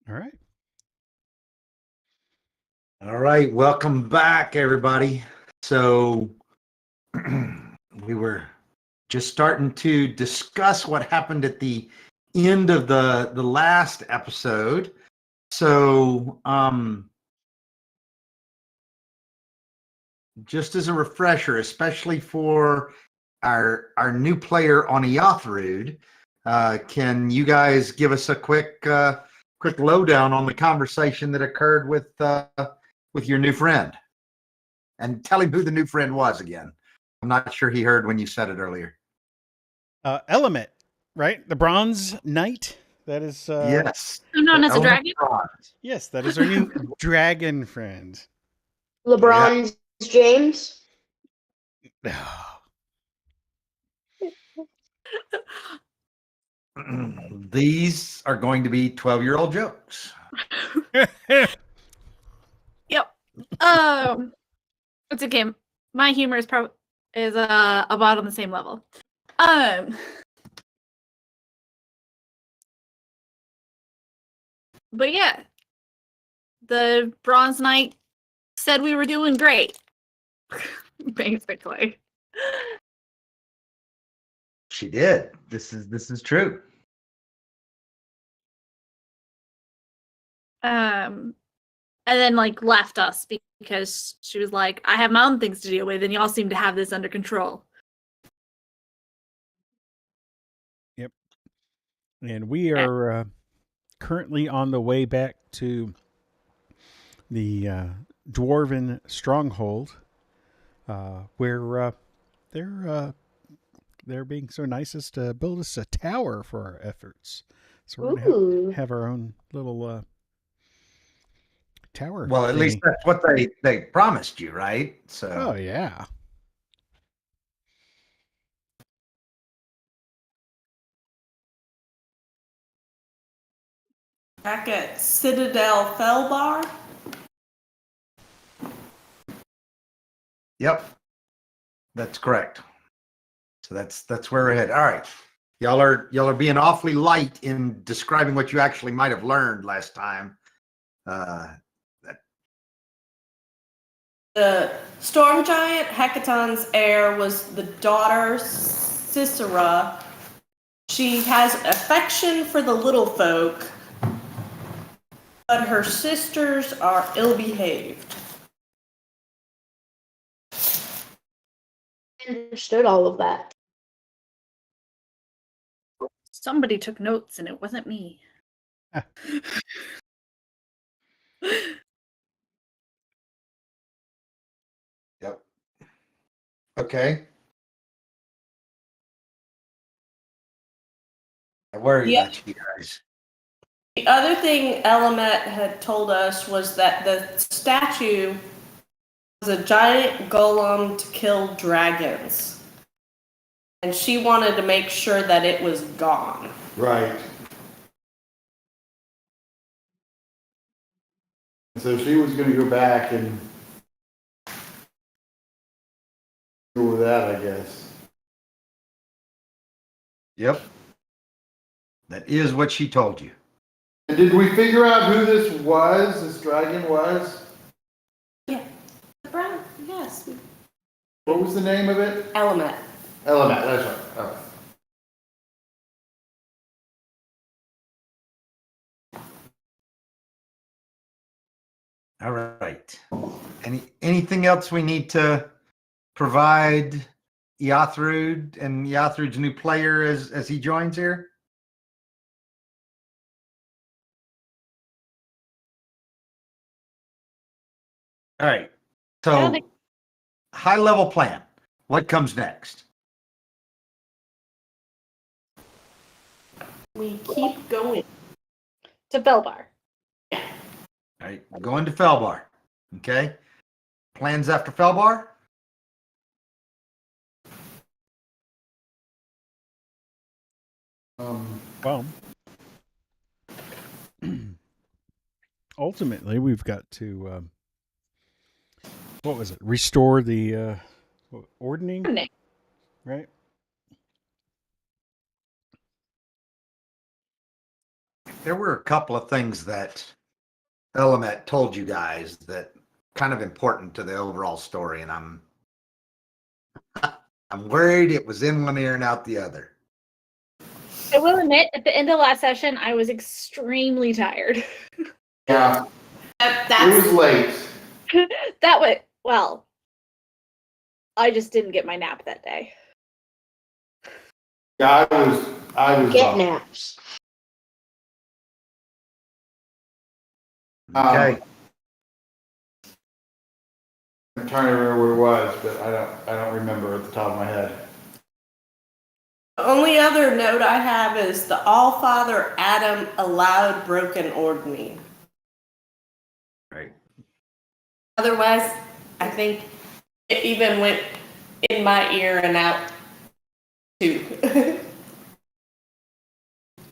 All right. All right, welcome back, everybody. So we were just starting to discuss what happened at the end of the last episode. So just as a refresher, especially for our new player on Eothrud, can you guys give us a quick lowdown on the conversation that occurred with your new friend? And tell him who the new friend was again. I'm not sure he heard when you said it earlier. Element, right? The Bronze Knight. That is. Yes. I'm known The as a element dragon. bronze. Yes, that is our new dragon friend. LeBron James. These are going to be 12-year-old jokes. Yep. It's okay. My humor is about on the same level. But yeah, the Bronze Knight said we were doing great. Basically. She did. This is true. And then left us because she was like, I have my own things to deal with, and y'all seem to have this under control. Yep. And we are currently on the way back to the Dwarven Stronghold, where they're being so nice as to build us a tower for our efforts. So we're going to have our own little tower. Well, at least that's what they promised you, right? So. Oh yeah. Back at Citadel Felbar. Yep, that's correct. So that's where we're headed. All right, y'all are being awfully light in describing what you actually might have learned last time. The storm giant Hecaton's heir was the daughter Sisera. She has affection for the little folk, but her sisters are ill-behaved. I understood all of that. Somebody took notes, and it wasn't me. Yep. Okay. I worry about you guys. The other thing Elamet had told us was that the statue was a giant golem to kill dragons. And she wanted to make sure that it was gone. Right. So she was going to go back and go with that, I guess. Yep. That is what she told you. And did we figure out who this dragon was? Yeah. Brown, yes. What was the name of it? Elamet. Elamet, that's right. Okay. All right. Anything else we need to provide Eothrud and Eothrud's new player as he joins here? All right. So high level plan. What comes next? We keep going. To Felbar. All right. Going to Felbar. Okay. Plans after Felbar? Well, ultimately, we've got to what was it? Restore the ordning, right? There were a couple of things that Element told you guys that kind of important to the overall story, and I'm worried it was in one ear and out the other. I will admit, at the end of last session, I was extremely tired. Yeah, it That's was late. That was, well, I just didn't get my nap that day. Yeah, I was Get bummed. naps. Okay. I'm trying to remember what it was, but I don't remember at the top of my head. the only other note I have is the All-Father Adam allowed broken ordning. Right. Otherwise, I think it even went in my ear and out too.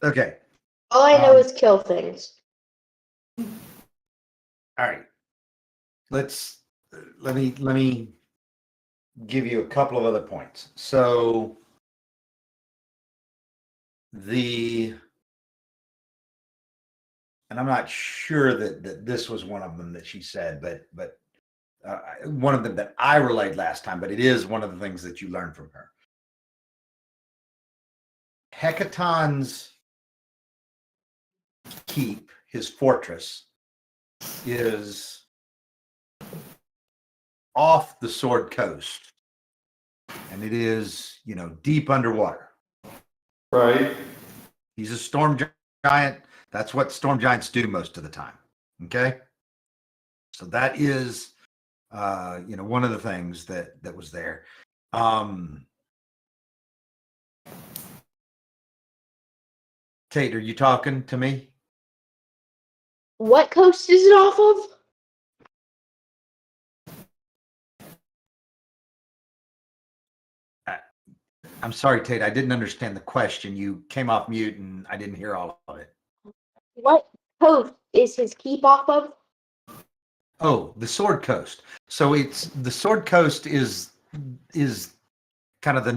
Okay. All I know is kill things. All right. Let me give you a couple of other points. So and I'm not sure that this was one of them that she said, but one of them that I relayed last time, but it is one of the things that you learned from her. Hecaton's keep, his fortress, is off the Sword Coast, and it is, deep underwater. Right? He's a storm giant. That's what storm giants do most of the time. Okay. So that is, one of the things that was there. Tate, are you talking to me? What coast is it off of? I'm sorry, Tate. I didn't understand the question. You came off mute and I didn't hear all of it. What coast is his keep off of? Oh, the Sword Coast. So the Sword Coast is kind of the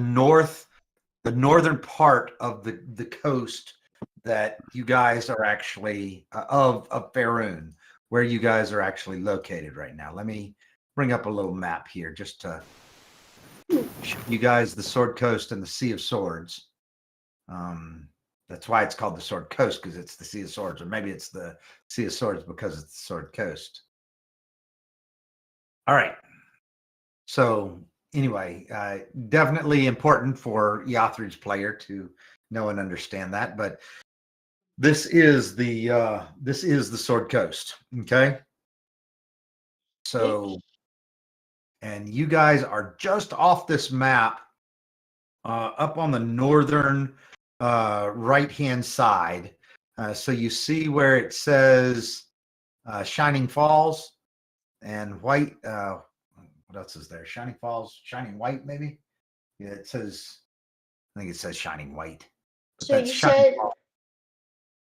northern part of the coast that you guys are actually of Faerun, where you guys are actually located right now. Let me bring up a little map here just to show you guys the Sword Coast and the Sea of Swords. That's why it's called the Sword Coast, because it's the Sea of Swords, or maybe it's the Sea of Swords because it's the Sword Coast. All right. So anyway, definitely important for Yathrid's player to know and understand that. But this is the Sword Coast. Okay. So, and you guys are just off this map, up on the northern right-hand side. So you see where it says Shining Falls and White. What else is there? Shining Falls, Shining White, maybe? Yeah, I think it says Shining White. But So that's you Shining said Falls.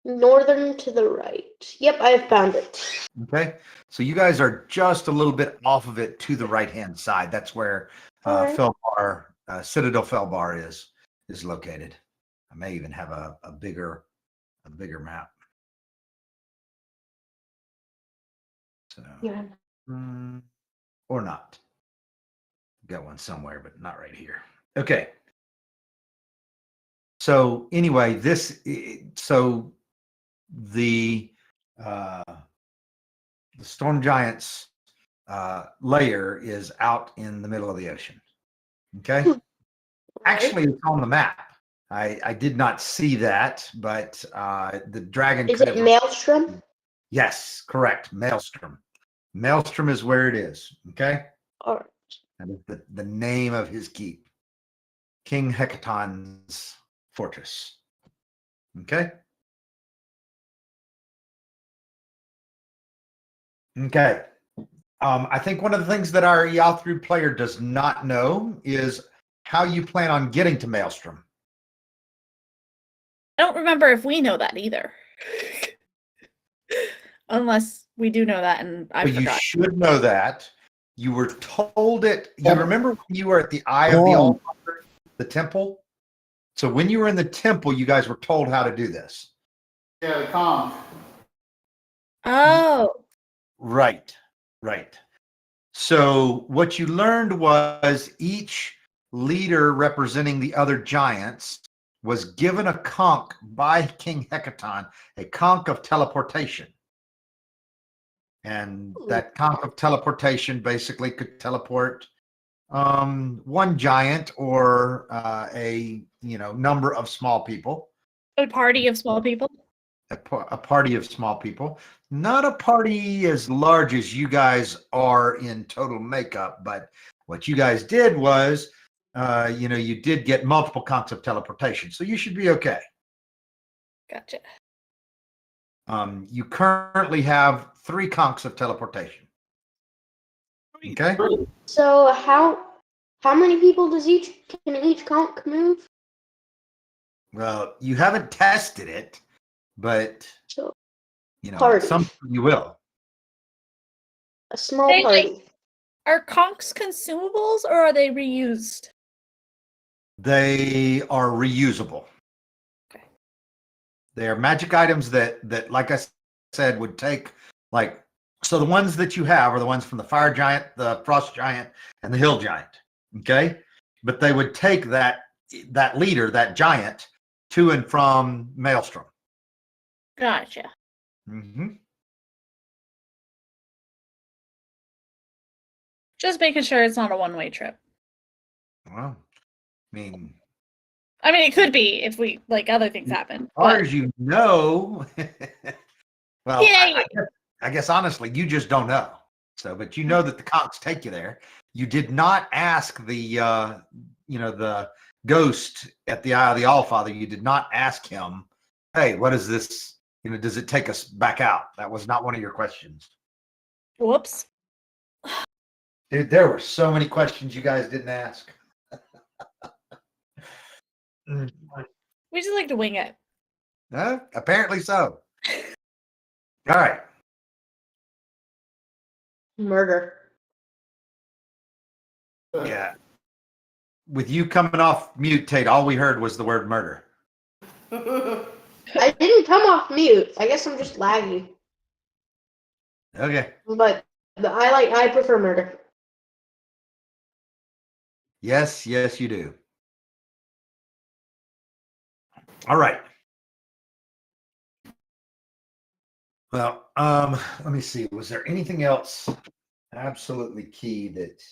northern to the right. Yep, I have found it. Okay. So you guys are just a little bit off of it to the right-hand side. That's where Alright. Felbar, Citadel Felbar is located. I may even have a bigger map. So, Yeah. or not. Got one somewhere, but not right here. Okay. So anyway, the storm giant's lair is out in the middle of the ocean. Okay. Actually, it's on the map. I did not see that, but the dragon. Is it Maelstrom? Yes, correct. Maelstrom. Maelstrom is where it is. Okay. Or That is the name of his keep. King Hecaton's fortress. Okay. Okay. I think one of the things that our Yathru player does not know is how you plan on getting to Maelstrom. I don't remember if we know that either. Unless we do know that and I But you forgot. should know that. You were told it. You remember when you were at the Eye of the All-Father, the temple? So when you were in the temple, you guys were told how to do this. Yeah, the conch. Oh. Right, right. So what you learned was each leader representing the other giants was given a conch by King Hecaton, a conch of teleportation. And that conch of teleportation basically could teleport one giant or a number of small people. A party of small people. A party of small people, not a party as large as you guys are in total makeup, but what you guys did was, you did get multiple conchs of teleportation, so you should be okay. Gotcha. You currently have 3 conchs of teleportation. Okay. So how many people can each conch move? Well, you haven't tested it, but So at Party. some point you will. a small They, like- party. Are conchs consumables or are they reused? They are reusable. Okay. They are magic items that, like I said, would take so the ones that you have are the ones from the fire giant, the frost giant, and the hill giant. Okay, but they would take that leader, that giant, to and from Maelstrom. Gotcha. Mm-hmm. Just making sure it's not a one-way trip. Well, I mean, It could be if we other things happen. as far But as you know, well, Yeah. I guess honestly, you just don't know. So, but you know that the conchs take you there. You did not ask the ghost at the Eye of the Allfather. You did not ask him, "Hey, what is this? Does it take us back out?" That was not one of your questions. whoops. Dude, there were so many questions you guys didn't ask. We just like to wing it. Apparently so. All right. Murder. Yeah. With you coming off mute, Tate, all we heard was the word murder. I didn't come off mute. I guess I'm just laggy. Okay. But I prefer murder. Yes, you do. All right. Well, let me see. Was there anything else absolutely key that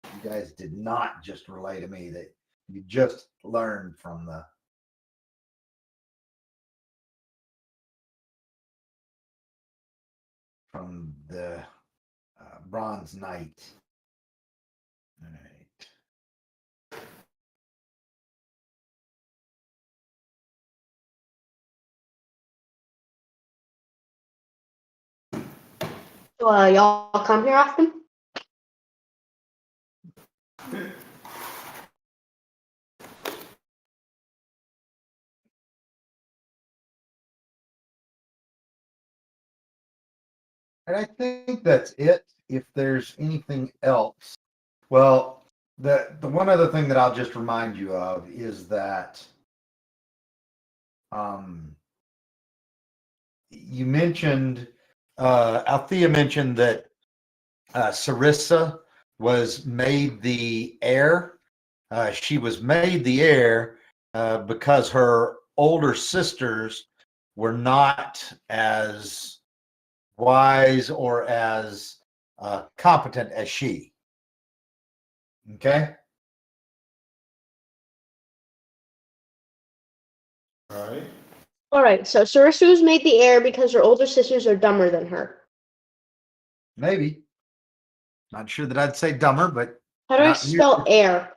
you guys did not just relay to me that you just learned from the Bronze Knight? All right. So y'all come here often? And I think that's it. If there's anything else, well, the one other thing that I'll just remind you of is that you mentioned Althea mentioned that Sarissa was made the heir. She was made the heir because her older sisters were not as wise or as competent as she. Okay. All right. Alright, so Sarissa was made the heir because her older sisters are dumber than her. Maybe. Not sure that I'd say dumber, but How do I Not spell heir?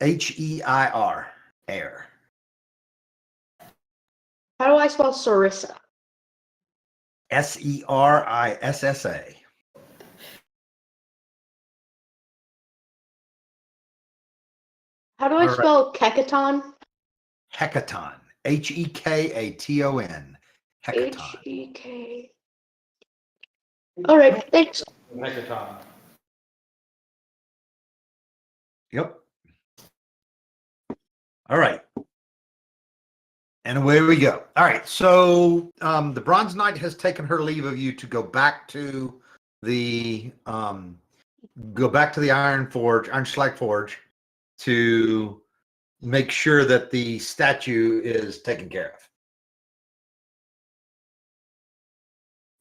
H-E-I-R, heir. How do I spell Sarissa? S-E-R-I-S-S-A. How do I All right. spell Kekaton? Hecaton. H-E-K-A-T-O-N. Hecaton. H-E-K. Alright, thanks. Hecaton. Yep. All right. And away we go. All right. So the Bronze Knight has taken her leave of you to go back to the Iron Slag Forge, to make sure that the statue is taken care of.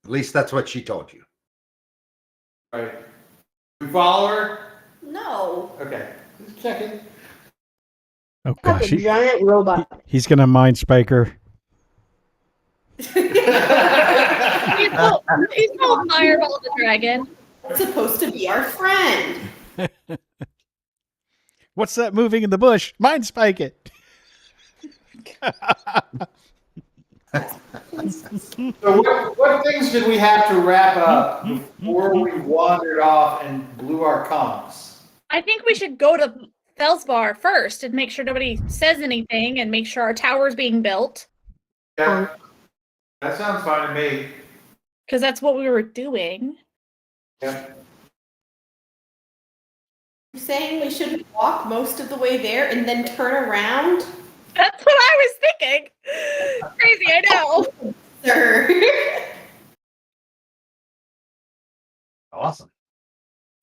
At least that's what she told you. Right. We follow her? No. Okay. Just checking. Oh Like gosh, a giant robot. he's gonna mind spike her. He's no fireball the dragon. It's supposed to be our friend. What's that moving in the bush? Mind spike it. So what things did we have to wrap up before we wandered off and blew our comps? I think we should go to Felsbar first and make sure nobody says anything and make sure our tower's being built. Yeah. That sounds fine to me. Because that's what we were doing. Yeah. You're saying we should walk most of the way there and then turn around? That's what I was thinking. Crazy, I know. Sir. Awesome.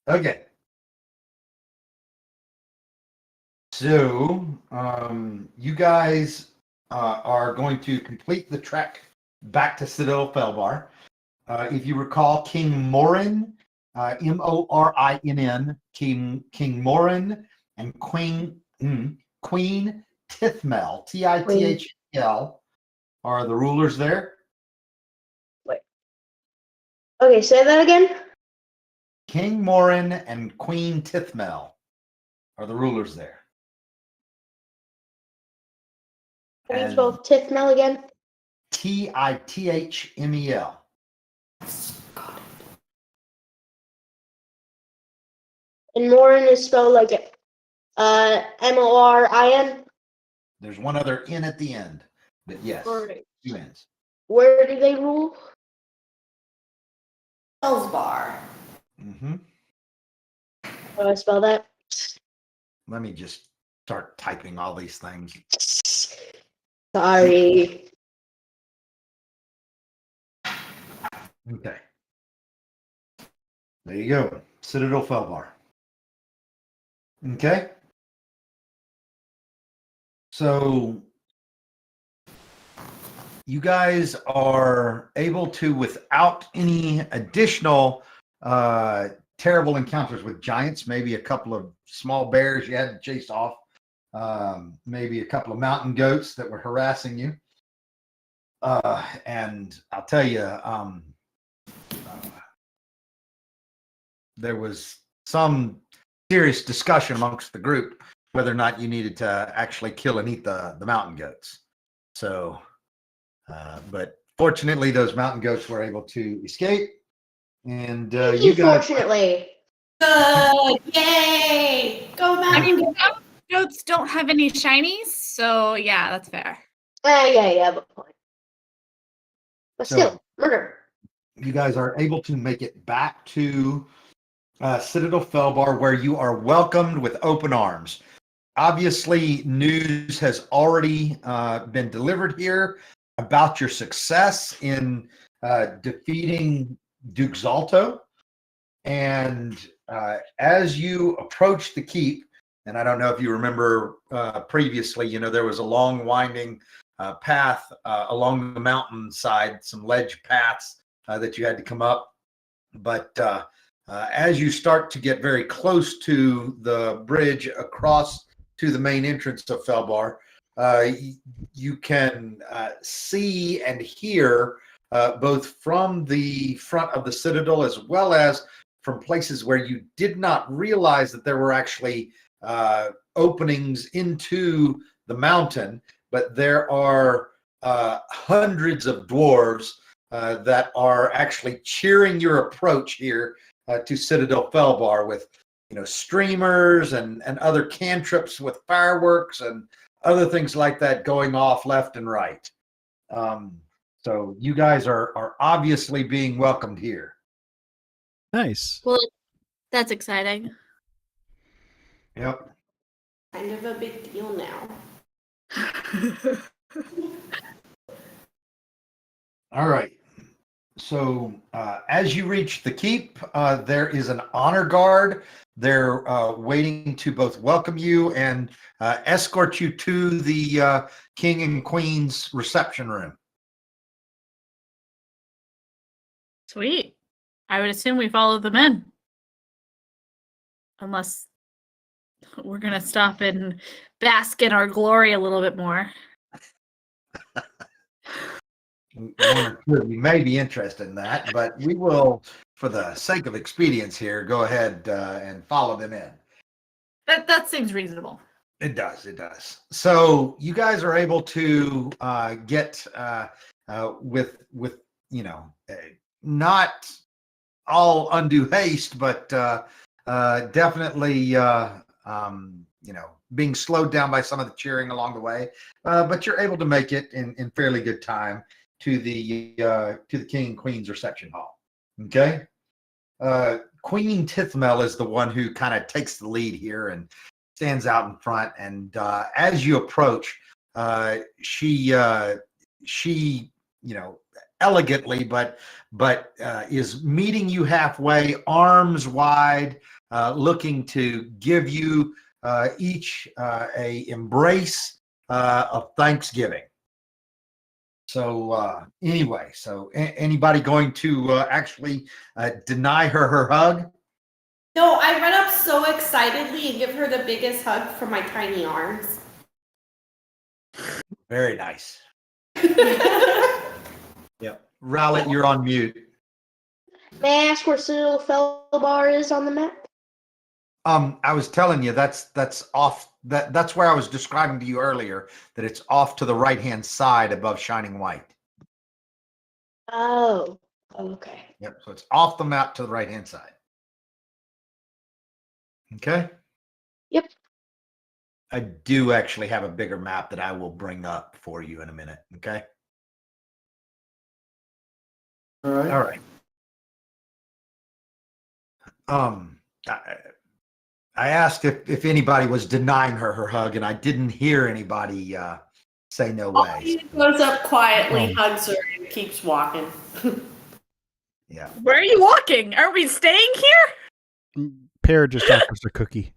Okay. So, you guys are going to complete the trek back to Citadel Felbar. If you recall, King Morin, Morinn, King Morin, and Queen Tithmel, Tithel, are the rulers there. Okay, say that again. King Morin and Queen Tithmel are the rulers there. Can you And spell Tithmel again? Tithmel. And Morin is spelled like Morin. There's one other N at the end, but yes, Alright. 2 N's. Where do they rule? Felsbar. Mm-hmm. How do I spell that? Let me just start typing all these things. Sorry. Okay. There you go. Citadel Felbar. Okay. So you guys are able to, without any additional terrible encounters with giants, maybe a couple of small bears you had to chase off, maybe a couple of mountain goats that were harassing you. And I'll tell you, there was some serious discussion amongst the group whether or not you needed to actually kill and eat the mountain goats. So, but fortunately, those mountain goats were able to escape. And you guys, Unfortunately. Good. Yay. Go I mean, mountain. goats don't have any shinies, so yeah, that's fair. Yeah, but point. But So- still, murder. you guys are able to make it back to Citadel Felbar, where you are welcomed with open arms. Obviously, news has already been delivered here about your success in defeating Duke Zalto. And as you approach the keep, and I don't know if you remember previously, you know, there was a long winding path along the mountainside, some ledge paths that you had to come up. But as you start to get very close to the bridge across to the main entrance of Felbar, you can see and hear both from the front of the Citadel as well as from places where you did not realize that there were actually openings into the mountain, but there are hundreds of dwarves that are actually cheering your approach here to Citadel Felbar with, you know, streamers and other cantrips with fireworks and other things like that going off left and right. So you guys are obviously being welcomed here. Nice. Well, that's exciting. Yep. Kind of a big deal now. All right. So as you reach the keep, there is an honor guard. They're waiting to both welcome you and escort you to the king and queen's reception room. Sweet. I would assume we follow them in. Unless we're going to stop and bask in our glory a little bit more. One or two of you may be interested in that, but we will, for the sake of expedience here, go ahead and follow them in. That seems reasonable. It does. It does. So you guys are able to get with not all undue haste, but definitely being slowed down by some of the cheering along the way. But you're able to make it in fairly good time to the king and queen's reception hall. Okay. Queen Tithmel is the one who kind of takes the lead here and stands out in front. And as you approach, she elegantly, but is meeting you halfway, arms wide, looking to give you each a embrace of Thanksgiving. So anyway, anybody going to actually deny her hug? No, I run up so excitedly and give her the biggest hug from my tiny arms. Very nice. Yep. Rowlett, you're on mute. May I ask where Citadel Felbar is on the map? I was telling you that's off. That's where I was describing to you earlier that it's off to the right-hand side above Shining White. Oh, okay. Yep. So it's off the map to the right-hand side. Okay. Yep. I do actually have a bigger map that I will bring up for you in a minute. Okay. All right. All right. I asked if anybody was denying her hug, and I didn't hear anybody say no way. He goes up quietly, hugs her, and keeps walking. Yeah. Where are you walking? Are we staying here? Pear just offers a cookie.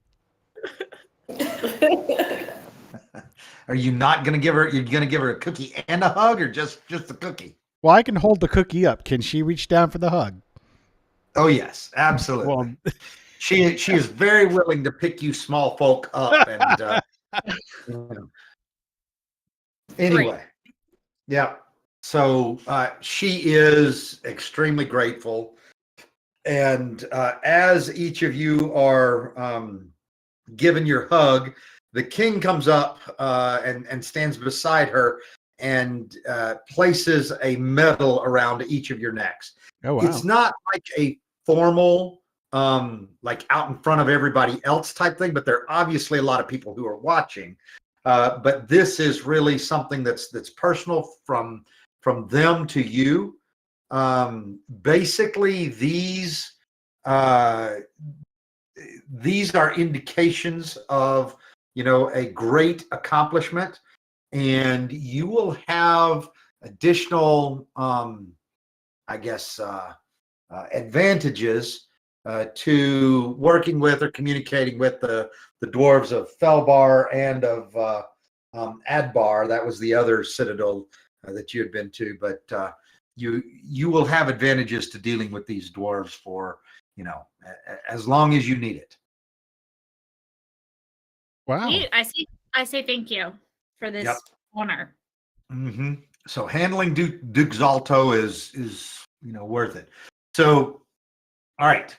Are you not going to give her? You're going to give her a cookie and a hug, or just a cookie? Well, I can hold the cookie up. Can she reach down for the hug? Oh yes, absolutely. Well, She is very willing to pick you small folk up and anyway. Yeah. So she is extremely grateful. And as each of you are given your hug, the king comes up and stands beside her and places a medal around each of your necks. oh wow. It's not like a formal like out in front of everybody else type thing, but there are obviously a lot of people who are watching. But this is really something that's personal from them to you. Basically, these are indications of a great accomplishment, and you will have additional advantages to working with or communicating with the dwarves of Felbar and of Adbar. That was the other citadel that you had been to, but you will have advantages to dealing with these dwarves for as long as you need it. Wow. I say thank you for this honor. Mm-hmm. So handling Duke Zalto is worth it. So, all right.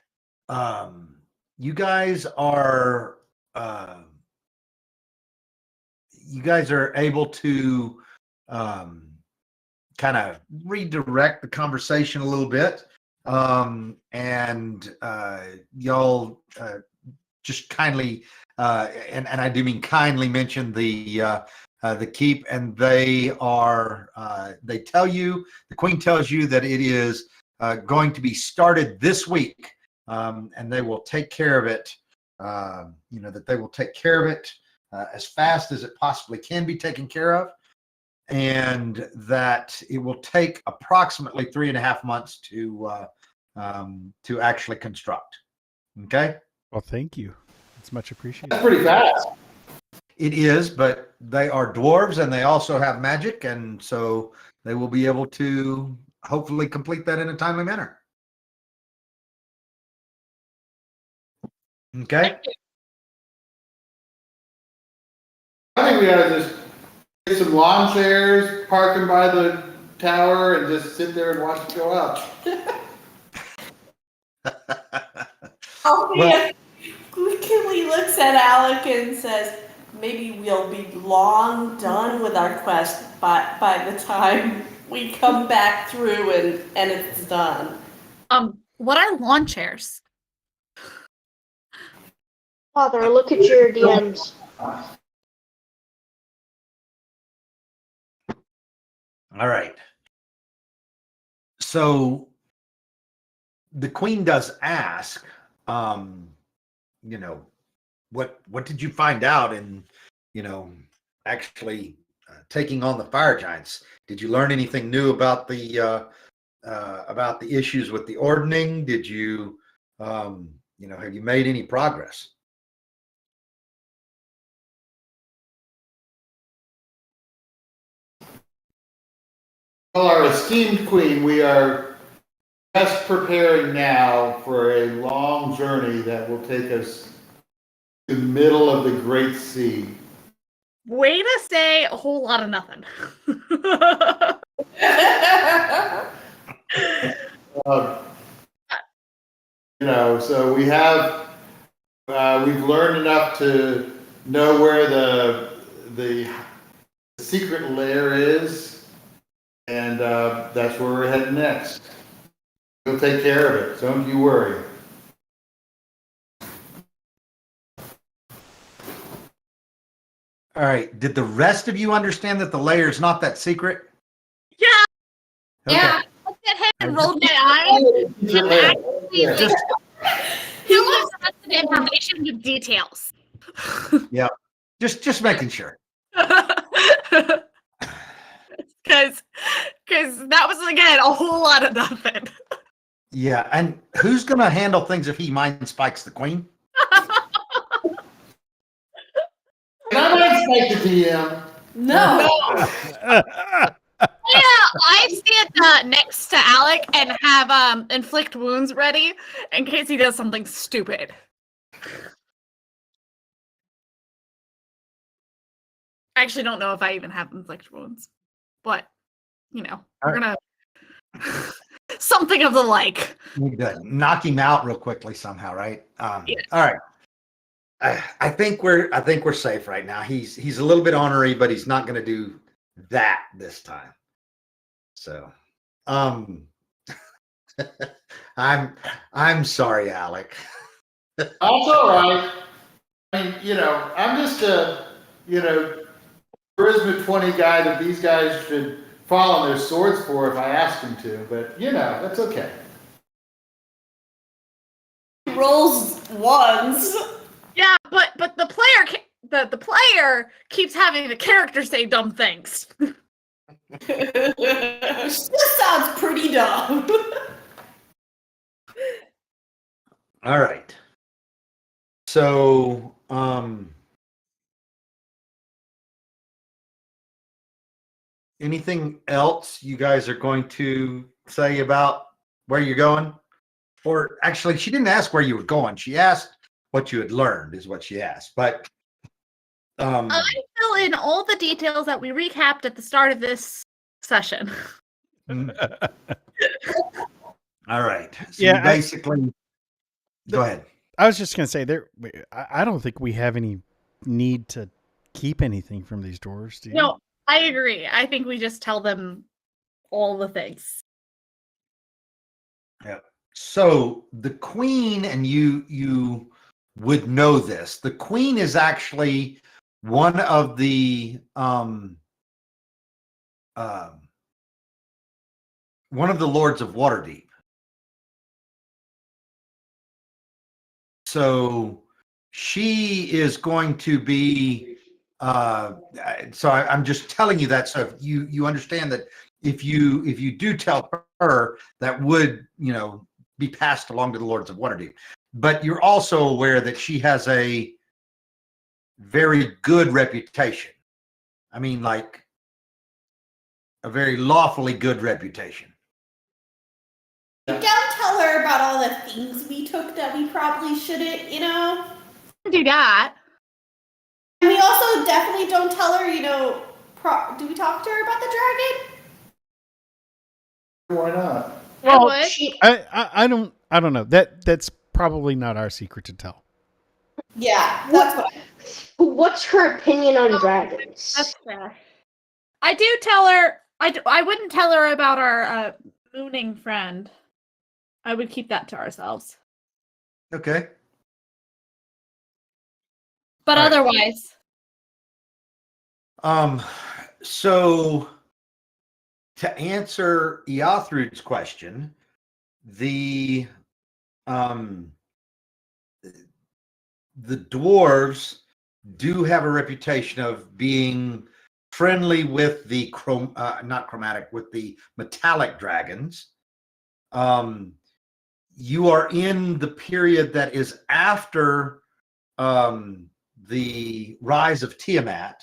You guys are able to kind of redirect the conversation a little bit, and y'all just kindly and I do mean kindly mention the keep, and they tell you, the queen tells you that it is going to be started this week. And they will take care of it, that they will take care of it as fast as it possibly can be taken care of. and that it will take approximately 3.5 months to actually construct. Okay. Well, thank you. It's much appreciated. That's pretty fast. It is, but they are dwarves and they also have magic, and so they will be able to hopefully complete that in a timely manner. Okay. I think we ought to just get some lawn chairs, park them by the tower, and just sit there and watch it go up. Althea quickly looks at Alec and says, maybe we'll be long done with our quest by the time we come back through and it's done. What are lawn chairs? Father, look at your DMs. All right. So the queen does ask, what did you find out in, actually taking on the fire giants? Did you learn anything new about the issues with the ordning? Did you, have you made any progress? Well, our esteemed queen, we are just preparing now for a long journey that will take us to the middle of the Great Sea. Way to say a whole lot of nothing. So we have, we've learned enough to know where the secret lair is, and that's where we're heading next. We'll take care of it. Don't you worry. All right. Did the rest of you understand that the layer is not that secret? Yeah. Okay. Yeah. I looked at him and rolled my eyes. And actually, Just he was the rest of the information with details. just making sure. Because that was, again, a whole lot of nothing. Yeah, and who's gonna handle things if he mind spikes the queen? Can I mind spike the DM? No. Yeah, I stand next to Alec and have inflict wounds ready in case he does something stupid. I actually don't know if I even have inflict wounds, but we're gonna something of the like. We could knock him out real quickly somehow, right? Yes. All right. I think we're safe right now. He's a little bit ornery, but he's not going to do that this time. So, I'm sorry, Alec. That's all right. I mean, I'm just a, charisma 20 guy that these guys should fall on their swords for if I ask them to, but that's okay. He rolls ones. Yeah, but the player keeps having the character say dumb things. This sounds pretty dumb. All right. So, anything else you guys are going to say about where you're going? Or actually, she didn't ask where you were going. She asked what you had learned, is what she asked. But I fill in all the details that we recapped at the start of this session. all right. So Yeah, you basically, go ahead. I was just going to say I don't think we have any need to keep anything from these dwarves. Do you? No, I agree. I think we just tell them all the things. Yeah. So the queen, and you would know this. The queen is actually one of the lords of Waterdeep. So she is going to be So I'm just telling you that, so if you understand that if you do tell her, that would be passed along to the Lords of Waterdeep. But you're also aware that she has a very good reputation. I mean, like a very lawfully good reputation. Don't tell her about all the things we took that we probably shouldn't, Do that. And we also definitely don't tell her, do we talk to her about the dragon? Why not? Well, Well, she, I don't know. That's probably not our secret to tell. Yeah, that's what what's her opinion on dragons? That's fair. I do tell her. I wouldn't tell her about our mooning friend. I would keep that to ourselves. Okay. But All right. otherwise, So to answer Eothrud's question, the dwarves do have a reputation of being friendly with the with the metallic dragons. You are in the period that is after the rise of Tiamat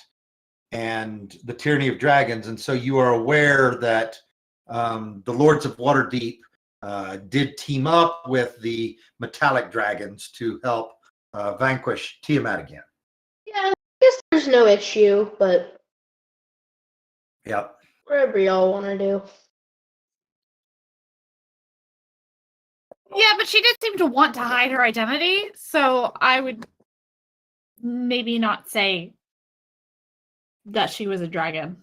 and the tyranny of dragons, and so you are aware that the Lords of Waterdeep did team up with the metallic dragons to help vanquish Tiamat again. Yeah, I guess there's no issue, but Yep. whatever y'all want to do. yeah, but she did seem to want to hide her identity, so I would maybe not say that she was a dragon.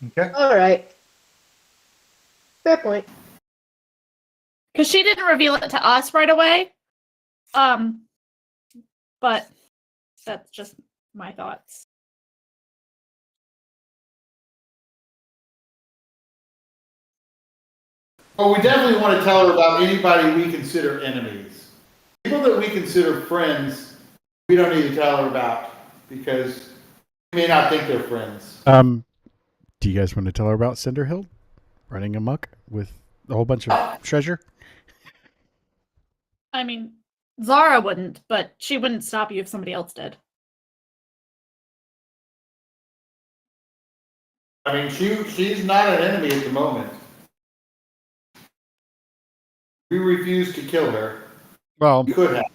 Okay. All right. Fair point. Because she didn't reveal it to us right away. But that's just my thoughts. Well, we definitely want to tell her about anybody we consider enemies. People that we consider friends, we don't need to tell her about because we may not think they're friends. Do you guys want to tell her about Cinderhill running amok with a whole bunch of treasure? I mean, Zara wouldn't, but she wouldn't stop you if somebody else did. I mean, she's not an enemy at the moment. We refuse to kill her. Well, We could have.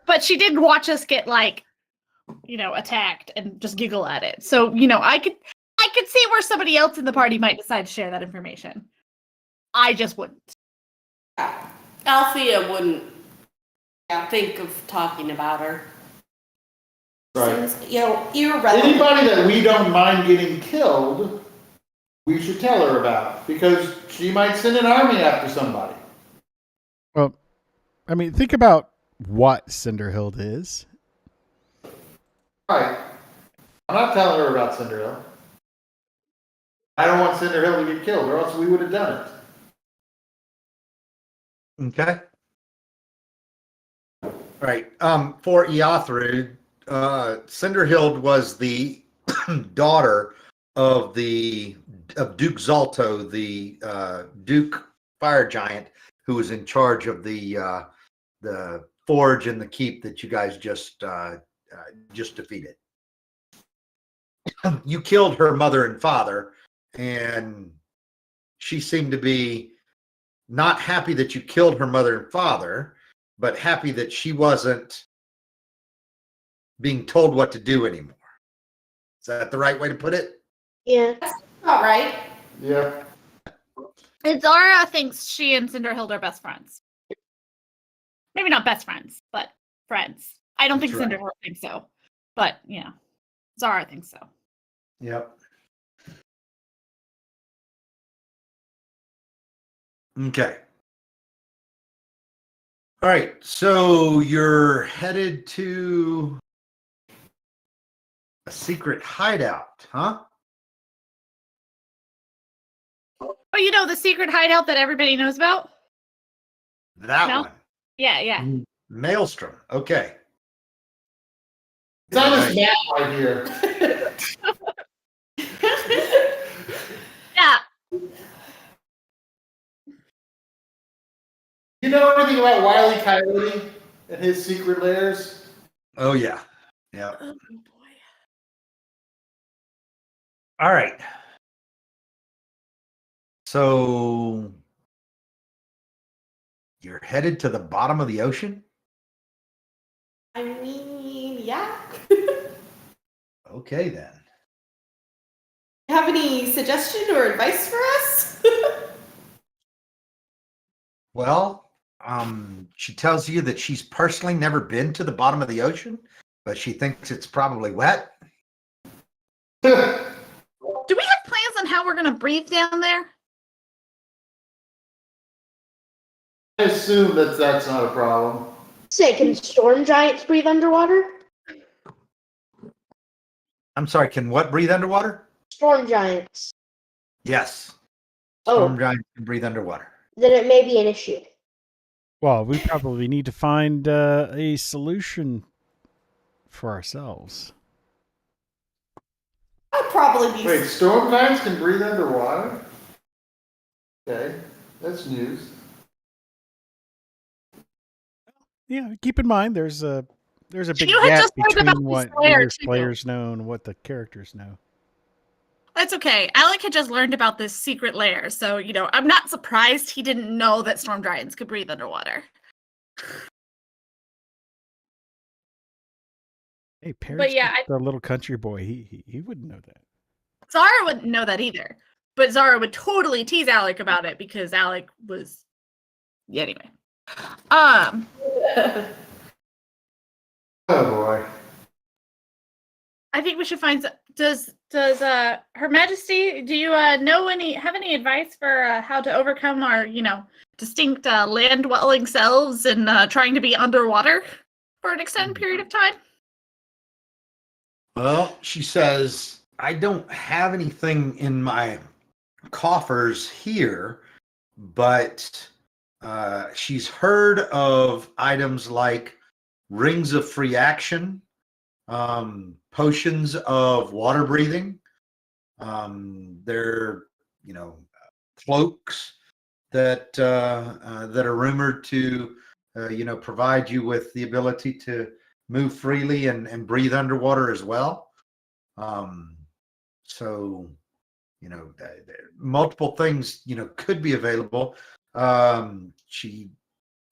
But she did watch us get attacked and just giggle at it. So, I could see where somebody else in the party might decide to share that information. I just wouldn't. Althea wouldn't think of talking about her. Right. Seems, irrelevant. Anybody that we don't mind getting killed, we should tell her about because she might send an army after somebody. Well, I mean, think about what Cinderhill is. Right. I'm not telling her about Cinderhill. I don't want Cinderhill to get killed, or else we would have done it. Okay. All right. For Eothrud, Cinderhild was the daughter of Duke Zalto, the Duke Fire Giant, who was in charge of the forge and the keep that you guys just defeated. You killed her mother and father, and she seemed to be not happy that you killed her mother and father, but happy that she wasn't being told what to do anymore. Is that the right way to put it? Yeah. All right. Yeah. And Zara thinks she and Cinderhild are best friends. Maybe not best friends, but friends. I don't think That's right. Cinderhild thinks so. But, Zara thinks so. Yep. Okay. All right. So you're headed to a secret hideout, huh? Oh, the secret hideout that everybody knows about? That No. one. Yeah. Maelstrom. Okay. It's on this map right here. Yeah. You know anything about Wile E. Coyote and his secret lairs? Oh yeah. Yeah. Oh boy. All right. So you're headed to the bottom of the ocean? I mean, yeah. Okay then. Have any suggestion or advice for us? Well, she tells you that she's personally never been to the bottom of the ocean, but she thinks it's probably wet. Do we have plans on how we're gonna breathe down there? I assume that's not a problem. Say, can storm giants breathe underwater? I'm sorry, can what breathe underwater? Storm giants. Yes. Oh, Storm giants can breathe underwater. then it may be an issue. Well, we probably need to find a solution for ourselves. I'd probably be. Wait, storm giants can breathe underwater? Okay, that's news. Yeah, keep in mind there's a big You had gap just learned about between this what layer, English too. players know and what the characters know. That's okay. Alec had just learned about this secret lair, so I'm not surprised he didn't know that storm giants could breathe underwater. Hey, Perry's yeah, just a little country boy. He wouldn't know that. Zara wouldn't know that either, but Zara would totally tease Alec about it because Alec was. Yeah, anyway. Oh boy. I think we should find. Does Her Majesty? Do you have any advice for how to overcome our distinct land dwelling selves and trying to be underwater for an extended period of time? Well, she says, I don't have anything in my coffers here, but she's heard of items like rings of free action, potions of water breathing. They're, cloaks that that are rumored to, provide you with the ability to move freely and breathe underwater as well. So, multiple things, could be available. She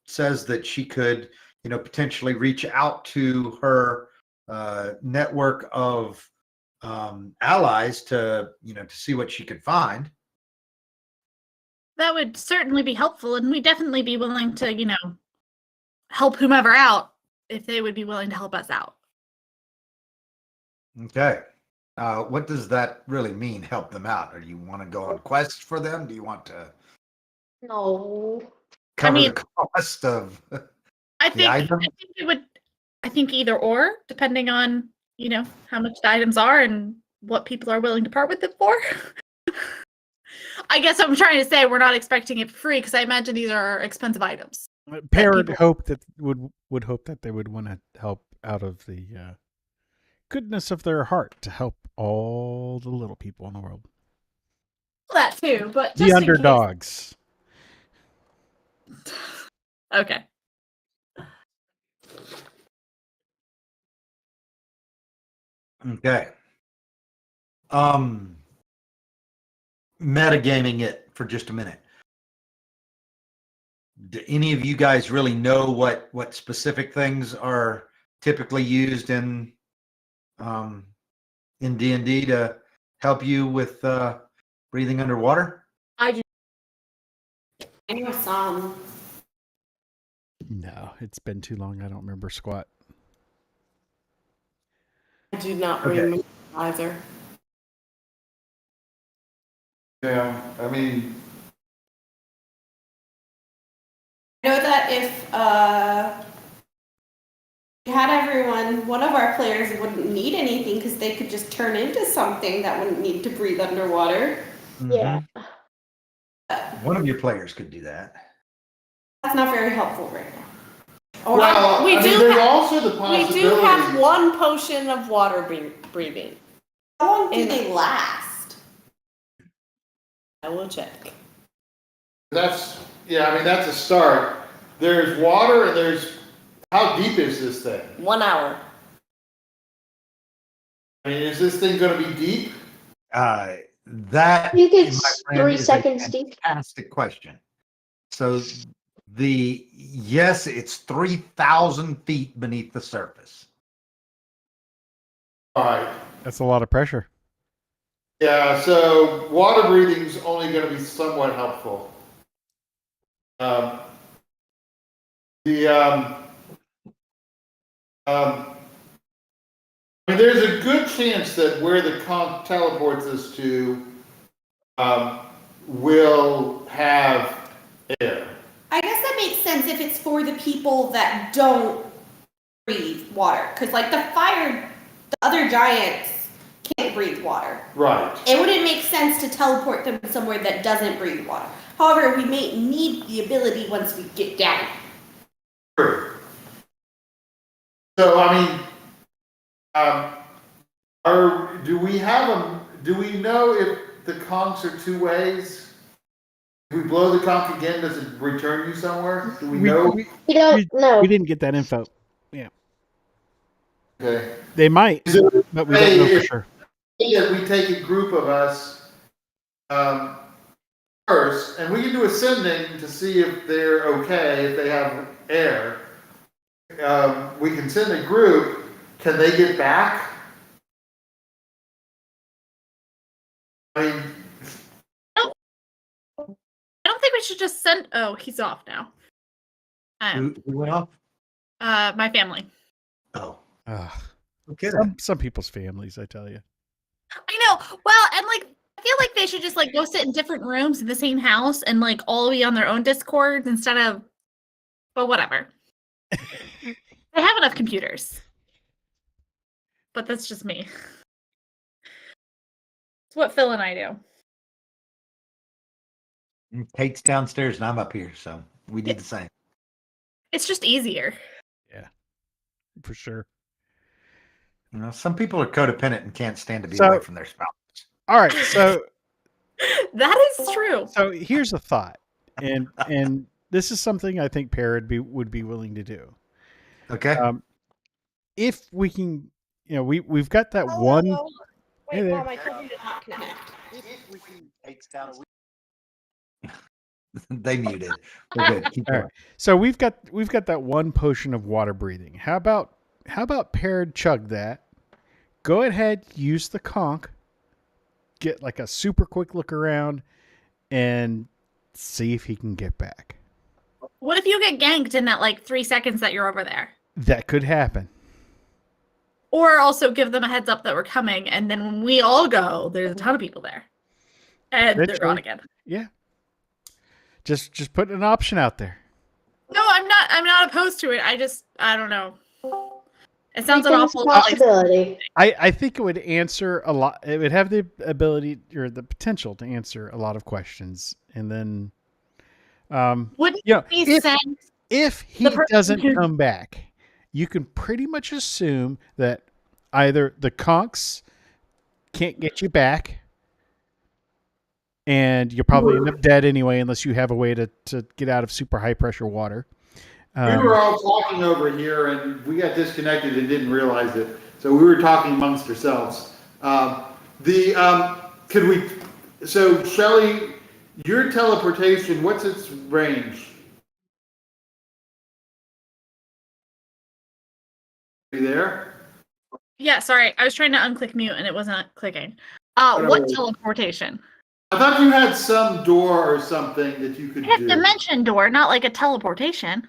says that she could, potentially reach out to her network of allies to, to see what she could find. That would certainly be helpful, and we'd definitely be willing to, help whomever out if they would be willing to help us out. Okay. What does that really mean, help them out? Or do you want to go on quests for them? Do you want to No. cover the cost of I the think item? I think either or, depending on, how much the items are and what people are willing to part with it for. I guess I'm trying to say we're not expecting it for free because I imagine these are expensive items. Parrot people- would hope that they would want to help out of the goodness of their heart to help all the little people in the world. That too, but just The in case- underdogs. Okay. Okay. Metagaming it for just a minute. Do any of you guys really know what specific things are typically used in D&D to help you with breathing underwater? I know some. No, it's been too long. I don't remember squat. I do not Okay. remember either. Yeah, I mean, I know that if we had everyone, one of our players wouldn't need anything because they could just turn into something that wouldn't need to breathe underwater. Yeah. One of your players could do that. That's not very helpful right now. Or Well, we I do mean, there's ha- also the we possibility. do have one potion of water breathing. How long do And- they last? I will check. That's that's a start. There's water and there's how deep is this thing? 1 hour. I mean, is this thing going to be deep? That I think my it's friend, 3 is a seconds deep. fantastic question. So yes, it's 3,000 feet beneath the surface. All right. That's a lot of pressure. Yeah. So water breathing is only going to be somewhat helpful. I mean, there's a good chance that where the conch teleports us to will have air. I guess that makes sense if it's for the people that don't breathe water. Because, like, the other giants can't breathe water. Right. It wouldn't make sense to teleport them somewhere that doesn't breathe water. However, we may need the ability once we get down. True. So, I mean, do we know if the conchs are two ways? If we blow the conch again, does it return you somewhere? Do we know? We don't know. We didn't get that info. Okay. They might, Is it but we don't know for if- sure. Yeah, we take a group of us first, and we can do ascending to see if they're okay, if they have air. We can send a group. Can they get back? I mean, I don't think we should just send. Oh, he's off now. Who went off? My family. Oh, Ugh. okay. Some people's families, I tell you. I know. Well, and like I feel like they should just like go sit in different rooms in the same house and like all be on their own Discords instead of. But whatever. They have enough computers. But that's just me. It's what Phil and I do. Kate's downstairs and I'm up here, so we did the same. It's just easier. For sure. You know, some people are codependent and can't stand to be So- away from their spouse. All right, so That is true. so here's a thought, and this is something I think Parrot would be willing to do. Okay. If we can, we've got that one. Hey there. my phone did not connect. They muted. We're good. Keep All going. right. So we've got that one potion of water breathing. How about Parrot chug that? Go ahead, use the conch. Get like a super quick look around, and see if he can get back. What if you get ganked in that like 3 seconds that you're over there? That could happen. Or also give them a heads up that we're coming, and then when we all go, there's a ton of people there. And they're gone again. Yeah. Just putting an option out there. No, I'm not opposed to it. I don't know. It sounds an Everything's awful a possibility. I think it would answer a lot. It would have the ability or the potential to answer a lot of questions. And then, Wouldn't you know, it be sense? if he The person doesn't who- come back, you can pretty much assume that either the conchs can't get you back, and you'll probably end up dead anyway unless you have a way to get out of super high pressure water. we were all talking over here and we got disconnected and didn't realize it. So we were talking amongst ourselves. So Shelly, your teleportation, what's its range? Are you there? Yeah, sorry. I was trying to unclick mute and it wasn't clicking. What no. teleportation? I thought you had some door or something that you could I have do. dimension door, not like a teleportation.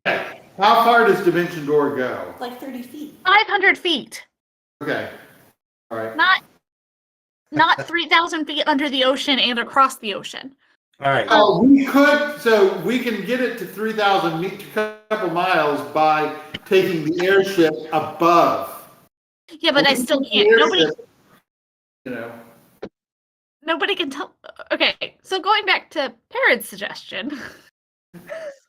Okay. How far does Dimension Door go? Like 30 feet. 500 feet. Okay. All right. Not 3,000 feet under the ocean and across the ocean. All right. Oh, we can get it to 3,000 meters, a couple miles by taking the airship above. Yeah, but I still can't. You know. Nobody can tell. Okay, so going back to Parrot's suggestion.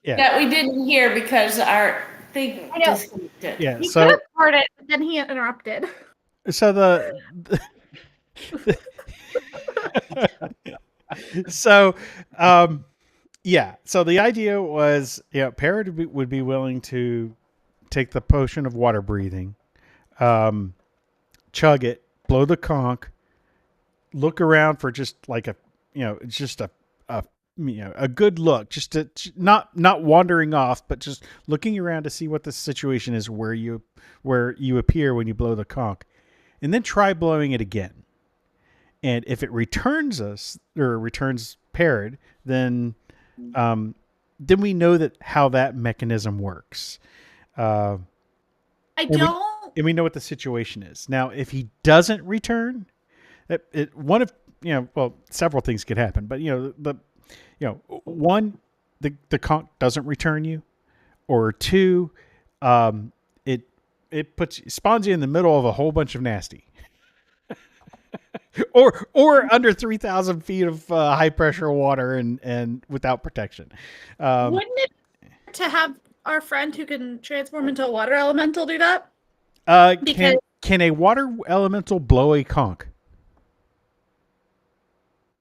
That we didn't hear because our They I know. disconnected. Yeah. He So could have started, but then he interrupted. so so yeah. So the idea was, Parrot would be willing to take the potion of water breathing, chug it, blow the conch, look around for just like just a good look, just to not wandering off, but just looking around to see what the situation is where you appear when you blow the conch, and then try blowing it again. And if it returns Parrot, then we know that how that mechanism works. I don't. And we know what the situation is. Now, if he doesn't return, several things could happen. But one, the conch doesn't return you, or two, it spawns you in the middle of a whole bunch of nasty, or under 3,000 feet of high pressure water and without protection. Wouldn't it to have our friend who can transform into a water elemental do that? Because Can a water elemental blow a conch?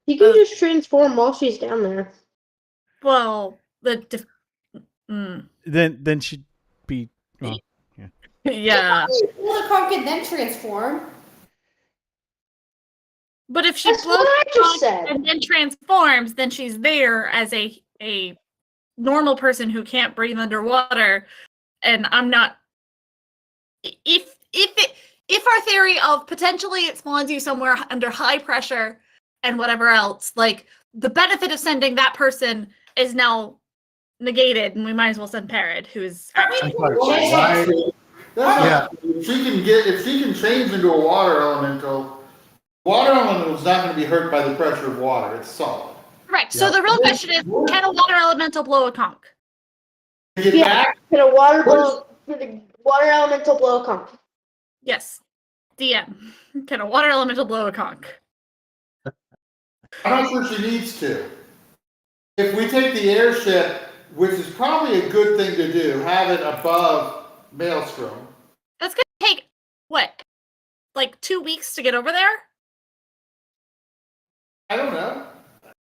You can just transform while she's down there. well, Then she'd be. Well, yeah. Well, the conch can then transform. But if she That's blows what I the just conch said. and then transforms, then she's there as a normal person who can't breathe underwater. And I'm not. If our theory of potentially it spawns you somewhere under high pressure and whatever else, like the benefit of sending that person is now negated, and we might as well send Parrot, who is actually. Yeah. If she can change into a water elemental is not going to be hurt by the pressure of water. It's solid. Correct. So the real question is, can a water elemental blow a conch? To get Yeah. back, Can a water elemental blow a conch? Yes. DM. Can a water elemental blow a conch? I'm not sure she needs to. If we take the airship, which is probably a good thing to do, have it above Maelstrom. That's gonna take what, like 2 weeks to get over there? I don't know.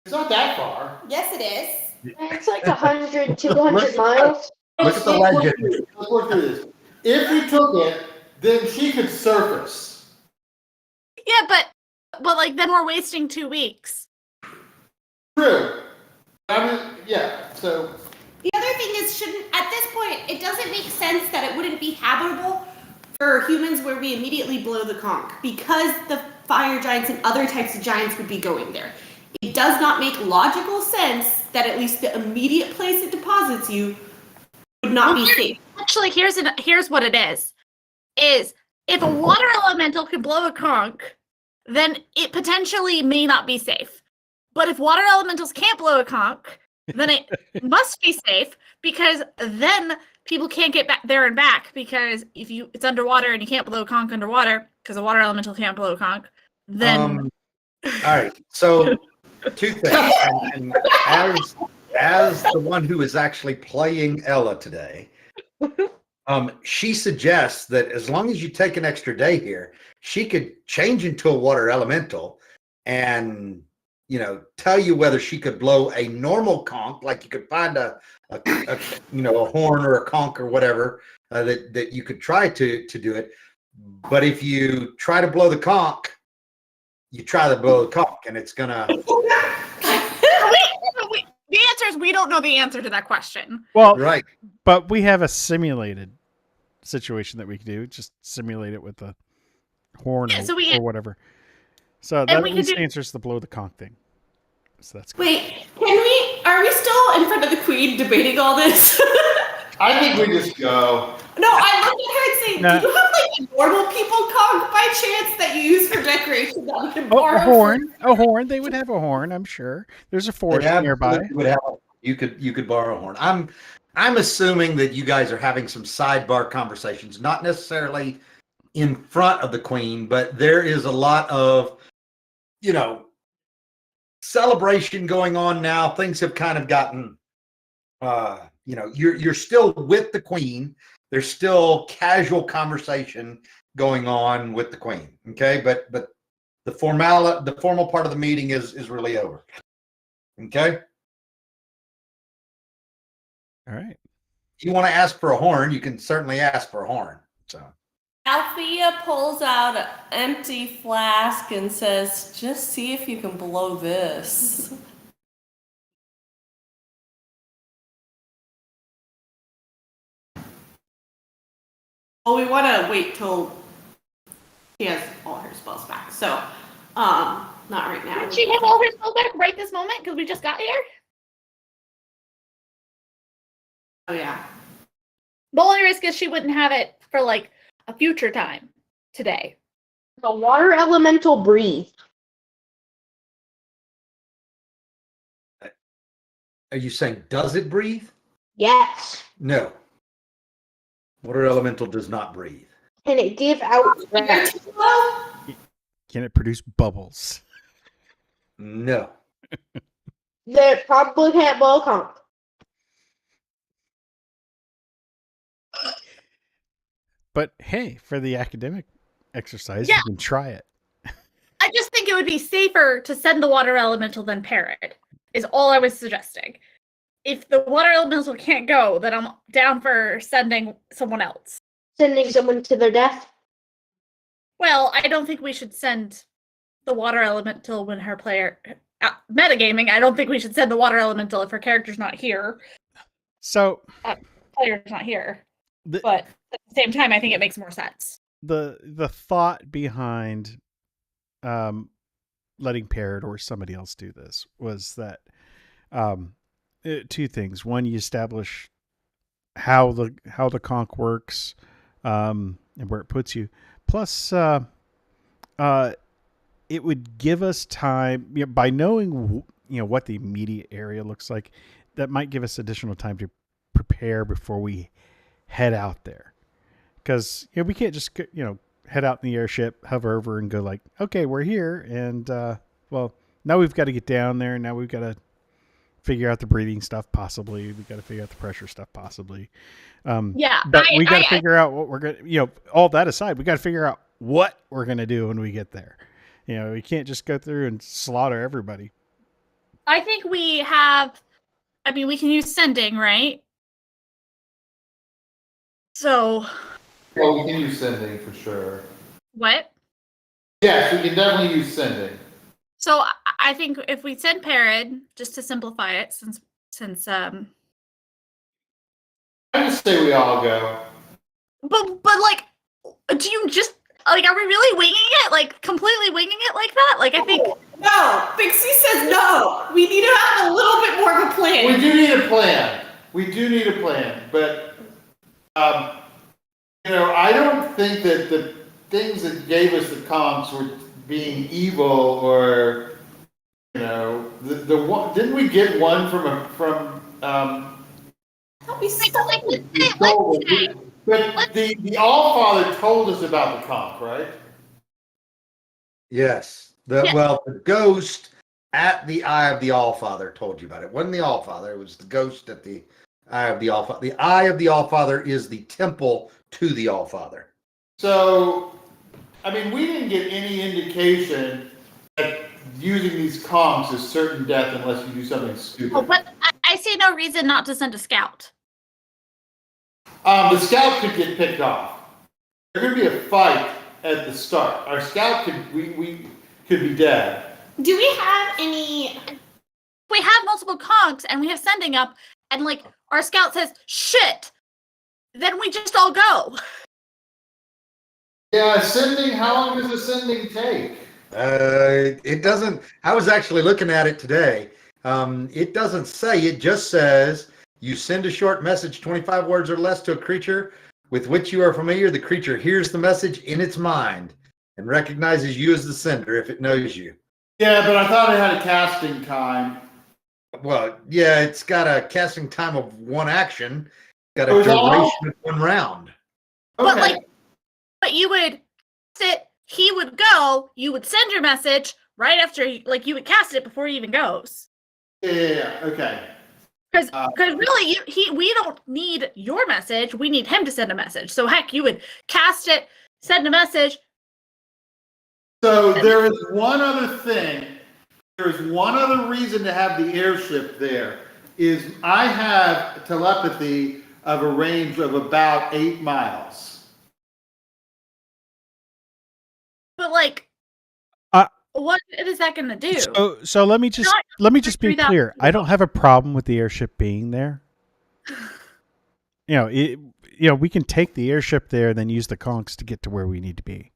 It's not that far. Yes, it is. It's like 100, 200 miles. Look at the legend. Let's work through this. If we took it, then she could surface. Yeah, but like then we're wasting 2 weeks. True. I mean, yeah. So The other thing is, at this point, it doesn't make sense that it wouldn't be habitable for humans where we immediately blow the conch, because the fire giants and other types of giants would be going there. It does not make logical sense that at least the immediate place it deposits you would not be safe. Actually, here's what it is if a water elemental can blow a conch, then it potentially may not be safe. But if water elementals can't blow a conch, then it must be safe, because then people can't get back there and back, because if it's underwater and you can't blow a conch underwater because a water elemental can't blow a conch, then All right. So, two things. And as the one who is actually playing Ella today, she suggests that as long as you take an extra day here, she could change into a water elemental and tell you whether she could blow a normal conch, like you could find a horn or a conch or whatever that you could try to do it. But if you try to blow the conch, you try to blow the conch, and it's gonna. the answer is we don't know the answer to that question. Well, Right. but we have a simulated situation that we can do. Just simulate it with the horn or whatever. So that at least answers the blow the conch thing. So that's good. Wait, are we still in front of the queen debating all this? I think we just go. No, I look at her and say, No. do you have like a normal people conch by chance that you use for decoration that we can Oh, borrow? a horn. They would have a horn, I'm sure. There's a forest nearby. You could borrow a horn. I'm assuming that you guys are having some sidebar conversations, not necessarily in front of the queen, but there is a lot of, celebration going on now. Things have kind of gotten, you're still with the queen, there's still casual conversation going on with the queen. Okay, but the formal part of the meeting is really over. Okay. All right. If you want to ask for a horn, you can certainly ask for a horn. So Althea pulls out an empty flask and says, just see if you can blow this. Well, we want to wait till she has all her spells back. So, not right now. Did she have all her spells back right this moment? Because we just got here? Oh, yeah. The only risk is she wouldn't have it for like a future time today. The water elemental breathe. are you saying, does it breathe? Yes. No. Water elemental does not breathe. Can it give out breath? Can it produce bubbles? No. Then it probably can't blow conch. But hey, for the academic exercise, Yeah. you can try it. I just think it would be safer to send the water elemental than Parrot, is all I was suggesting. If the water elemental can't go, then I'm down for sending someone else. Sending someone to their death. Well, I don't think we should send the water elemental when her player... metagaming, I don't think we should send the water elemental if her character's not here. So Player's not here. the But at the same time, I think it makes more sense. the thought behind letting Parrot or somebody else do this was that two things. One, you establish how the conch works and where it puts you. Plus, it would give us time, by knowing what the immediate area looks like. That might give us additional time to prepare before we head out there, because we can't just head out in the airship, hover over, and go like, okay, we're here, and well, now we've got to get down there. Now we've got to figure out the breathing stuff, possibly. We've got to figure out the pressure stuff, possibly. Yeah, but we got to figure out what we're gonna. All that aside, we got to figure out what we're gonna do when we get there. We can't just go through and slaughter everybody. I think we have... I mean, we can use sending, right? So... Well, we can use sending for sure. What? Yes, we can definitely use sending. So I think if we send Parrot, just to simplify it, since I just say we all go. but like, do you just like, are we really winging it? Like completely winging it like that? Like I think No, Pixie says no. We need to have a little bit more of a plan. We do need a plan. But I don't think that the things that gave us the comps were being evil, or the one. Didn't we get one from Don't be so like let's say, But the Allfather told us about the comp, right? Yes. Yeah. Well, the ghost at the Eye of the Allfather told you about it. It wasn't the Allfather. It was the ghost at the Eye of the Allfather. The Eye of the Allfather is the temple to the Allfather. So, I mean, we didn't get any indication that using these comps is certain death unless you do something stupid. oh, but I see no reason not to send a scout. The scout could get picked off. There's going to be a fight at the start. Our scout we could be dead. Do we have any? We have multiple conchs and we have sending up, and like our scout says, "Shit," then we just all go. Yeah, sending. How long does the sending take? It doesn't. I was actually looking at it today. It doesn't say. It just says you send a short message, 25 words or less, to a creature with which you are familiar. The creature hears the message in its mind and recognizes you as the sender if it knows you. Yeah, but I thought it had a casting time. Well, yeah, it's got a casting time of one action. Got a Oh, is that all? duration of one round. Okay. But you would sit. He would go. You would send your message right after. You would cast it before he even goes. Yeah. Okay. Because really, we don't need your message. We need him to send a message. So heck, you would cast it, send a message. So there is one other thing. There's one other reason to have the airship there. Is I have telepathy of a range of about 8 miles. But like, what is that going to do? So let me just be 3,000 clear. I don't have a problem with the airship being there. We can take the airship there, and then use the conchs to get to where we need to be.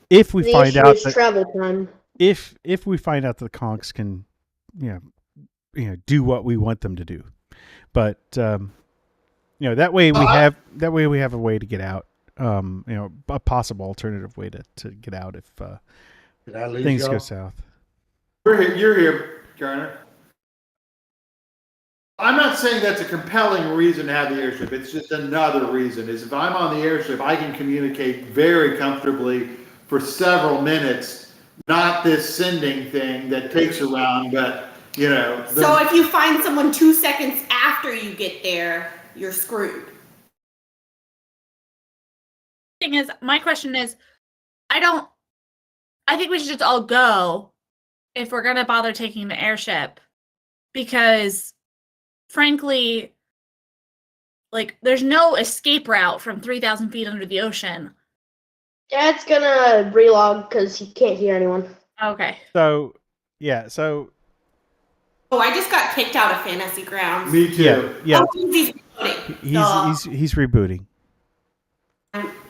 If we The find issue out is that travel time. if we find out that the conchs can, do what we want them to do, but that way we have a way to get out. A possible alternative way to get out if Did I lose things y'all? go south. You're here, Garner. I'm not saying that's a compelling reason to have the airship. It's just another reason. Is if I'm on the airship, I can communicate very comfortably for several minutes. Not this sending thing that takes around, but So if you find someone 2 seconds after you get there, you're screwed. Thing is, my question is, I think we should just all go if we're going to bother taking the airship, because frankly, like, there's no escape route from 3,000 feet under the ocean. Dad's gonna relog because he can't hear anyone. Okay. So yeah, so Oh, I just got kicked out of Fantasy Grounds. me too. yeah, Oh, he's rebooting. he's rebooting.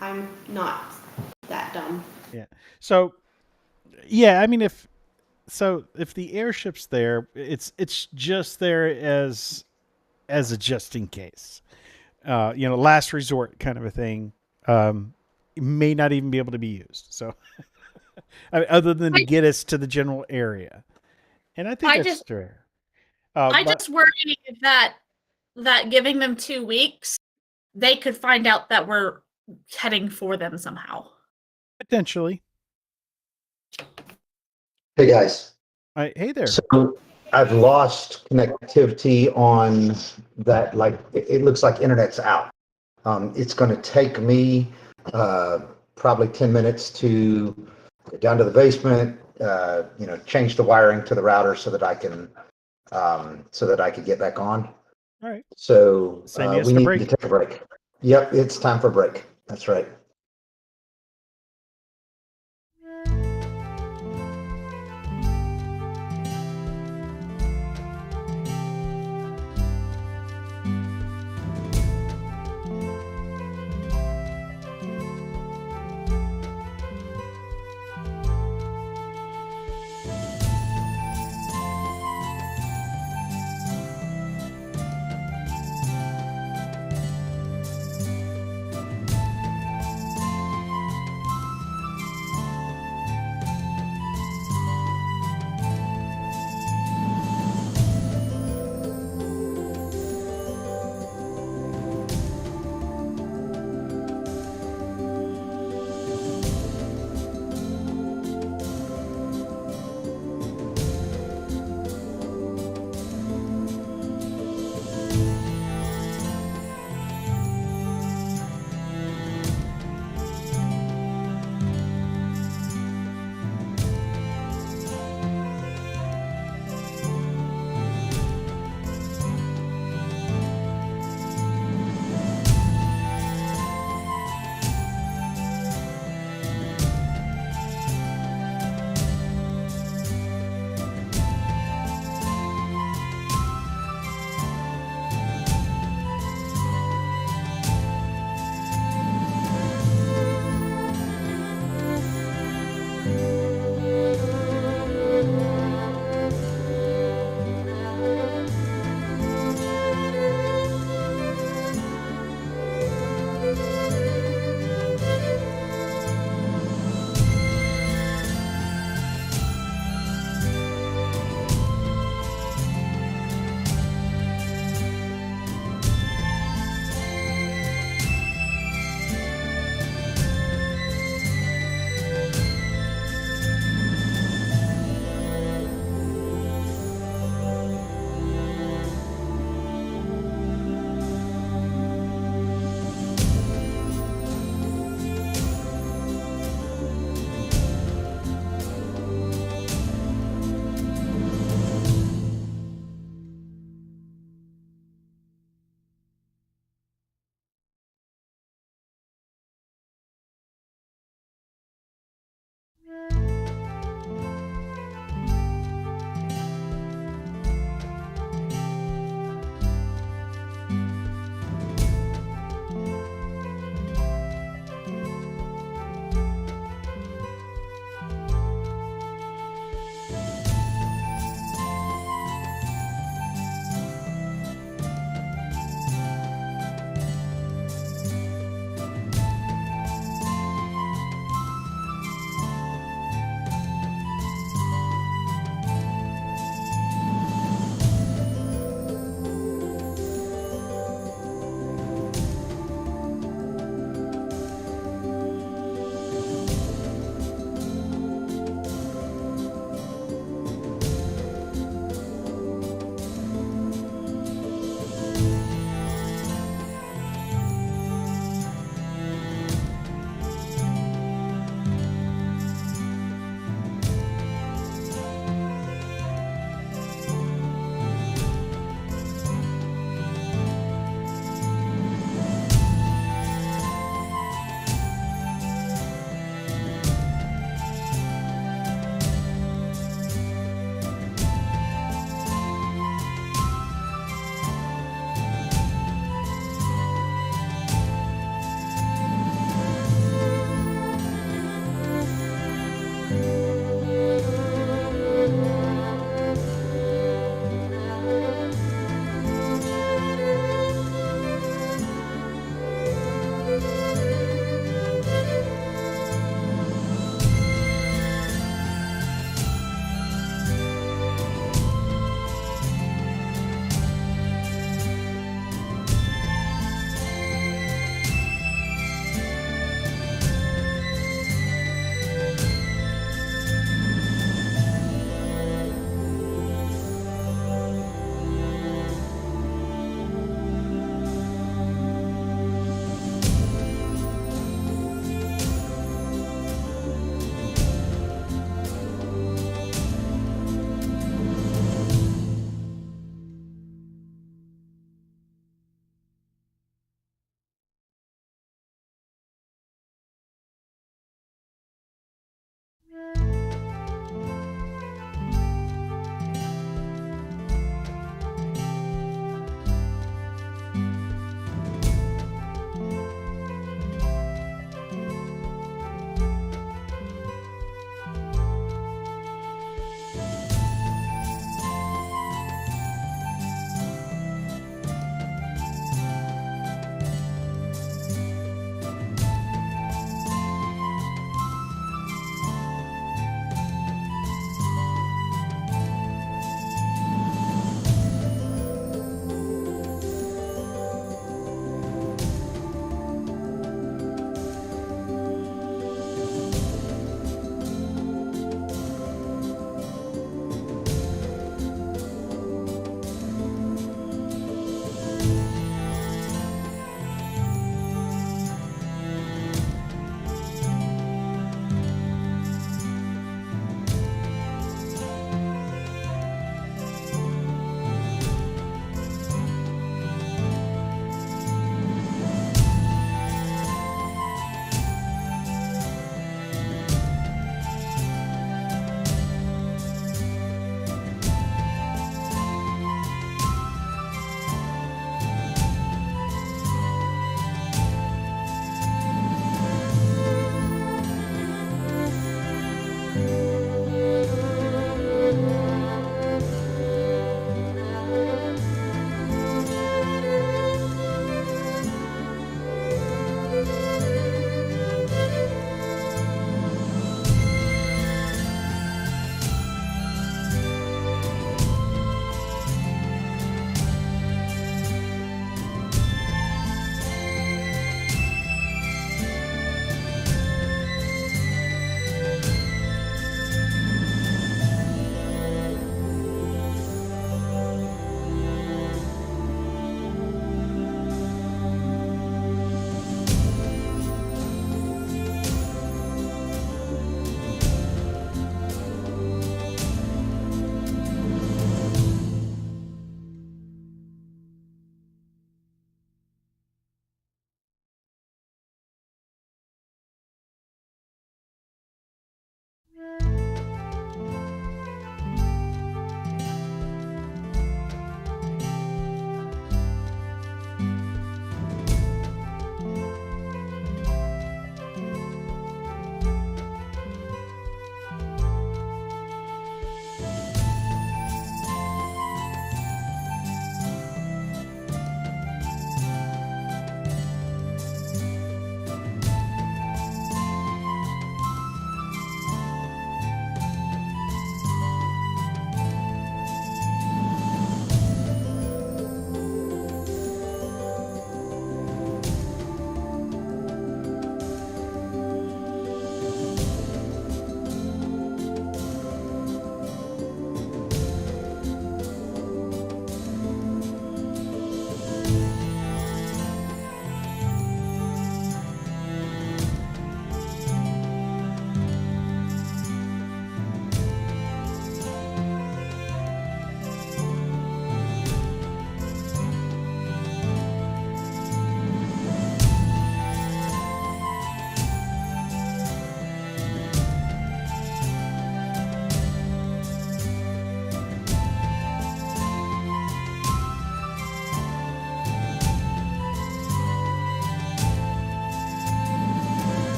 I'm not that dumb. Yeah. So yeah, I mean if the airship's there, it's just there as a just in case. Last resort kind of a thing. It may not even be able to be used. So I mean, other than to get us to the general area. And I think that's fair. I just worry that giving them 2 weeks, they could find out that we're heading for them somehow. Potentially. Hey guys, Hey there. so I've lost connectivity on that. Like it looks like internet's out. It's going to take me probably 10 minutes to get down to the basement. Change the wiring to the router so that I can get back on. All right. So Say yes we to need break. to take a break. Yep, it's time for a break. That's right.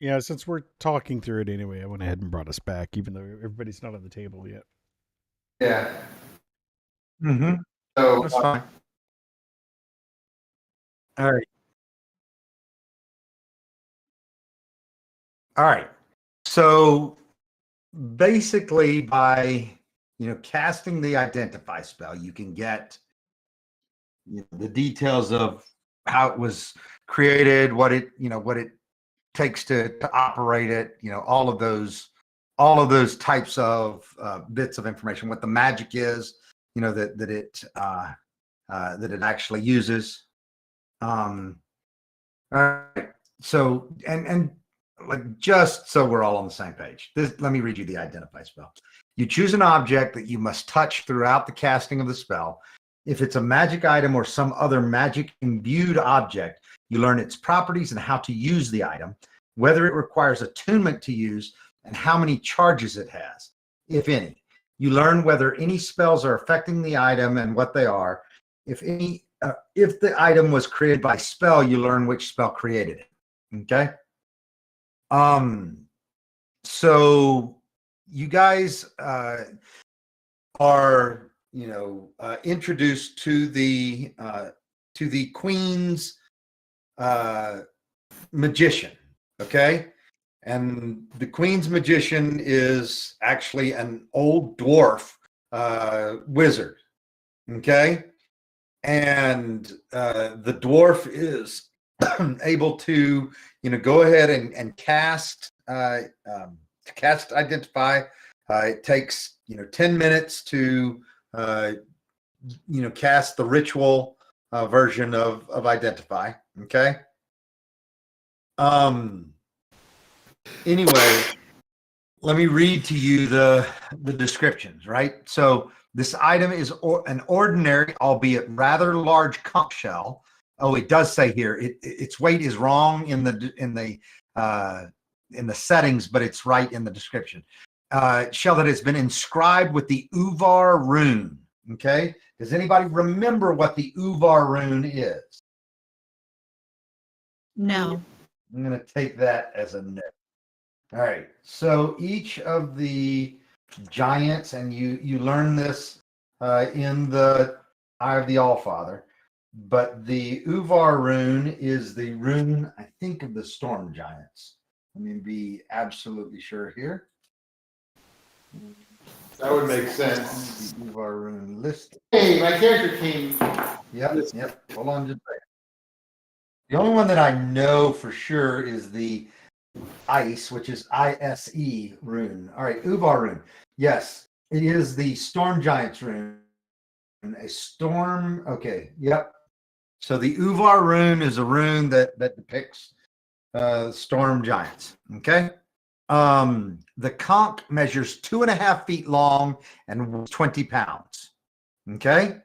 Yeah, since we're talking through it anyway, I went ahead and brought us back, even though everybody's not at the table yet. Yeah. Mm-hmm. So That's fine. All right. All right. So basically, by casting the identify spell, you can get the details of how it was created, what it takes to operate it, all of those types of bits of information, what the magic is, that it actually uses. All right. So and like, just so we're all on the same page, let me read you the identify spell. You choose an object that you must touch throughout the casting of the spell. If it's a magic item or some other magic imbued object, you learn its properties and how to use the item, whether it requires attunement to use, and how many charges it has, if any. You learn whether any spells are affecting the item and what they are. If the item was created by spell, you learn which spell created it. Okay. So you guys are introduced to the Queen's magician. Okay. And the Queen's magician is actually an old dwarf wizard. Okay. And the dwarf is able to, go ahead and cast identify. It takes 10 minutes to cast the ritual version of identify. Okay. Anyway, let me read to you the descriptions. Right. So this item is an ordinary, albeit rather large, conch shell. Oh, it does say here its weight is wrong in the settings, but it's right in the description. Shell that has been inscribed with the Uvar rune. Okay. Does anybody remember what the Uvar rune is? No. I'm going to take that as a no. All right. So each of the giants, and you learn this in the Eye of the Allfather, but the Uvar rune is the rune, I think, of the storm giants. Let me be absolutely sure here. that would make sense. The Uvar rune list. Hey, my character came. Yep. Hold on just a second. The only one that I know for sure is the ice, which is ISE rune. All right, Uvar rune. Yes, it is the storm giants rune. A storm. Okay. Yep. So the Uvar rune is a rune that depicts storm giants. Okay. The conch measures 2.5 feet long and weighs 20 pounds. Okay.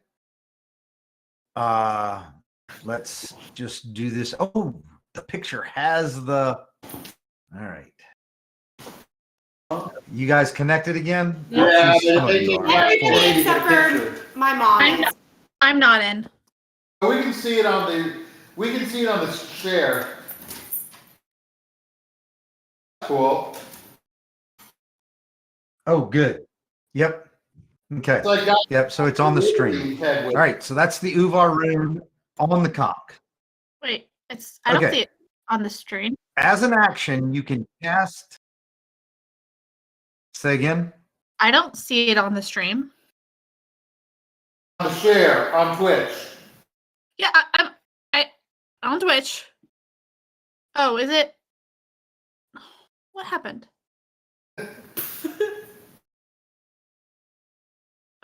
Let's just do this. Oh, the picture has the. All right. You guys connected again? Yeah, Some of they you take are. Everybody Four. except for my mom. I'm not in. We can see it on the share. Cool. Oh, good. Yep. Okay. It's like that. Yep. So it's on the stream. All right. So that's the Uvar rune on the conch. Wait, I don't Okay. see it on the stream. As an action, you can cast. Say again. I don't see it on the stream. On the share on Twitch. Yeah, I'm on Twitch. Oh, is it? What happened?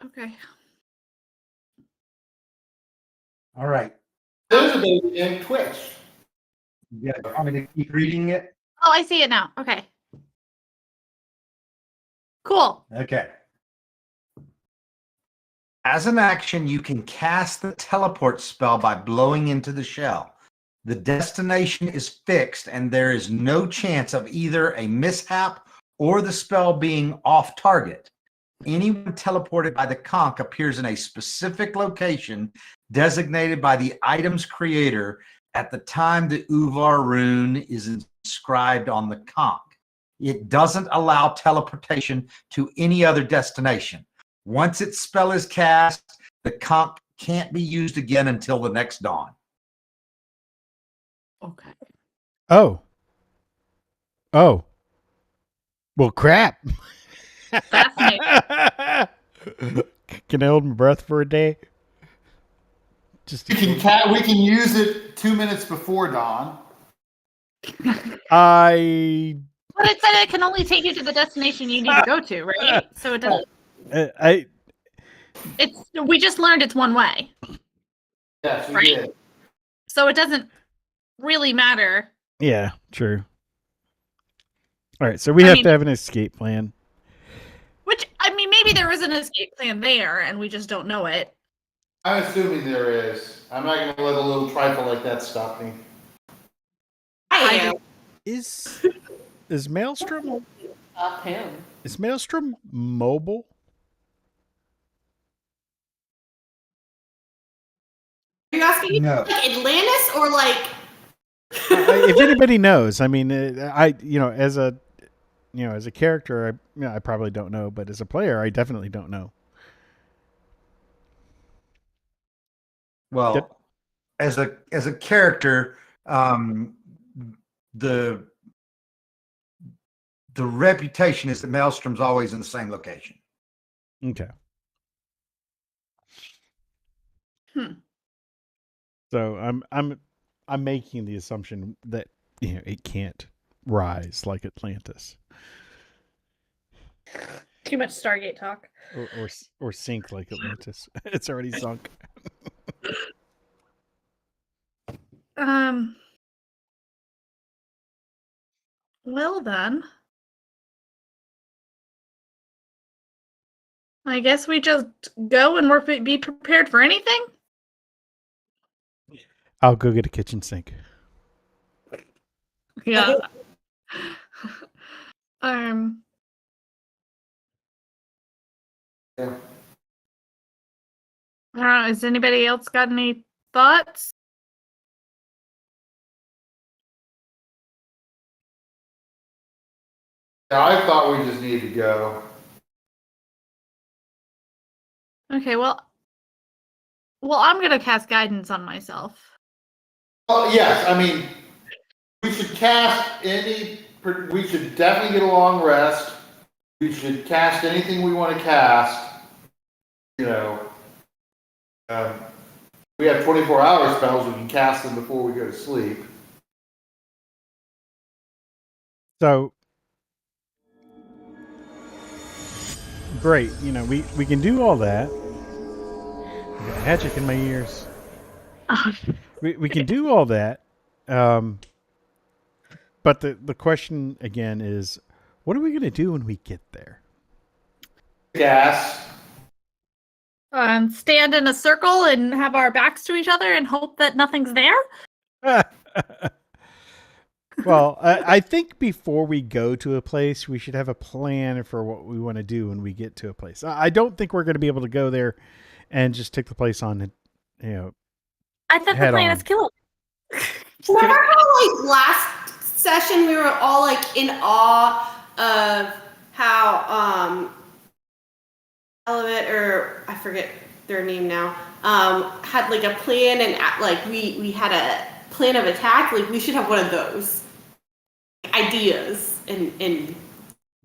Okay. All right. Visible in Twitch. Yeah. I'm going to keep reading it. Oh, I see it now. Okay. Cool. Okay. As an action, you can cast the teleport spell by blowing into the shell. The destination is fixed, and there is no chance of either a mishap or the spell being off target. Anyone teleported by the conch appears in a specific location designated by the item's creator at the time the Uvar rune is inscribed on the conch. It doesn't allow teleportation to any other destination. Once its spell is cast, the conch can't be used again until the next dawn. Okay. Oh. Oh. Well, crap. Fascinating. Can I hold my breath for a day? Just We can use it 2 minutes before dawn. I But it said it can only take you to the destination you need to go to, right? So it doesn't. We just learned it's one way, Yes, we Right. did. so it doesn't really matter. yeah, true. All right, so we I have mean- to have an escape plan. Which I mean, maybe there was an escape plan there, and we just don't know it. I'm assuming there is. I'm not going to let a little trifle like that stop me. I I am. Is Maelstrom Stop him. is Maelstrom mobile? Are you asking No. like Atlantis or like? If anybody knows, I mean, as a character, I probably don't know, but as a player, I definitely don't know. Well, Yep. as a character, the reputation is that Maelstrom's always in the same location. Okay. Hmm. So I'm making the assumption that it can't rise like Atlantis Too much Stargate talk. or sink like Atlantis. It's already sunk. Well then, I guess we just go and be prepared for anything. I'll go get a kitchen sink. Yeah. um. Yeah. I don't know. Has anybody else got any thoughts? Yeah, I thought we just needed to go. Okay. Well, I'm gonna cast guidance on myself. Oh, yes, I mean, we should we should definitely get a long rest. We should cast anything we want to cast. We have 24-hour spells, we can cast them before we go to sleep. So great, we can do all that. I got a hatchet in my ears. We can do all that, but the question again is, what are we going to do when we get there? Gas. Stand in a circle and have our backs to each other and hope that nothing's there. Well, I think before we go to a place, we should have a plan for what we want to do when we get to a place. I don't think we're going to be able to go there and just take the place on, I thought the Head plan on. is kill. Remember how like last session we were all like in awe of how Element, or I forget their name now, had like a plan, and like we had a plan of attack. Like we should have one of those ideas and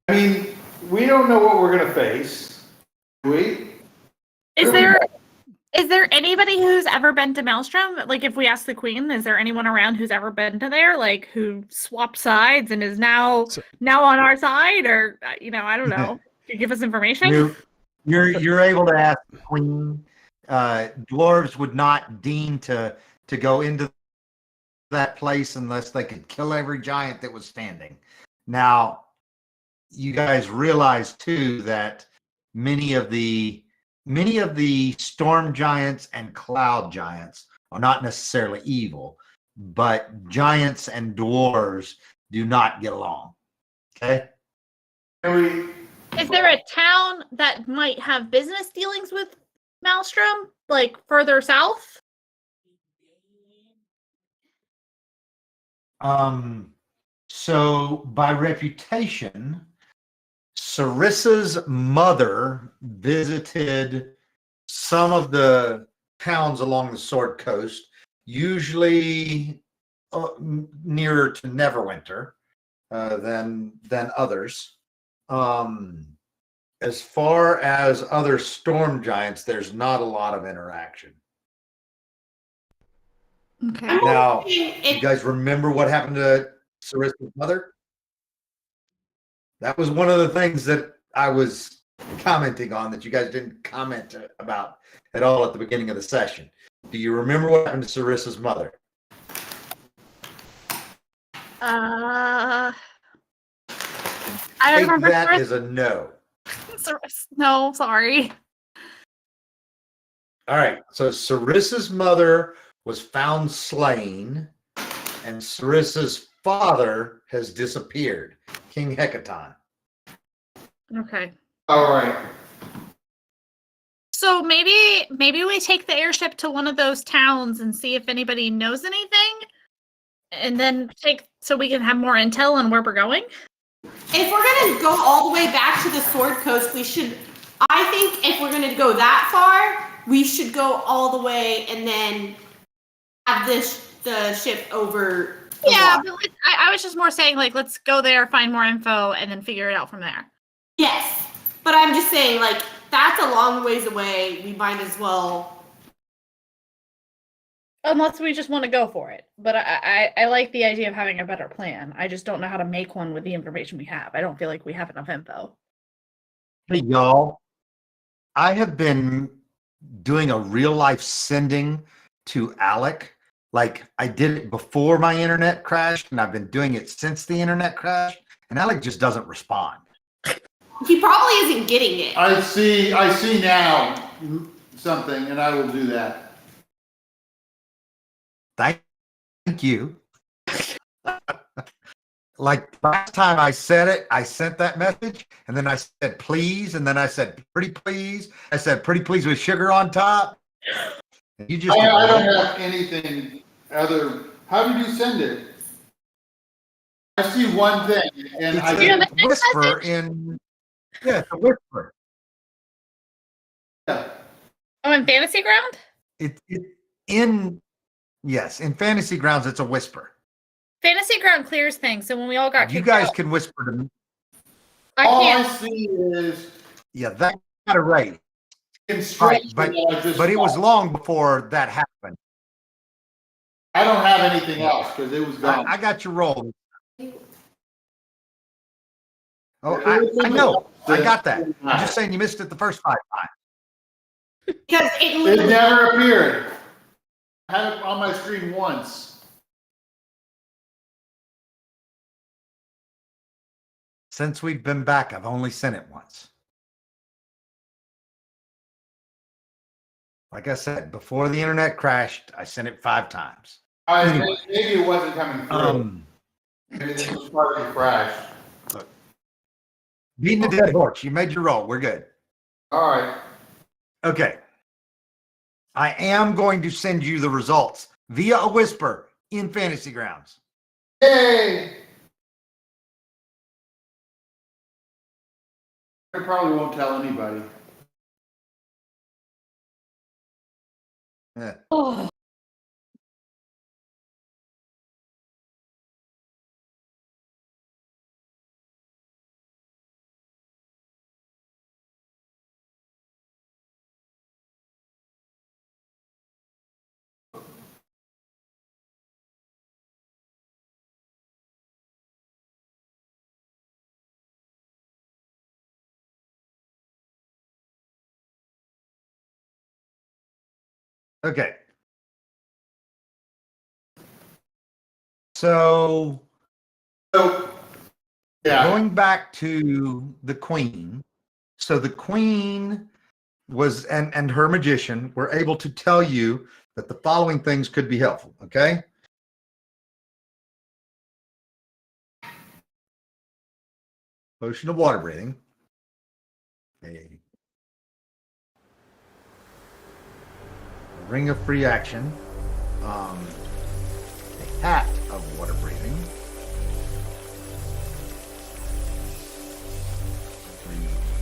I mean, we don't know what we're going to face. Do we? Is there anybody who's ever been to Maelstrom? Like, if we ask the Queen, is there anyone around who's ever been to there? Like, who swapped sides and is now on our side, or I don't know. Can you give us information? You're able to ask the Queen. Dwarves would not deem to go into that place unless they could kill every giant that was standing. Now, you guys realize too that many of the storm giants and cloud giants are not necessarily evil, but giants and dwarves do not get along. Okay? Is there a town that might have business dealings with Maelstrom, like further south? So by reputation, Sarissa's mother visited some of the towns along the Sword Coast, usually nearer to Neverwinter than others. As far as other storm giants, there's not a lot of interaction. Okay. Now, you guys remember what happened to Sarissa's mother? That was one of the things that I was commenting on that you guys didn't comment about at all at the beginning of the session. Do you remember what happened to Sarissa's mother? I don't Take remember. that as a no. No, sorry. All right. So Sarissa's mother was found slain, and Sarissa's father has disappeared, King Hecaton. Okay. All right. So maybe we take the airship to one of those towns and see if anybody knows anything, and then so we can have more intel on where we're going. If we're gonna go all the way back to the Sword Coast, I think if we're gonna go that far, we should go all the way and then have the ship over. Yeah, but I was just more saying, like, let's go there, find more info, and then figure it out from there. Yes, but I'm just saying, like, that's a long ways away. We might as well. Unless we just want to go for it. But I like the idea of having a better plan. I just don't know how to make one with the information we have. I don't feel like we have enough info. Hey, y'all. I have been doing a real life sending to Alec. Like, I did it before my internet crashed, and I've been doing it since the internet crashed, and Alec just doesn't respond. He probably isn't getting it. I see now something, and I will do that. Thank you. Like last time I said it, I sent that message, and then I said please, and then I said pretty please. I said pretty please with sugar on top. And you just I don't have anything other. How did you send it? I see one thing, and it's I a didn't. whisper in. Yeah, it's a whisper. Yeah. Oh, in Fantasy Ground? It in yes, in Fantasy Grounds, it's a whisper. Fantasy Ground clears things, so when we all got You kicked guys out, can whisper to me. I All can't. I see is Yeah, that got it right. instruction. But that I just but it was saw. long before that happened. I don't have anything else because it was gone. I got your roll. Oh, Everything I know. else I that- got that. I'm just saying you missed it the first 5 times. Because it It literally. never appeared. I had it on my screen once. Since we've been back, I've only sent it once. Like I said, before the internet crashed, I sent it 5 times. Anyway. Maybe it wasn't coming through. Maybe this was part of the crash. Beating the dead horse. You made your roll. We're good. All right. Okay. I am going to send you the results via a whisper in Fantasy Grounds. Yay! I probably won't tell anybody. Yeah. Oh. Okay. So Yeah. going back to the queen. So the queen was and her magician were able to tell you that the following things could be helpful. Okay. Potion of water breathing. A ring of free action. A hat of water breathing.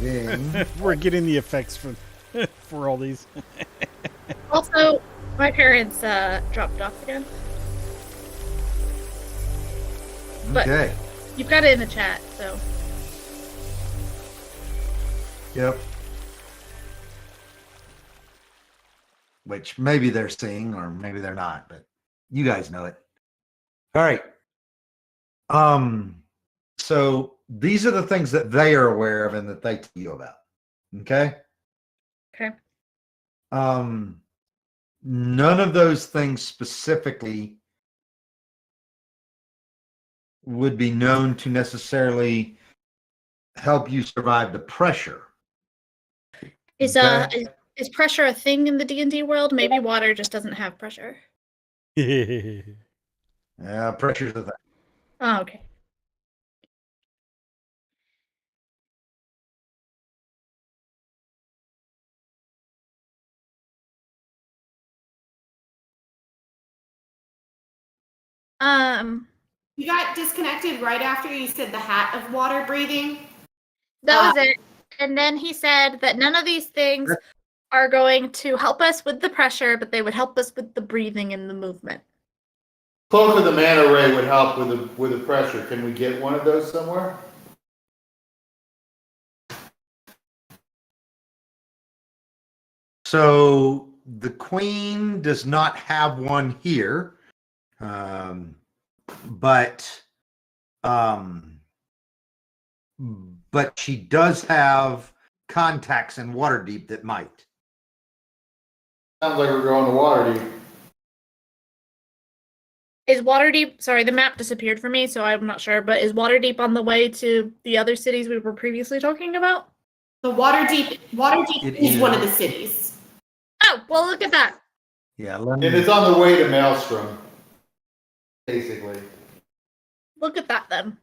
Ding. We're getting the effects for all these. Also, my parents dropped off again. But- Okay. You've got it in the chat, so. Yep. Which maybe they're seeing or maybe they're not, but you guys know it. All right. So these are the things that they are aware of and that they tell you about. Okay? Okay. None of those things specifically would be known to necessarily help you survive the pressure. Is Okay. is pressure a thing in the D&D world? Maybe water just doesn't have pressure. Yeah, pressure's the thing. Oh, okay. You got disconnected right after you said the hat of water breathing. That was it. And then he said that none of these things are going to help us with the pressure, but they would help us with the breathing and the movement. Cloak of the Manta Ray would help with the pressure. Can we get one of those somewhere? So the queen does not have one here, but she does have contacts in Waterdeep that might. Sounds like we're going to Waterdeep. Is Waterdeep, sorry, the map disappeared for me, so I'm not sure, but is Waterdeep on the way to the other cities we were previously talking about? The Waterdeep It is one of is. the cities. Oh, well, look at that. Yeah, let And me, it's on the way to Maelstrom, basically. Look at that then.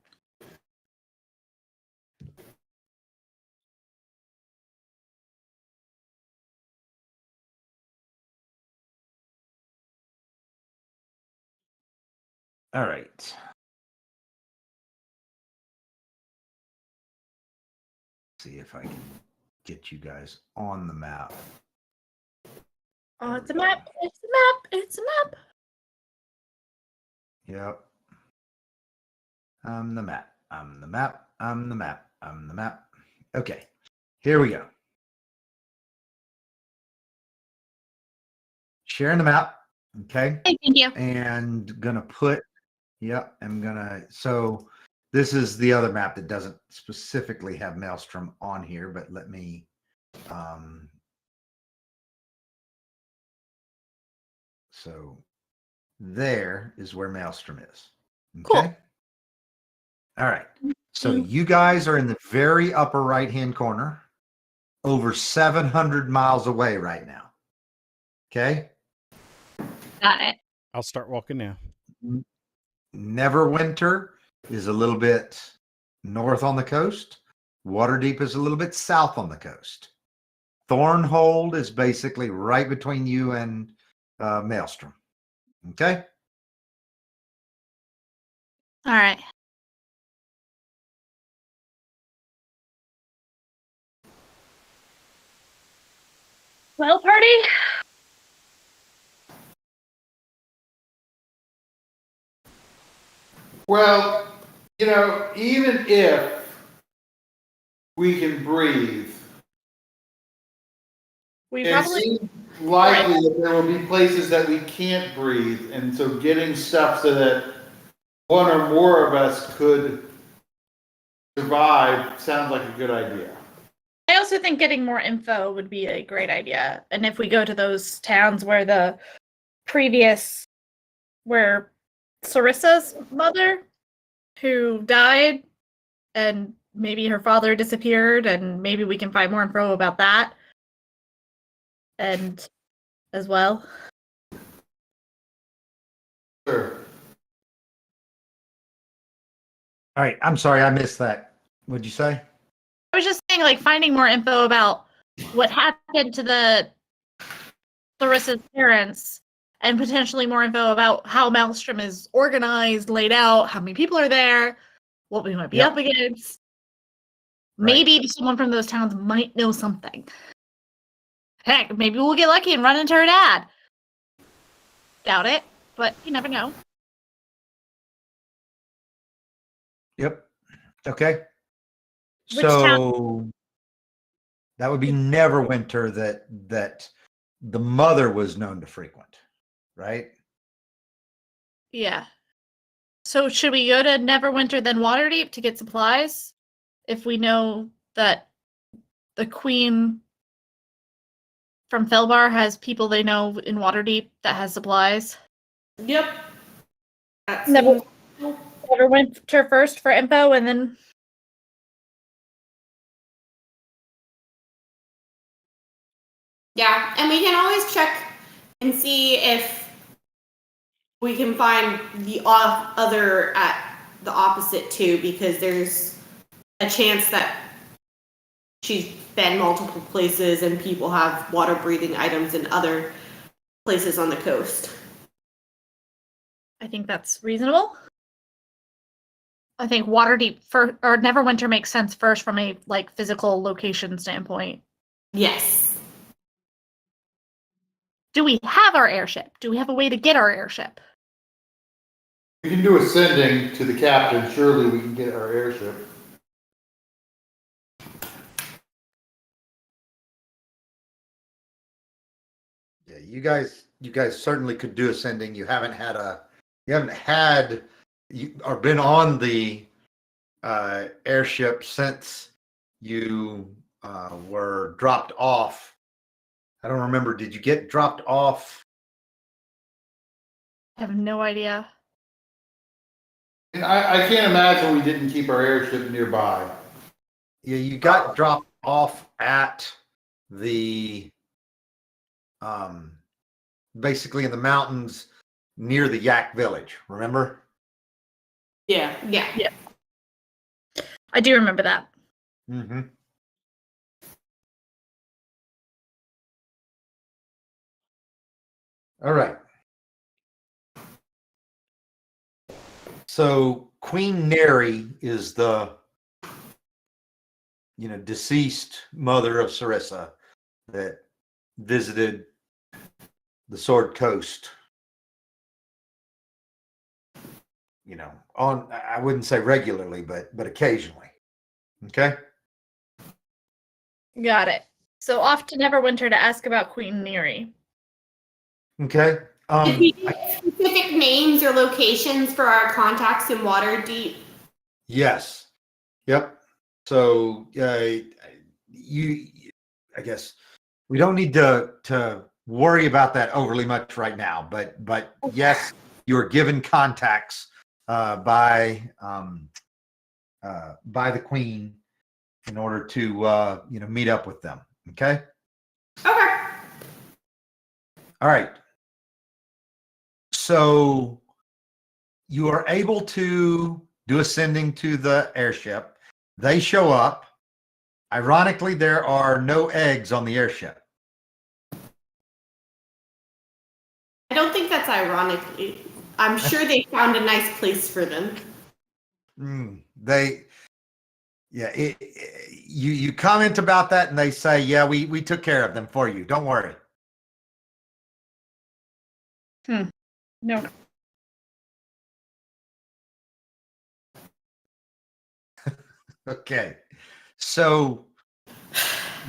all right. See if I can get you guys on the map. Oh, it's a map. It's a map. It's a map. Yep. I'm the map. I'm the map. I'm the map. I'm the map. Okay. Here we go. Sharing the map. Okay. Hey, thank you. And gonna put, yep, I'm gonna, so this is the other map that doesn't specifically have Maelstrom on here, but let me, so there is where Maelstrom is. Cool. Okay. All right. So you guys are in the very upper right-hand corner, over 700 miles away right now. Okay. Got it. I'll start walking now. Neverwinter is a little bit north on the coast. Waterdeep is a little bit south on the coast. Thornhold is basically right between you and Maelstrom. Okay. All right. Well, party. Well, you know, even if we can breathe, We it probably seems likely that there will be places that we can't breathe, and so getting stuff so that one or more of us could survive sounds like a good idea. I also think getting more info would be a great idea. And if we go to those towns where where Sarissa's mother, who died, and maybe her father disappeared, and maybe we can find more info about that. And as well. Sure. All right. I'm sorry. I missed that. What'd you say? I was just saying, like, finding more info about what happened to the Sarissa's parents, and potentially more info about how Maelstrom is organized, laid out, how many people are there, what we might be Yep. up against. Maybe someone from those towns might know something. Heck, maybe we'll get lucky and run into her dad. Doubt it, but you never know. Yep. Okay. Which So that would be Neverwinter that the mother was known to frequent, right? Yeah. So should we go to Neverwinter then Waterdeep to get supplies? If we know that the queen from Felbar has people they know in Waterdeep that has supplies. Yep. That's Neverwinter first for info and then Yeah, and we can always check and see if we can find the other at the opposite too, because there's a chance that she's been multiple places and people have water breathing items in other places on the coast. I think that's reasonable. I think Waterdeep or Neverwinter makes sense first from a physical location standpoint. Yes. Do we have our airship? Do we have a way to get our airship? We can do a sending to the captain. Surely we can get our airship. Yeah, you guys certainly could do a sending. You haven't had or been on the airship since you were dropped off. I don't remember. Did you get dropped off? I have no idea. I can't imagine we didn't keep our airship nearby. Yeah, you got dropped off at the basically in the mountains near the Yak village. Remember? yeah. Yeah. I do remember that. Mm-hmm. All right. So Queen Neri is the deceased mother of Sarissa that visited the Sword Coast. I wouldn't say regularly, but occasionally. Okay. Got it. So off to Neverwinter to ask about Queen Neri. Okay. Did we get specific names or locations for our contacts in Waterdeep? Yes. Yep. So I guess we don't need to worry about that overly much right now, but yes, you're given contacts by the Queen in order to meet up with them. Okay. Okay. All right. So you are able to do a sending to the airship. They show up. Ironically, there are no eggs on the airship. I don't think that's ironically. I'm sure they found a nice place for them. You comment about that and they say, yeah, we took care of them for you. Don't worry. No. Okay. So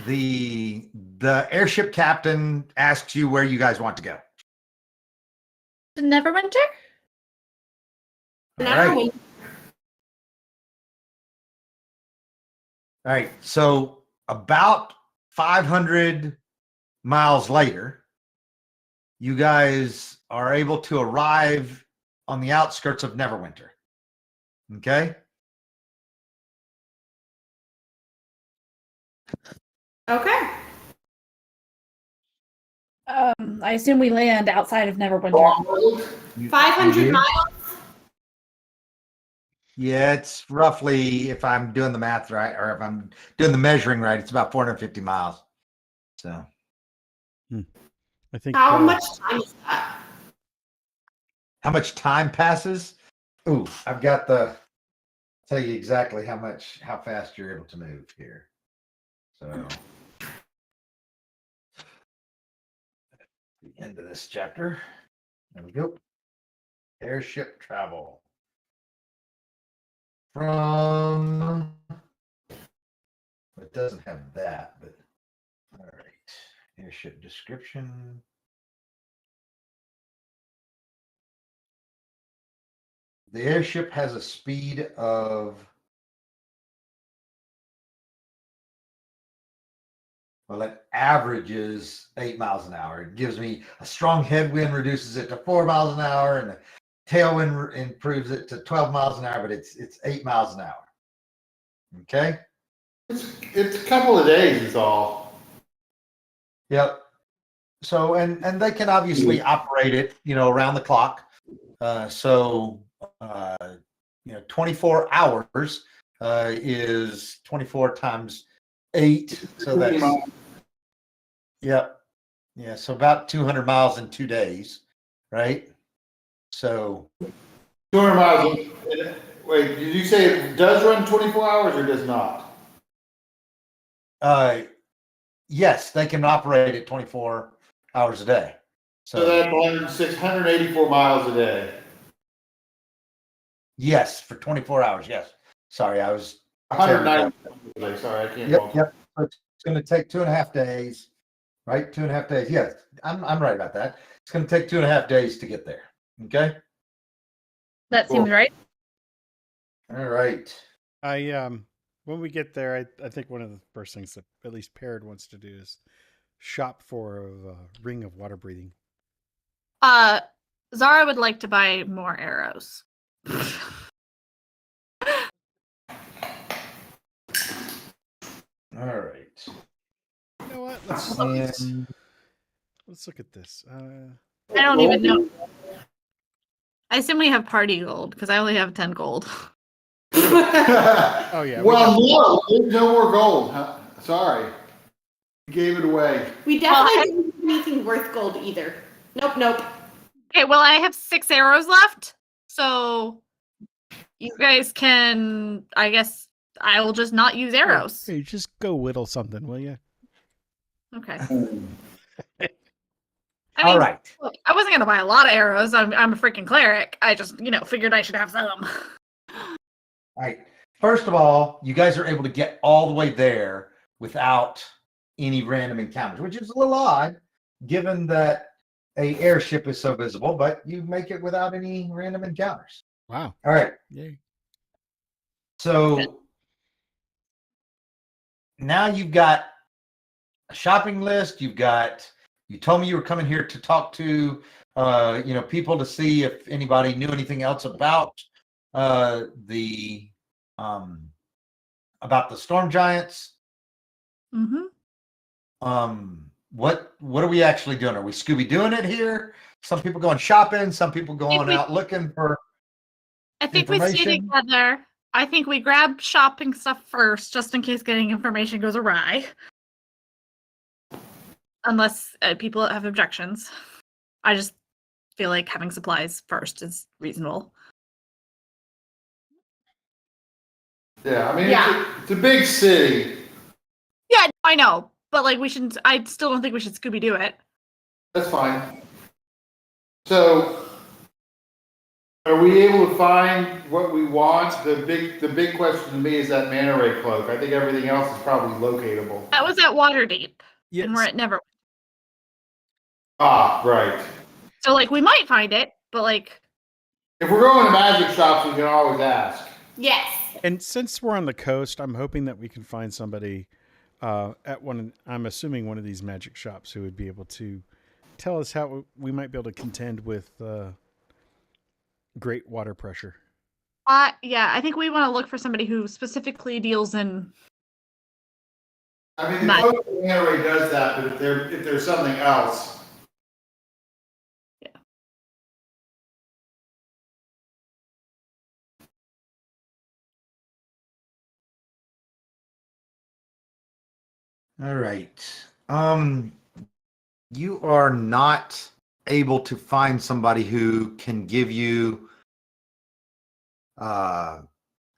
the airship captain asks you where you guys want to go. To Neverwinter? All right. All right. So about 500 miles later, you guys are able to arrive on the outskirts of Neverwinter. Okay. Okay. I assume we land outside of Neverwinter. 500 miles? Yeah, it's roughly, if I'm doing the math right, or if I'm doing the measuring right, it's about 450 miles. So, I think. How much time is that? how much time passes? Ooh, I've got the tell you exactly how fast you're able to move here. So, the end of this chapter. There we go. Airship travel. From, it doesn't have that, but all right. Airship description. The airship has a speed of, well, it averages 8 miles an hour. It gives me a strong headwind, reduces it to 4 miles an hour, and a tailwind improves it to 12 miles an hour, but it's 8 miles an hour. Okay? It's a couple of days is all. Yep. So, and they can obviously operate it, around the clock. 24 hours is 24 times 8. So that's, yep. Yeah. So about 200 miles in 2 days, right? So 200 miles. Wait, did you say it does run 24 hours or does not? yes, they can operate it 24 hours a day. So that's 184 miles a day. Yes, for 24 hours. Yes. Sorry, I was 190. Sorry, I can't. Yep. It's going to take 2.5 days, right? 2.5 days. Yes, I'm right about that. It's going to take 2.5 days to get there. Okay. That seems right. All right. When we get there, I think one of the first things that at least Parrot wants to do is shop for a ring of water breathing. Zara would like to buy more arrows. All right. You know what? Let's look at this. I don't even know. I assume we have party gold because I only have 10 gold. Oh yeah. Well, no, there's no more gold. Sorry. You gave it away. We definitely didn't do anything worth gold either. Nope. Okay, well, I have 6 arrows left. So you guys can, I guess, I will just not use arrows. Hey, just go whittle something, will you? Okay. All right. Look, I wasn't going to buy a lot of arrows. I'm a freaking cleric. I just, figured I should have some. All right. First of all, you guys are able to get all the way there without any random encounters, which is a little odd given that a airship is so visible, but you make it without any random encounters. Wow. All right. Yay. So now you've got a shopping list. You told me you were coming here to talk to, people to see if anybody knew anything else about the storm giants. Mm-hmm. What are we actually doing? Are we Scooby doing it here? Some people going shopping, some people going out looking for. I think we stay together. I think we grab shopping stuff first, just in case getting information goes awry. Unless people have objections. I just feel like having supplies first is reasonable. Yeah, I mean, it's a big city. Yeah, I know. But I still don't think we should Scooby do it. That's fine. So, are we able to find what we want? The big question to me is that manta ray cloak. I think everything else is probably locatable. That was at Waterdeep. Yes. And we're at Neverwinter. Ah, right. So we might find it, but if we're going to magic shops, we can always ask. Yes. And since we're on the coast, I'm hoping that we can find somebody at I'm assuming one of these magic shops who would be able to tell us how we might be able to contend with great water pressure. Yeah, I think we want to look for somebody who specifically deals in. I mean, the cloak manta ray does that, but if there's something else. Yeah. All right. You are not able to find somebody who can give you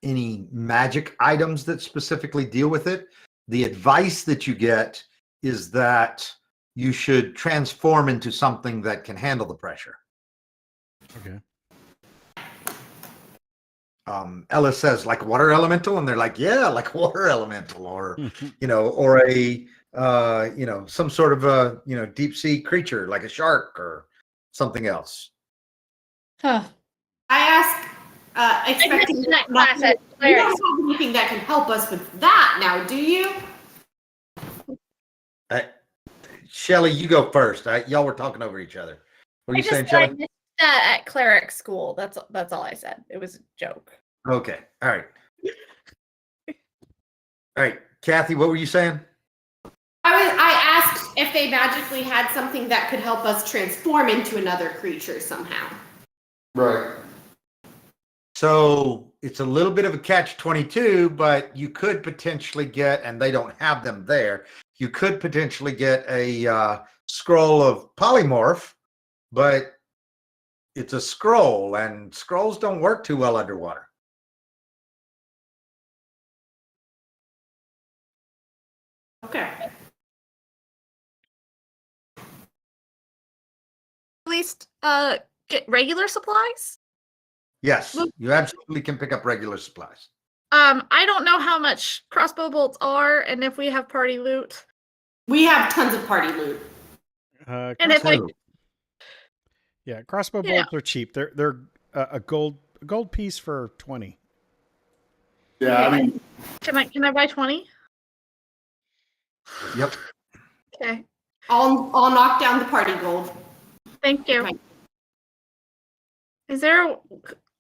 any magic items that specifically deal with it. The advice that you get is that you should transform into something that can handle the pressure. Okay. Ellis says like water elemental, and they're like, yeah, like water elemental, or or a some sort of a deep sea creature like a shark or something else. Huh. I ask, expecting missed that class at you Claire's. don't have anything that can help us with that now, do you? Shelly, you go first. Y'all were talking over each other. What are I you saying, just said I Shelly? missed that at cleric school. That's all I said. It was a joke. Okay. All right. All right. Kathy, what were you saying? I asked if they magically had something that could help us transform into another creature somehow. Right. So it's a little bit of a catch-22, but you could potentially get, and they don't have them there, you could potentially get a scroll of polymorph, but it's a scroll, and scrolls don't work too well underwater. Okay. At least get regular supplies. Yes, you absolutely can pick up regular supplies. I don't know how much crossbow bolts are, and if we have party loot. We have tons of party loot. And if I Yeah, crossbow Yeah. bolts are cheap. They're a gold piece for 20. Yeah, I mean, can I buy 20? Yep. Okay. I'll knock down the party gold. Thank you. Right. Is there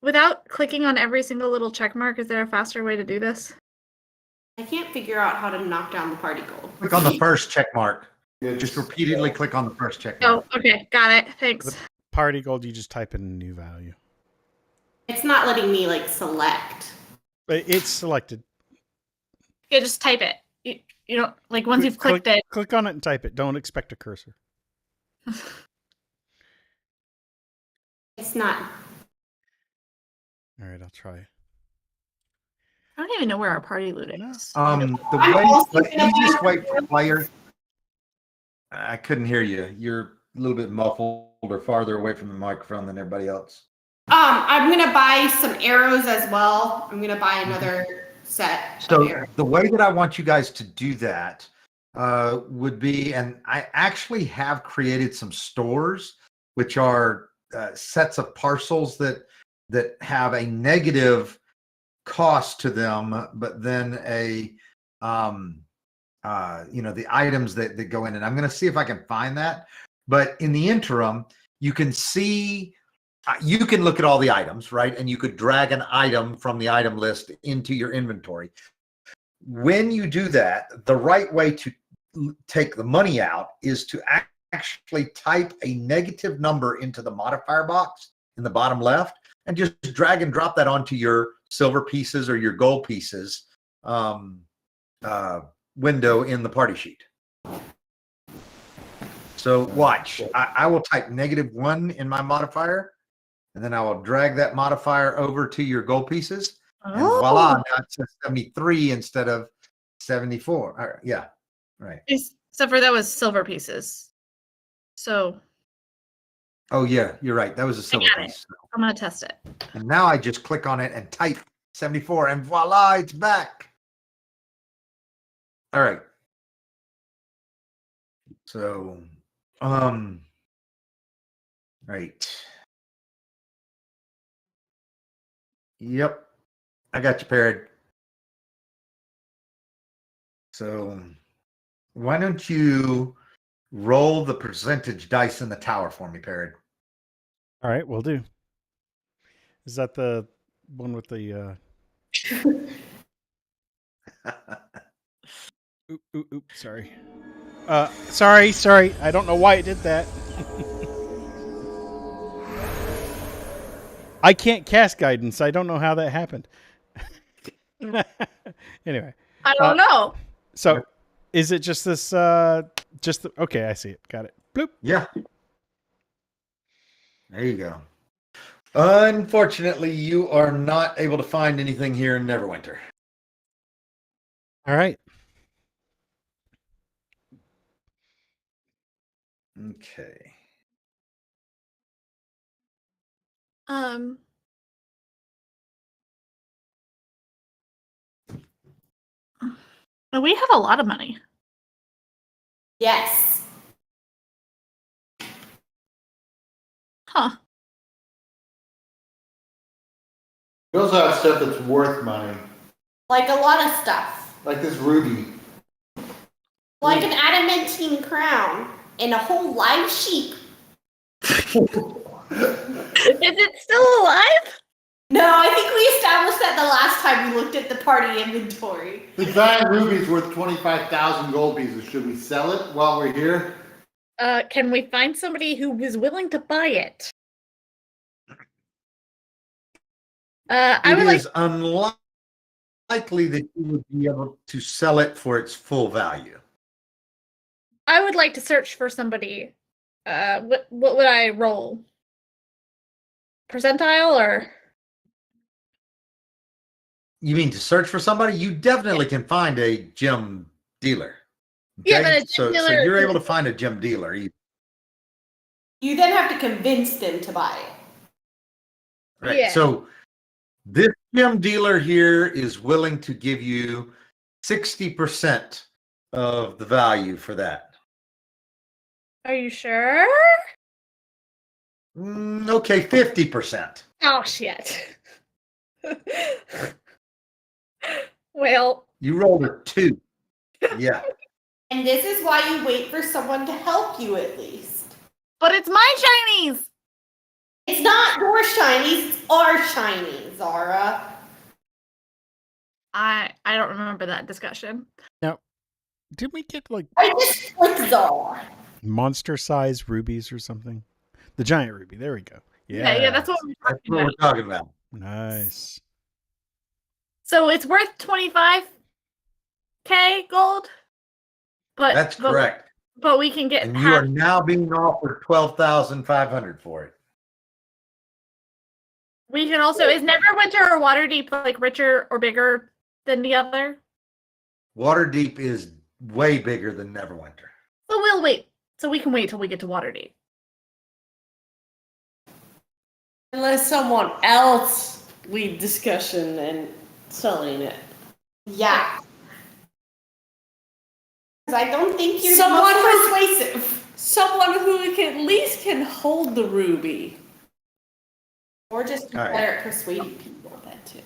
without clicking on every single little check mark, is there a faster way to do this? I can't figure out how to knock down the party gold. Click on the first check mark. it's- Just repeatedly click on the first check mark. Oh, okay. Got it. Thanks. Party gold, you just type in a new value. It's not letting me select. But it's selected. Yeah, just type it. You don't like once you've clicked it. Click on it and type it. Don't expect a cursor. It's not. All right, I'll try. I don't even know where our party loot No. is. The easiest way for players. I couldn't hear you. You're a little bit muffled or farther away from the microphone than everybody else. I'm gonna buy some arrows as well. I'm gonna buy another set. So of arrows. the way that I want you guys to do that would be, and I actually have created some stores, which are sets of parcels that have a negative cost to them, but then the items that go in. And I'm going to see if I can find that. But in the interim, you can see. You can look at all the items, right? And you could drag an item from the item list into your inventory. When you do that, the right way to take the money out is to actually type a negative number into the modifier box in the bottom left and just drag and drop that onto your silver pieces or your gold pieces window in the party sheet. So watch, I will type -1 in my modifier. And then I will drag that modifier over to your gold pieces. And voila, now it says 73 instead of 74. All right, yeah, right. Except for that was silver pieces. So Oh, yeah, you're right. That was a silver got it. piece. I'm gonna test it. And now I just click on it and type 74 and voila, it's back. All right. So, right. Yep. I got you paired. So why don't you roll the percentage dice in the tower for me, Parrot? All right, we'll do. Is that the one with the oop, sorry. Sorry. I don't know why it did that. I can't cast guidance. I don't know how that happened. Anyway. I don't know. So is it just this okay, I see it. Got it. Bloop. Yeah. There you go. Unfortunately, you are not able to find anything here in Neverwinter. All right. Okay. Um. We have a lot of money. Yes. Huh. We also have stuff that's worth money, Like a lot of stuff. like this ruby. Like an adamantine crown and a whole live sheep. Is it still alive? No, I think we established that the last time we looked at the party inventory. The giant ruby's worth 25,000 gold pieces. Should we sell it while we're here? Can we find somebody who is willing to buy it? I would It like. is unlikely that you would be able to sell it for its full value. I would like to search for somebody. What would I roll? Percentile or? You mean to search for somebody? You definitely can find a gem dealer. Yeah, but a gem so dealer you're is- able to find a gem dealer. You then have to convince them to buy it. Right. Yeah. So this gem dealer here is willing to give you 60% of the value for that. Are you sure? Okay, 50%. Oh shit. Well, You rolled a 2. Yeah. And this is why you wait for someone to help you at least. but it's my Chinese. It's not your shinies, it's our shinies, Zara. I don't remember that discussion. Did we get like I just click Zara. monster-sized rubies or something? The giant ruby. There we go. Yeah, that's what we're That's talking what about. we're talking about. Nice. So it's worth 25k gold. But That's correct. But we can get And you half. are now being offered 12,500 for it. We can also is Neverwinter or Waterdeep like richer or bigger than the other? Waterdeep is way bigger than Neverwinter. So we'll wait. So we can wait till we get to Waterdeep. Unless someone else lead discussion and selling it. Yeah. Because I don't think you're Someone the who- most persuasive. Someone who can, at least can hold the ruby. Or just be All right. better at persuading people. That too.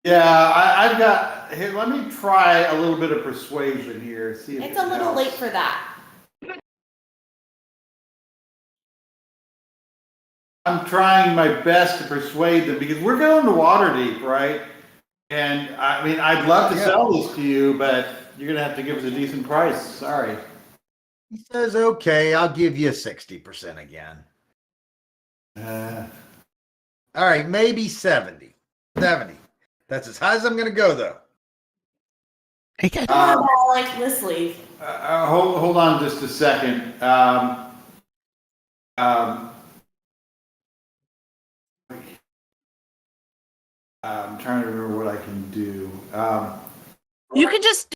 Yeah, I've got. Here, let me try a little bit of persuasion here. See if It's it a little helps. late for that. I'm trying my best to persuade them because we're going to Waterdeep, right? And I mean, I'd love to Yeah. sell this to you, but you're gonna have to give us a decent price. Sorry. He says, okay, I'll give you 60% again. All right, maybe 70. 70. That's as high as I'm going to go, though. Hey guys. Like, let's leave. Hold on just a second. I'm trying to remember what I can do. You can just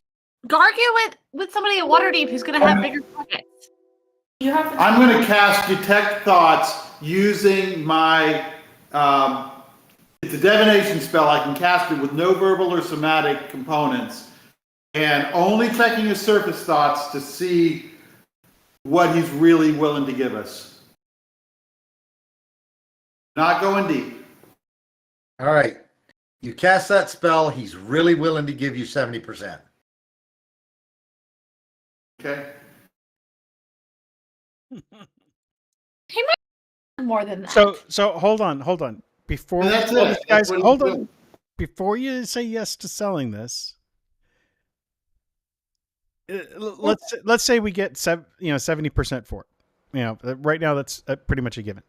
argue with somebody at Waterdeep who's gonna have bigger pockets. You have to. I'm going to cast Detect Thoughts using my. It's a divination spell. I can cast it with no verbal or somatic components, and only checking his surface thoughts to see what he's really willing to give us. Not going deep. All right. You cast that spell. He's really willing to give you 70%. Okay. More than that. So hold on. Before And that's we- it. guys, That's what hold he's on. Before you say yes to selling this, let's say we get 70% for it. Right now that's pretty much a given.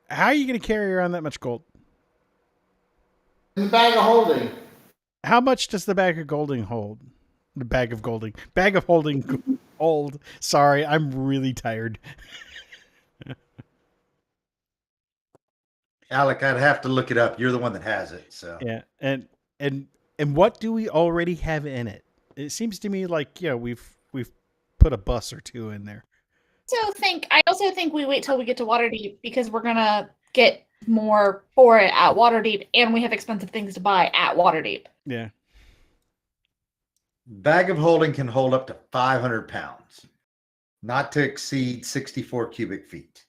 How are you going to carry around that much gold? In the bag of holding. How much does the bag of golding hold? The bag of holding hold. Sorry, I'm really tired. Alec, I'd have to look it up. You're the one that has it, so. Yeah, and what do we already have in it? It seems to me like we've put a bus or two in there. I also think we wait till we get to Waterdeep because we're gonna get more for it at Waterdeep, and we have expensive things to buy at Waterdeep. Yeah. Bag of holding can hold up to 500 pounds, not to exceed 64 cubic feet.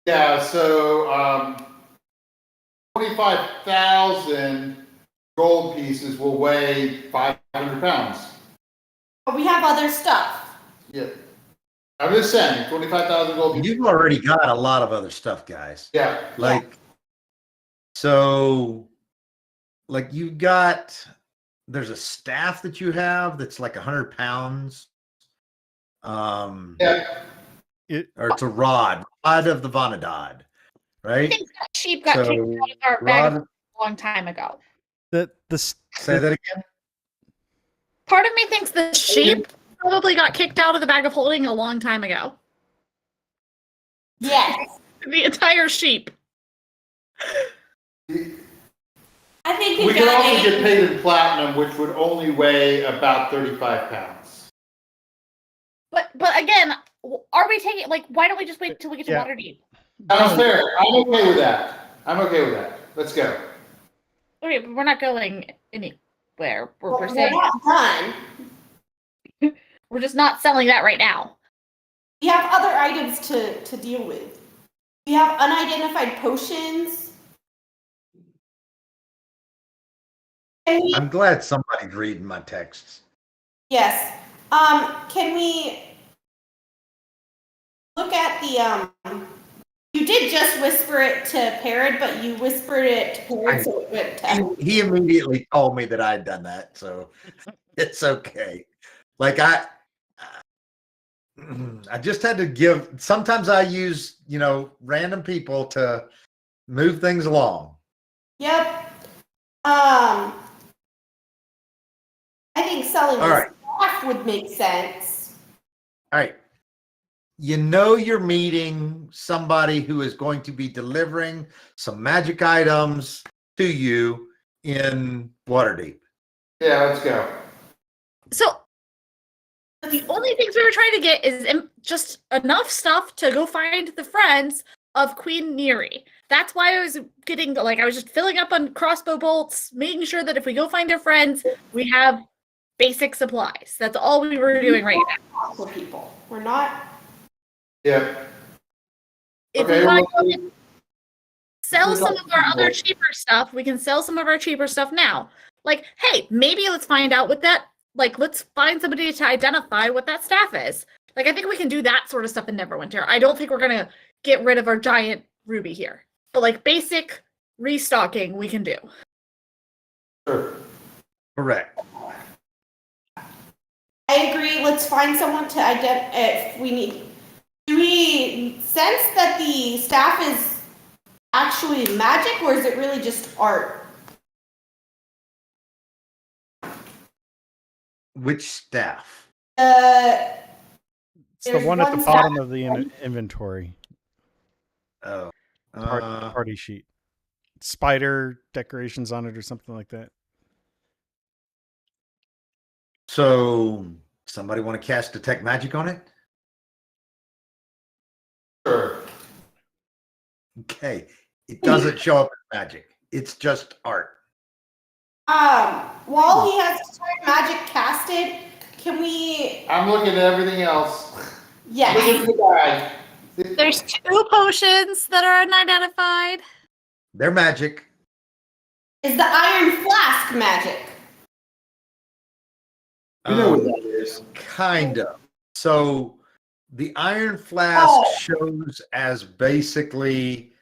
Yeah, so 25,000 gold pieces will weigh 500 pounds. But we have other stuff. Yeah. I'm just saying, 25,000 gold pieces. You've already got a lot of other stuff, guys. Yeah. So, you've got, there's a staff that you have that's like 100 pounds. Yeah. Or it's a rod of the Vanadad, I right? think that sheep got kicked out of our bag a long time ago. Say that again. Part of me thinks the sheep probably got kicked out of the bag of holding a long time ago. Yes. The entire sheep. I think We can also get paid in platinum, which would only weigh about 35 pounds. But again, are we taking why don't we just wait till we get to Waterdeep? That's fair. I'm okay with that. Let's go. Okay, but we're not going anywhere. We're We're saying not done. we're just not selling that right now. We have other items to deal with. We have unidentified potions. I'm glad somebody's reading my texts. Yes. Can we look at the you did just whisper it to Parrot, but you whispered it to Parrot, so it went to He immediately told me that I had done that, so it's okay. I just had to give. Sometimes I use random people to move things along. Yep. I think selling All the right. staff would make sense. All right. You're meeting somebody who is going to be delivering some magic items to you in Waterdeep. Yeah, let's go. So the only things we were trying to get is just enough stuff to go find the friends of Queen Neri. That's why I was getting I was just filling up on crossbow bolts, making sure that if we go find their friends, we have basic supplies. That's all we were doing right now. For people, we're not. Yeah. If Okay, we want well, to sell some of our other cheaper stuff, we can sell some of our cheaper stuff now. Hey, maybe let's find out what that, let's find somebody to identify what that staff is. I think we can do that sort of stuff in Neverwinter. I don't think we're going to get rid of our giant ruby here. But basic restocking we can do. Sure. Correct. I agree. Let's find someone to identify if we need. Do we sense that the staff is actually magic, or is it really just art? Which staff? It's the There's one at the one bottom staff- of the inventory. Oh. Party sheet. Spider decorations on it or something like that. So somebody want to cast detect magic on it? Sure. Okay. It doesn't show up as magic. It's just art. While he has magic casted, can we? I'm looking at everything else. Yes. Look at the guy. There's 2 potions that are unidentified. They're magic. Is the iron flask magic? You know what that is. Kind of. So the iron flask shows as basically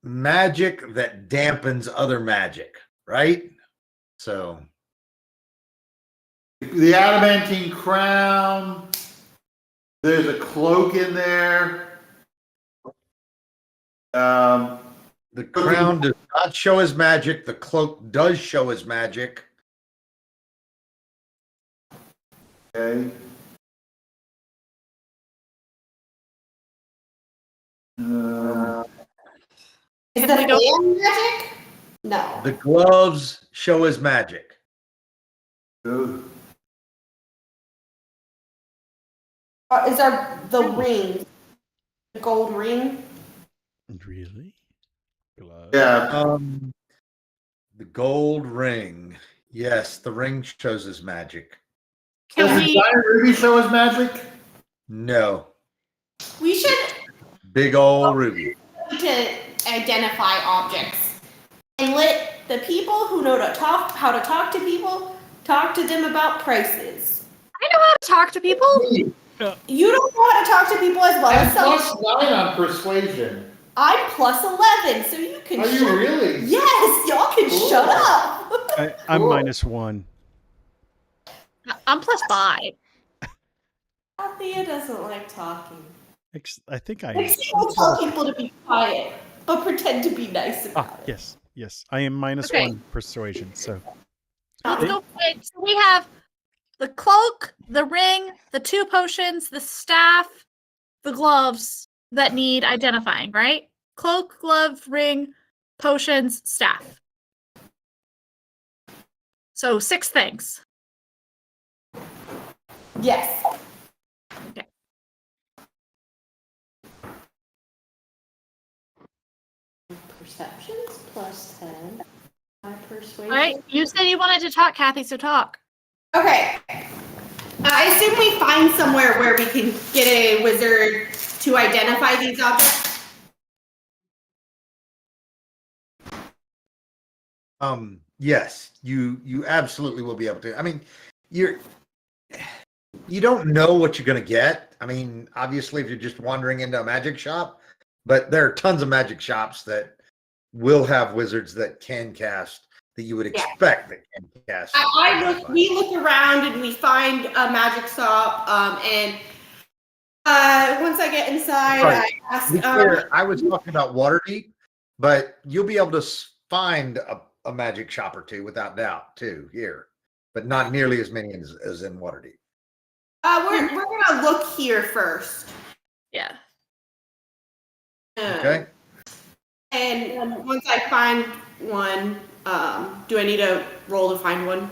magic that dampens other magic, right? So The adamantine crown. There's a cloak in there. the crown does not show as magic. The cloak does show as magic. Okay. Is Can the we go- fan magic? No. The gloves show as magic. Ooh. Is there the ring? The gold ring? Really? Glove. Yeah. The gold ring. Yes, the ring shows as magic. Can Does the we? giant ruby show us magic? No, We should big old ruby. to identify objects and let the people who know how to talk to people talk to them about prices. I know how to talk to people. You don't know how to talk to people as well I'm as some. +9 on persuasion. I'm plus 11, so you can. Are you really? Yes, y'all can Cool. shut up. I'm Cool. -1. I'm +5. Althea doesn't like talking. I think I. Next will tell people to be quiet, but pretend to be nice about Ah, it. yes. I am -1 persuasion. So Let's go. Wait, so we have the cloak, the ring, the 2 potions, the staff, the gloves that need identifying, right? Cloak, glove, ring, potions, staff. So 6 things. Yes. Okay. Perceptions plus 10. My persuasion. All right. You said you wanted to talk, Kathy, so talk. Okay. I assume we find somewhere where we can get a wizard to identify these objects. Yes, you absolutely will be able to. I mean, you don't know what you're going to get. I mean, obviously, if you're just wandering into a magic shop, but there are tons of magic shops that will have wizards that can cast that you would expect that can cast. We look around and we find a magic shop, and once I get inside, Right. I ask. To be clear, I was talking about Waterdeep, but you'll be able to find a magic shop or two without doubt too here, but not nearly as many as in Waterdeep. We're gonna look here first. Yeah. Okay. And once I find one, do I need to roll to find one?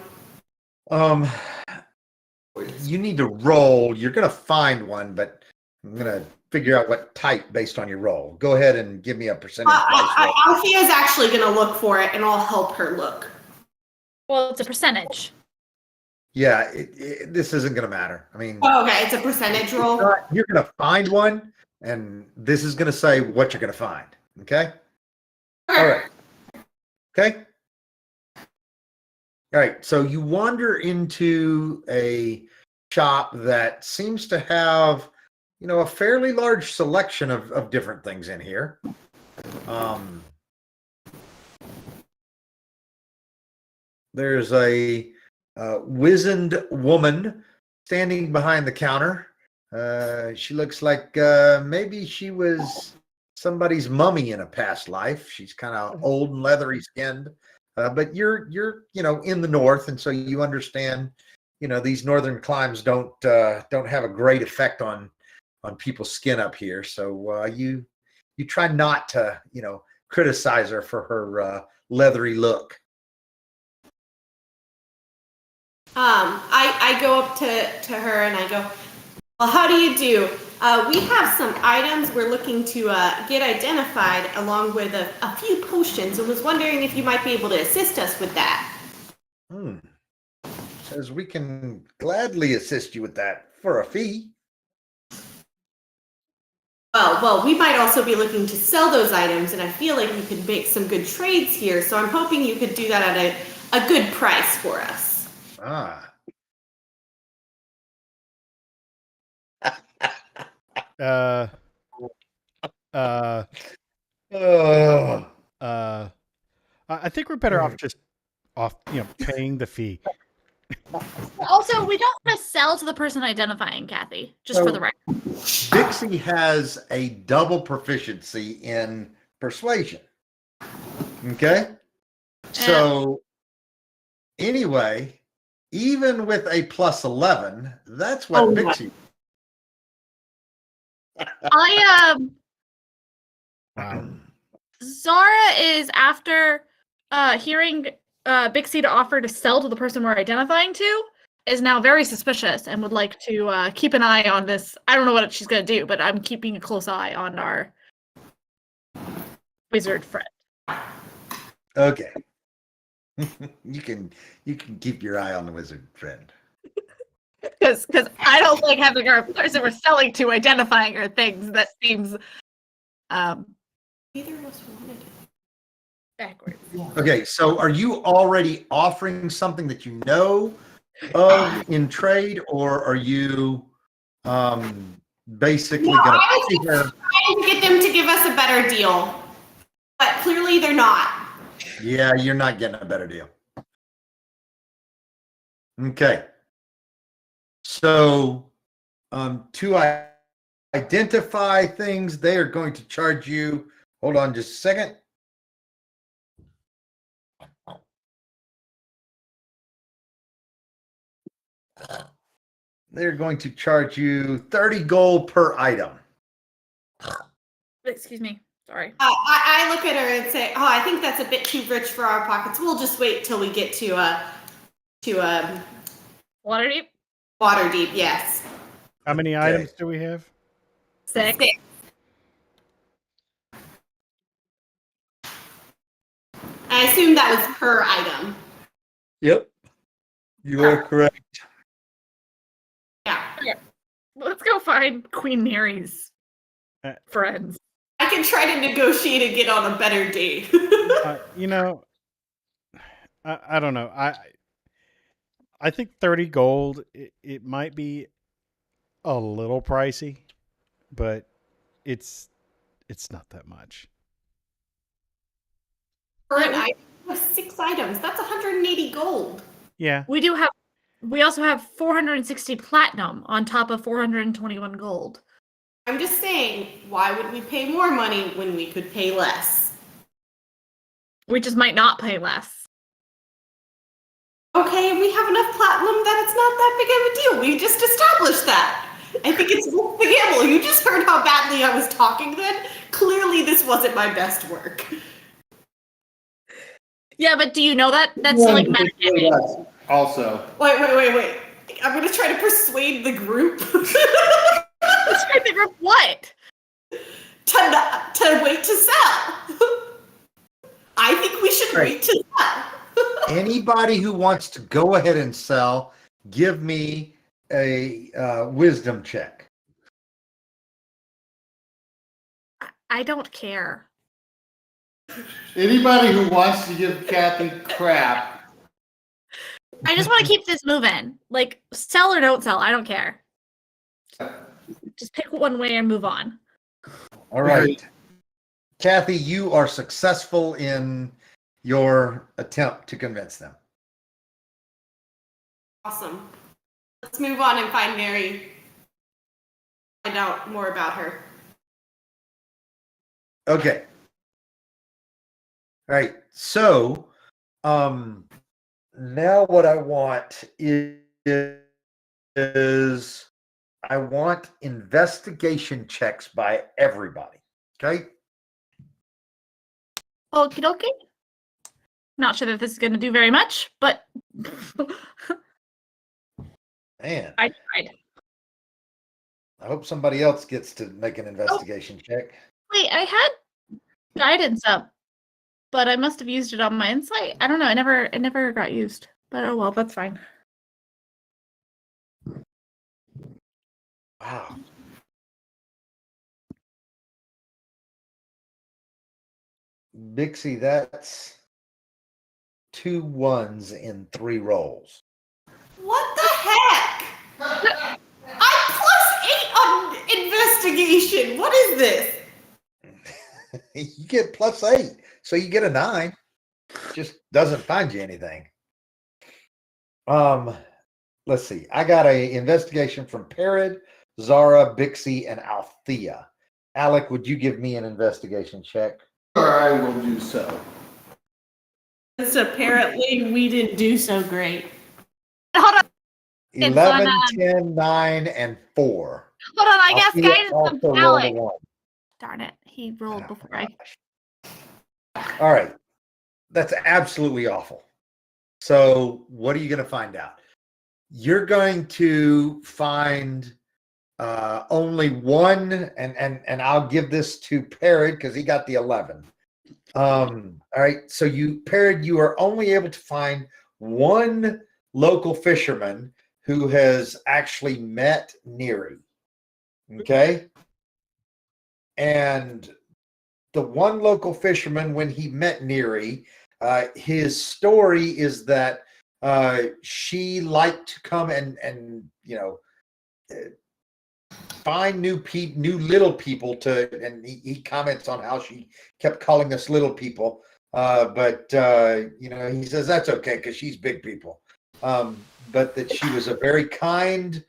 You need to roll. You're gonna find one, but I'm gonna figure out what type based on your roll. Go ahead and give me a percentage dice roll. Althea's actually gonna look for it, and I'll help her look. Well, it's a percentage. Yeah, this isn't gonna matter. I mean, Oh, okay, it's a percentage roll. you're gonna find one, and this is gonna say what you're gonna find. Okay. All right. Okay. All right. So you wander into a shop that seems to have, a fairly large selection of different things in here. There's a wizened woman standing behind the counter. She looks like maybe she was somebody's mummy in a past life. She's kind of old and leathery skinned. But you're in the north, and so you understand. These northern climes don't have a great effect on people's skin up here. So you try not to criticize her for her leathery look. I go up to her and I go, well, how do you do? We have some items we're looking to get identified along with a few potions, and was wondering if you might be able to assist us with that. Says we can gladly assist you with that for a fee. Well, we might also be looking to sell those items, and I feel like we could make some good trades here, so I'm hoping you could do that at a good price for us. I think we're better off just paying the fee. Also, we don't want to sell to the person identifying, Kathy, just for the record. Dixie has a double proficiency in persuasion. Okay? So, anyway, even with a plus 11, that's what Dixie. Wow. Zara is after hearing Bixie to offer to sell to the person we're identifying to, is now very suspicious and would like to keep an eye on this. I don't know what she's going to do, but I'm keeping a close eye on our wizard friend. Okay. you can keep your eye on the wizard friend. Because I don't like having our person we're selling to identifying her things. That seems Neither of us wanted it. backwards. Okay, so are you already offering something that you know of in trade, or are you basically No, going I to was see her? trying to get them to give us a better deal, but clearly they're not. Yeah, you're not getting a better deal. Okay. So to identify things, they are going to charge you. Hold on just a second. They're going to charge you 30 gold per item. Excuse me. Sorry. I look at her and say, "Oh, I think that's a bit too rich for our pockets. We'll just wait till we get to Waterdeep? Waterdeep." Yes. How many items do we have? 6. I assume that was per item. Yep. You are correct. Yeah. Let's go find Queen Mary's friends. I can try to negotiate and get on a better day. You know, I don't know. I think 30 gold, it might be a little pricey, but it's not that much. For an item of 6 items, that's 180 gold. Yeah. We also have 460 platinum on top of 421 gold. I'm just saying, why would we pay more money when we could pay less? We just might not pay less. Okay, we have enough platinum that it's not that big of a deal. We just established that. I think it's worth the gamble. You just heard how badly I was talking then. Clearly, this wasn't my best work. Yeah, but do you know that? That's like metagaming. Also, Wait. I'm going to try to persuade the group Persuade the group what? to wait to sell. I think we should wait to sell. Anybody who wants to go ahead and sell, give me a wisdom check. I don't care. anybody who wants to give Kathy crap, I just want to keep this moving. Like, sell or don't sell, I don't care. Just pick one way and move on. All right. Kathy, you are successful in your attempt to convince them. Awesome. Let's move on and find Mary. Find out more about her. Okay. All right. So, now what I want is I want investigation checks by everybody. Okay. Okie dokie. Not sure that this is going to do very much, but Man, I tried. I hope somebody else gets to make an investigation check. Wait, I had guidance up, but I must have used it on my insight. I don't know. It never got used. But oh well, that's fine. Wow. Bixie, that's 2 1s in 3 rolls. What the heck? I'm +8 on investigation. What is this? You get +8, so you get a 9. Just doesn't find you anything. Let's see. I got a investigation from Parrot, Zara, Bixie, and Althea. Alec, would you give me an investigation check? I will do so. Since apparently we didn't do so great. Hold on. It's 11, on, 10, 9, and 4. Hold on. I guess Althea guidance also from rolled a Alec. 1. Darn it. He rolled before I. All right. That's absolutely awful. So what are you going to find out? You're going to find only one, and I'll give this to Parrot because he got the 11. All right. So Parrot, you are only able to find one local fisherman who has actually met Neri. Okay. And the one local fisherman, when he met Neri, his story is that she liked to come and find new little people and he comments on how she kept calling us little people. But he says that's okay because she's big people. But that she was a very kind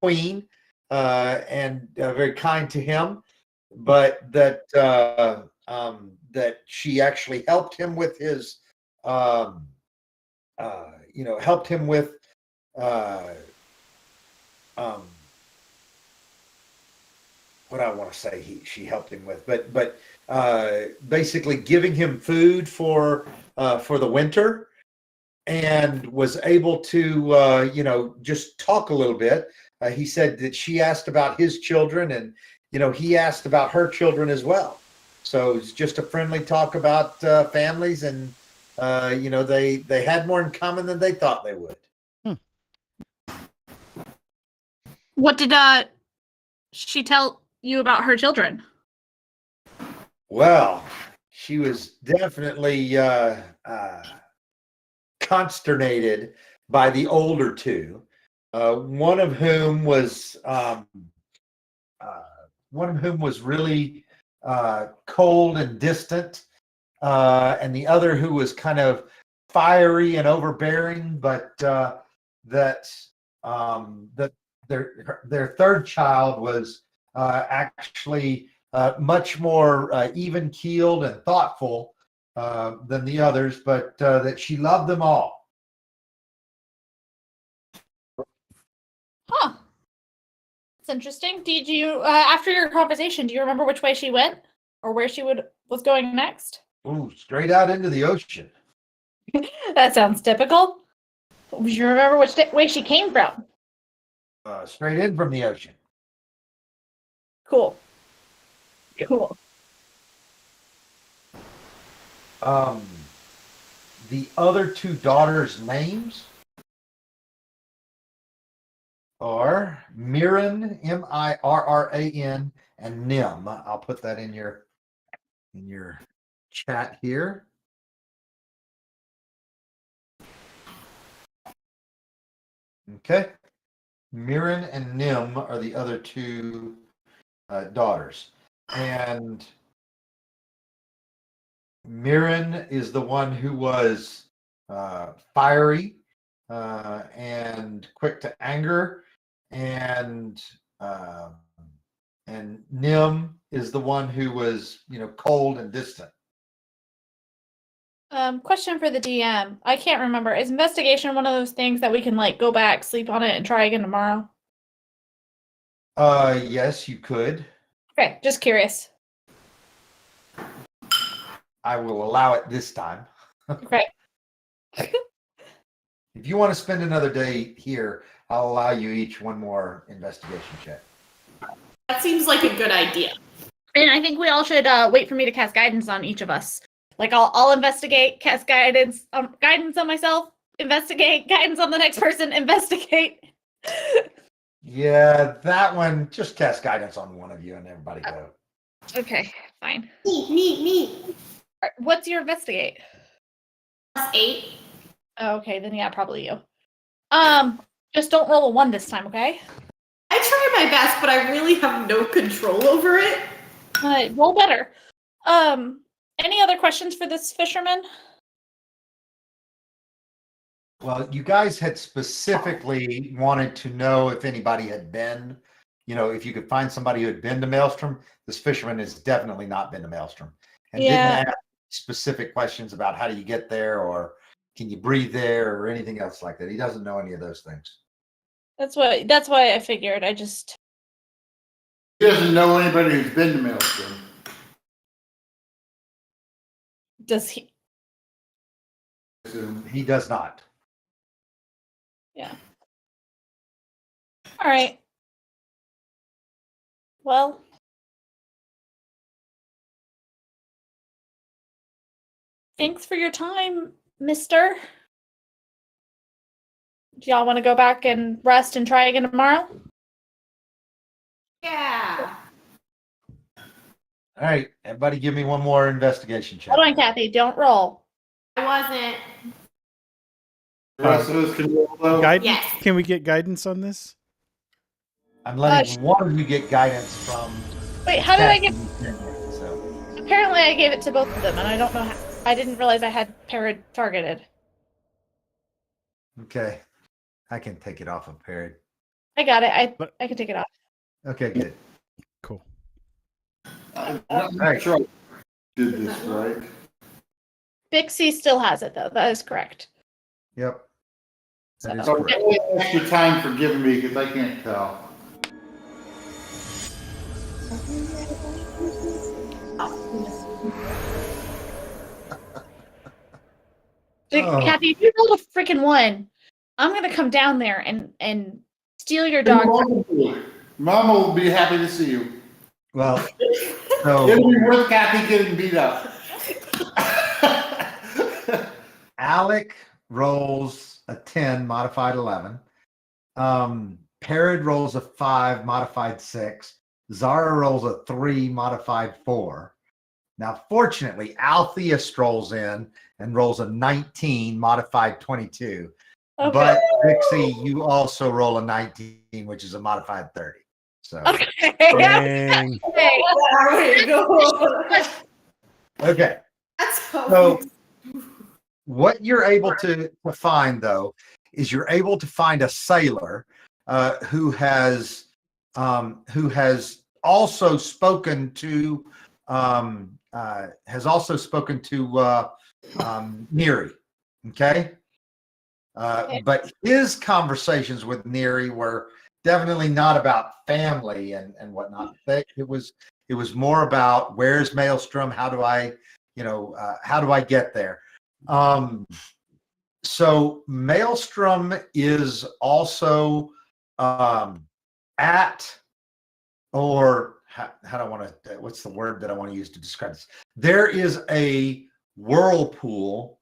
queen and very kind to him, but that that she actually helped him with his helped him with what I want to say she helped him with, but basically giving him food for the winter, and was able to just talk a little bit. He said that she asked about his children, and he asked about her children as well. So it's just a friendly talk about families, and they had more in common than they thought they would. What did she tell you about her children? Well, she was definitely consternated by the older two. One of whom was really cold and distant, and the other who was kind of fiery and overbearing. But that their third child was actually much more even-keeled and thoughtful than the others, but that she loved them all. Huh. It's interesting. Did you, after your conversation, do you remember which way she went or where she was going next? Ooh, straight out into the ocean. That sounds typical. Do you remember which way she came from? Straight in from the ocean. Cool. Cool. The other two daughters' names are Mirren, Mirran, and Nim. I'll put that in your chat here. Okay. Mirren and Nim are the other two daughters. And Mirren is the one who was fiery and quick to anger, and Nim is the one who was cold and distant. Question for the DM. I can't remember. Is investigation one of those things that we can go back, sleep on it, and try again tomorrow? Yes, you could. Okay, just curious. I will allow it this time. Okay. If you want to spend another day here, I'll allow you each one more investigation check. That seems like a good idea. And I think we all should wait for me to cast guidance on each of us. I'll investigate, cast guidance on myself, investigate, guidance on the next person, investigate. Yeah, that one, just cast guidance on one of you and everybody go. Okay, fine. Me. All right, what's your investigate? +8. Oh, okay, then yeah, probably you. Just don't roll a 1 this time, okay? I try my best, but I really have no control over it. Roll better. Any other questions for this fisherman? Well, you guys had specifically wanted to know if anybody had been, if you could find somebody who had been to Maelstrom. This fisherman has definitely not been to Maelstrom, and didn't ask specific questions about how do you get there, or can you breathe there, or anything else like that. He doesn't know any of those things. That's why I figured. He doesn't know anybody who's been to Maelstrom. Does he? He does not. Yeah. All right. Well, thanks for your time, mister. Do y'all want to go back and rest and try again tomorrow? Yeah. All right, everybody, give me one more investigation check. Hold on, Kathy. Don't roll. I wasn't. The rest of us can roll though. Guidance? Yes. Can we get guidance on this? I'm letting one of you get guidance from. Wait, how did I get? So, Apparently, I gave it to both of them, and I don't know how. I didn't realize I had Parrot targeted. okay, I can take it off of Parrot. I got it. I can take it off. Okay, good. Cool. I'm not sure I did this right. Bixie still has it, though. That is correct. Yep. That is So- correct. Extra time for giving me because I can't tell. Oh. Kathy, if you rolled a freaking 1, I'm gonna come down there and steal your dog. Mama will be happy to see you. Well, It'll so be worth Kathy getting beat up. Alec rolls a 10, modified 11. Parrot rolls a 5, modified 6. Zara rolls a 3, modified 4. Now, fortunately, Althea strolls in and rolls a 19, modified 22. Okay. But Dixie, you also roll a 19, which is a modified 30. So, Okay. Dang. Okay. There we go. okay. That's So, what you're able to find, though, is you're able to find a sailor who has also spoken to Neri. Okay. Okay. But his conversations with Neri were definitely not about family and whatnot. It was more about where's Maelstrom? How do I get there? So Maelstrom is also at, or how do I want to, what's the word that I want to use to describe this? There is a whirlpool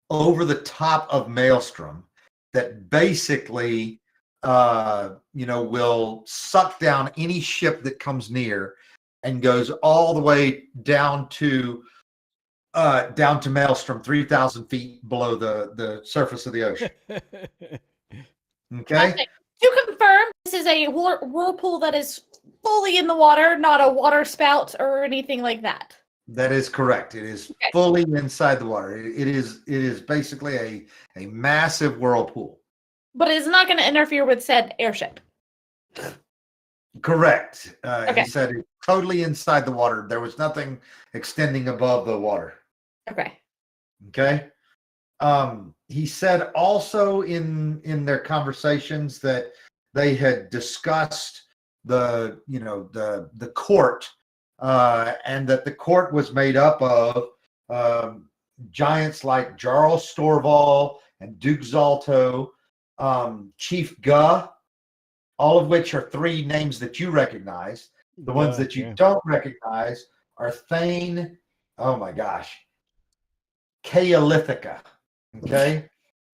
over the top of Maelstrom that basically, will suck down any ship that comes near and goes all the way down to Maelstrom, 3,000 feet below the surface of the ocean. Okay. Okay. To confirm, this is a whirlpool that is fully in the water, not a water spout or anything like that. That is correct. It is Okay. fully inside the water. It is basically a massive whirlpool. But it is not going to interfere with said airship. Correct. Okay. He said it's totally inside the water. There was nothing extending above the water. Okay. Okay. He said also in their conversations that they had discussed the court, and that the court was made up of giants like Jarl Storval and Duke Zalto, Chief Guh, all of which are 3 names that you recognize. The ones that you don't recognize are Thane, oh my gosh, Kaelithica. Okay.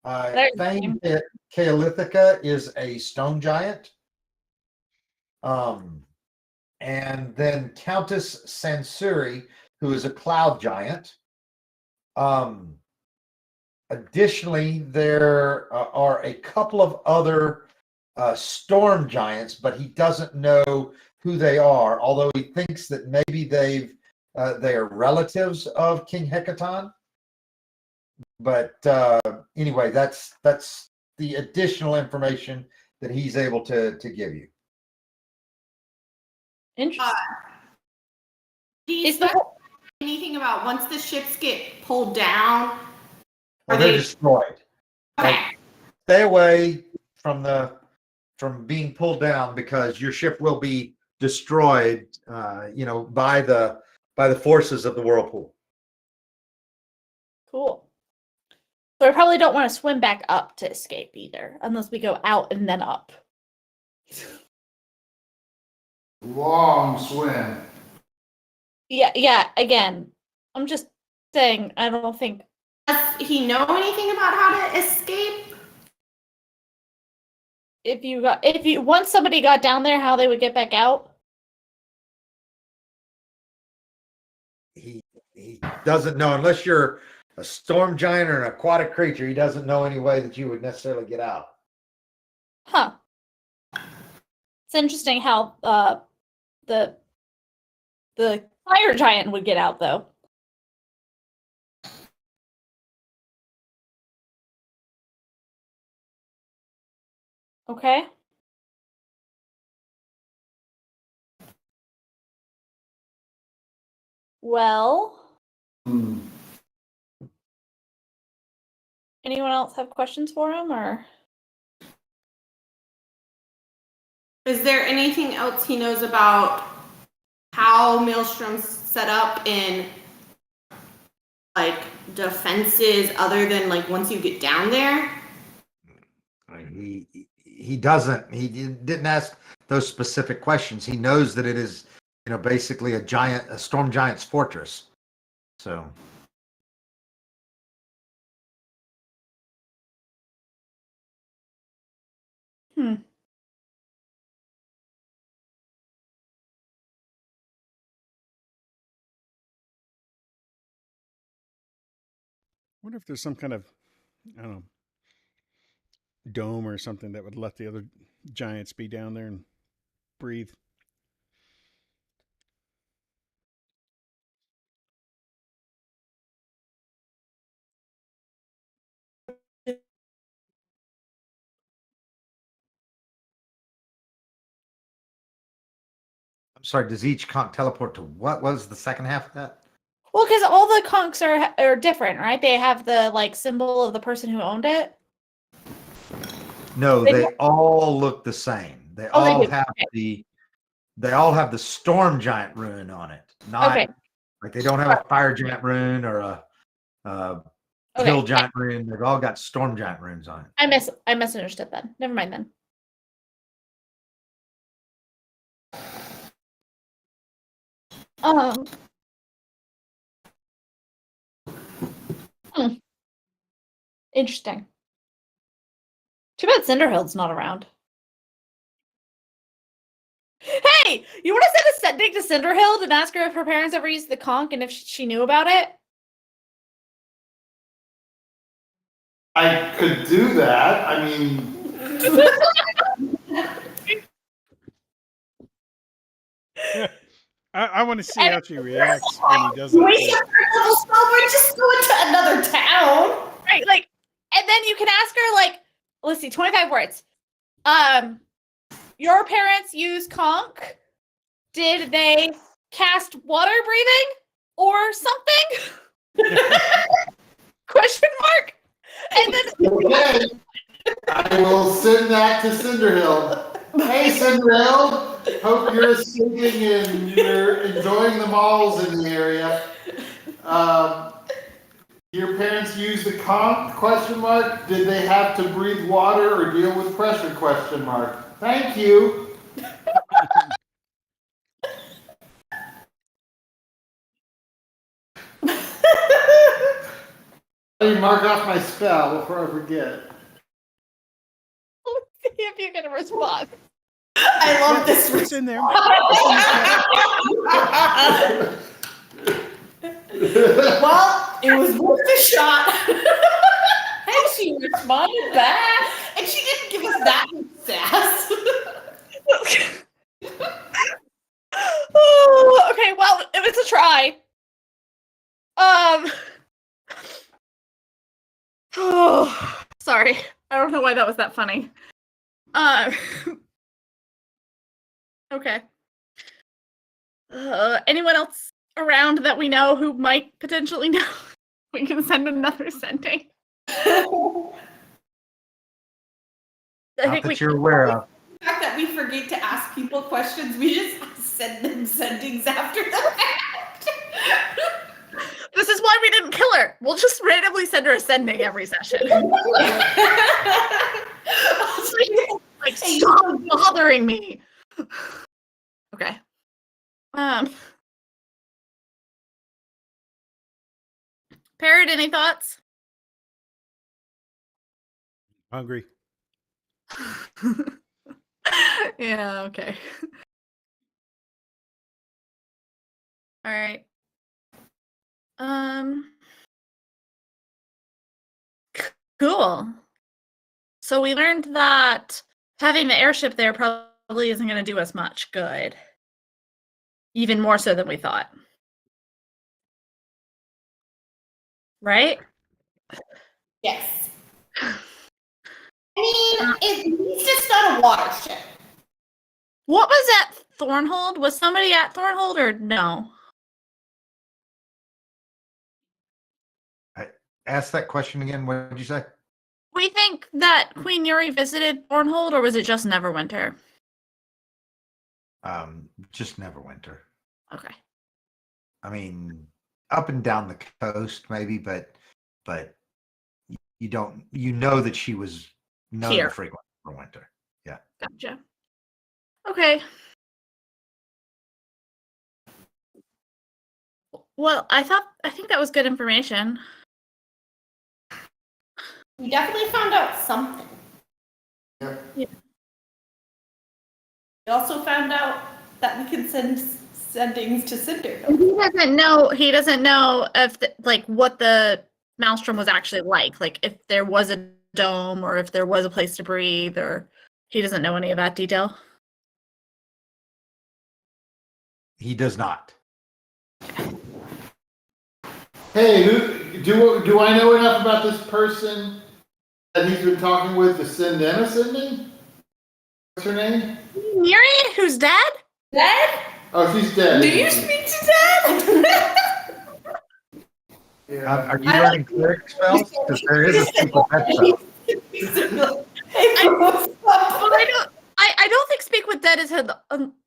There's the Thane Kaelithica is a stone giant. And then Countess Sansuri, who is a cloud giant. Additionally, there are a couple of other storm giants, but he doesn't know who they are, although he thinks that maybe they are relatives of King Hekaton. But anyway, that's the additional information that he's able to give you. Interesting. Do you Is the specify anything about once the ships get pulled down? Well, Are they're they- destroyed. Okay. Stay away from being pulled down because your ship will be destroyed, by the forces of the whirlpool. Cool. So we probably don't want to swim back up to escape either, unless we go out and then up. Long swim. Yeah, again, I'm just saying, I don't think... Does he know anything about how to escape? Once somebody got down there, how they would get back out? He doesn't know, unless you're a storm giant or an aquatic creature, he doesn't know any way that you would necessarily get out. Huh. It's interesting how the fire giant would get out, though. Okay. Well, anyone else have questions for him, or? Is there anything else he knows about how Maelstrom's set up in like defenses other than like once you get down there? He doesn't. He didn't ask those specific questions. He knows that it is, basically a storm giant's fortress. So. I wonder if there's some kind of, I don't know, dome or something that would let the other giants be down there and breathe. I'm sorry, does each conch teleport to what was the second half of that? Well, because all the conchs are different, right? They have the symbol of the person who owned it. No, they all look the same. They all have the storm giant rune on it. Not like they don't have a fire giant rune or a hill giant rune. They've all got storm giant runes on it. I misunderstood then. Never mind then. Interesting. Too bad Cinderhild's not around. Hey, you want to send a sending to Cinderhild and ask her if her parents ever used the conch and if she knew about it? I could do that. I mean, I want to see how she reacts when he does it. Waste your little silver, just go into another town. Right, and then you can ask her, let's see, 25 words. Your parents use conch? Did they cast water breathing or something? Question mark. And then okay. I will send that to Cinderhild. Hey, Cinderhild. Hope you're escaping and you're enjoying the malls in the area. Your parents use the conch? Question mark. Did they have to breathe water or deal with pressure? Question mark. Thank you. Let me mark off my spell before I forget. let's see if you get a response. I love this. It's in there. Well, it was worth a shot. And she responded back. And she didn't give us that much sass. Oh, okay, well, it was a try. Oh, sorry. I don't know why that was that funny. Okay. Anyone else around that we know who might potentially know? We can send another sending. Not that you're aware of. The fact that we forget to ask people questions, we just send them sendings after the fact. This is why we didn't kill her. We'll just randomly send her ascending every session. Like, stop bothering me. Okay. Parrot, any thoughts? Hungry. Yeah, okay. All right. Cool. So we learned that having the airship there probably isn't going to do us much good. Even more so than we thought. Right? Yes. I mean, at least it's not a watership. What was at Thornhold? Was somebody at Thornhold or no? Ask that question again. What did you say? We think that Queen Yuri visited Thornhold, or was it just Neverwinter? Just Neverwinter. Okay. I mean, up and down the coast, maybe, but you don't. You know that she was known Here. to frequent for winter. Yeah. Gotcha. Okay. Well, I think that was good information. We definitely found out something. Yep. Yeah. We also found out that we can send sendings to Cinder. He doesn't know if what the Maelstrom was actually like if there was a dome or if there was a place to breathe, or he doesn't know any of that detail. He does not. Hey, do I know enough about this person that he's been talking with to send them a sending? What's her name? Yuri, who's dead? Dad? Oh, she's dead. Do you speak to Dad? Yeah. Are you learning cleric spells? Because there is a secret pet spell. I don't think speak with dead is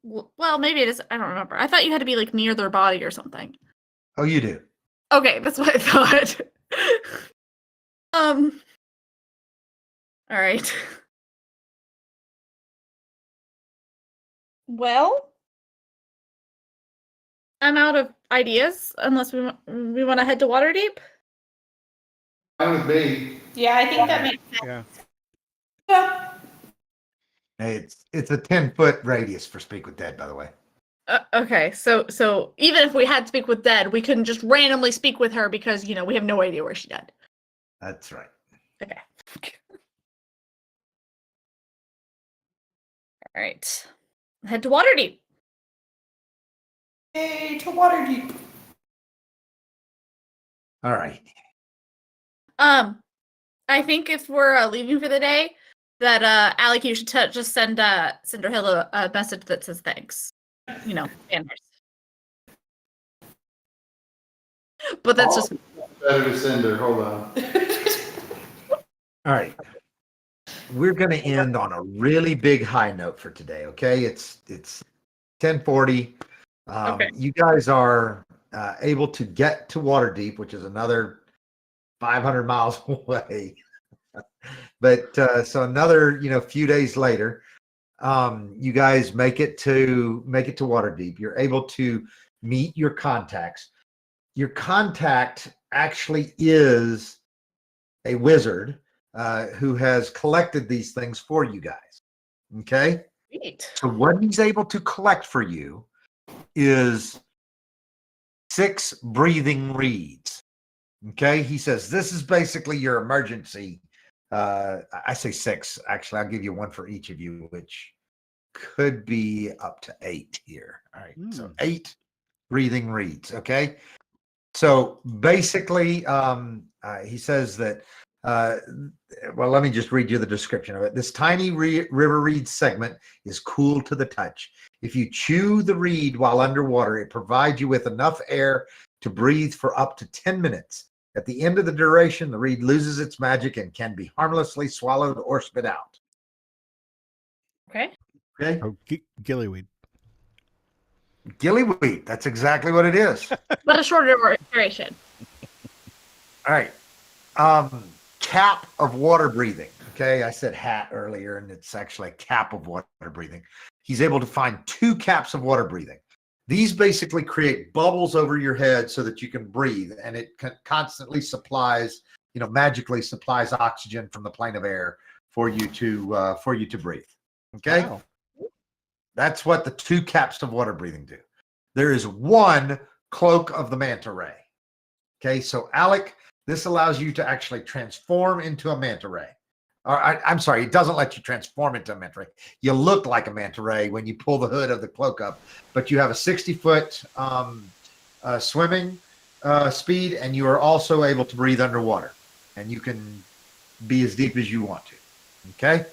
well, maybe it is. I don't remember. I thought you had to be like near their body or something. Oh, you do. Okay, that's what I thought. All right. Well, I'm out of ideas unless we want to head to Waterdeep. Fine with me. Yeah, I think that makes sense. Yeah. Yeah. Hey, it's a 10-foot radius for Speak with Dead, by the way. Okay, so even if we had to speak with dead, we couldn't just randomly speak with her because we have no idea where she's dead. That's right. Okay. All right. Head to Waterdeep. Hey, to Waterdeep. All right. I think if we're leaving for the day, that Alec, you should just send Cinderhill a message that says thanks. Banners. But that's just Better to send her. Hold on. All right. We're going to end on a really big high note for today. Okay. It's 10:40. Okay. You guys are able to get to Waterdeep, which is another 500 miles away. But so another, few days later, you guys make it to Waterdeep. You're able to meet your contacts. Your contact actually is a wizard who has collected these things for you guys. Okay. Sweet. So what he's able to collect for you is 6 breathing reeds. Okay. He says this is basically your emergency. I say 6. Actually, I'll give you 1 for each of you, which could be up to 8 here. All right. So 8 breathing reeds. Okay. So basically, he says that, well, let me just read you the description of it. This tiny river reed segment is cool to the touch. If you chew the reed while underwater, it provides you with enough air to breathe for up to 10 minutes. At the end of the duration, the reed loses its magic and can be harmlessly swallowed or spit out. Okay. Okay. Oh, gillyweed. Gillyweed. That's exactly what it is. But a shorter duration. All right. Cap of water breathing. Okay, I said hat earlier, and it's actually a cap of water breathing. He's able to find 2 caps of water breathing. These basically create bubbles over your head so that you can breathe, and it constantly supplies, magically supplies oxygen from the plane of air for you to breathe. Okay, Wow. that's what the 2 caps of water breathing do. There is 1 cloak of the manta ray. Okay, so Alec, this allows you to actually transform into a manta ray. I'm sorry, it doesn't let you transform into a manta ray. You look like a manta ray when you pull the hood of the cloak up, but you have a 60-foot swimming speed, and you are also able to breathe underwater, and you can be as deep as you want to. Okay.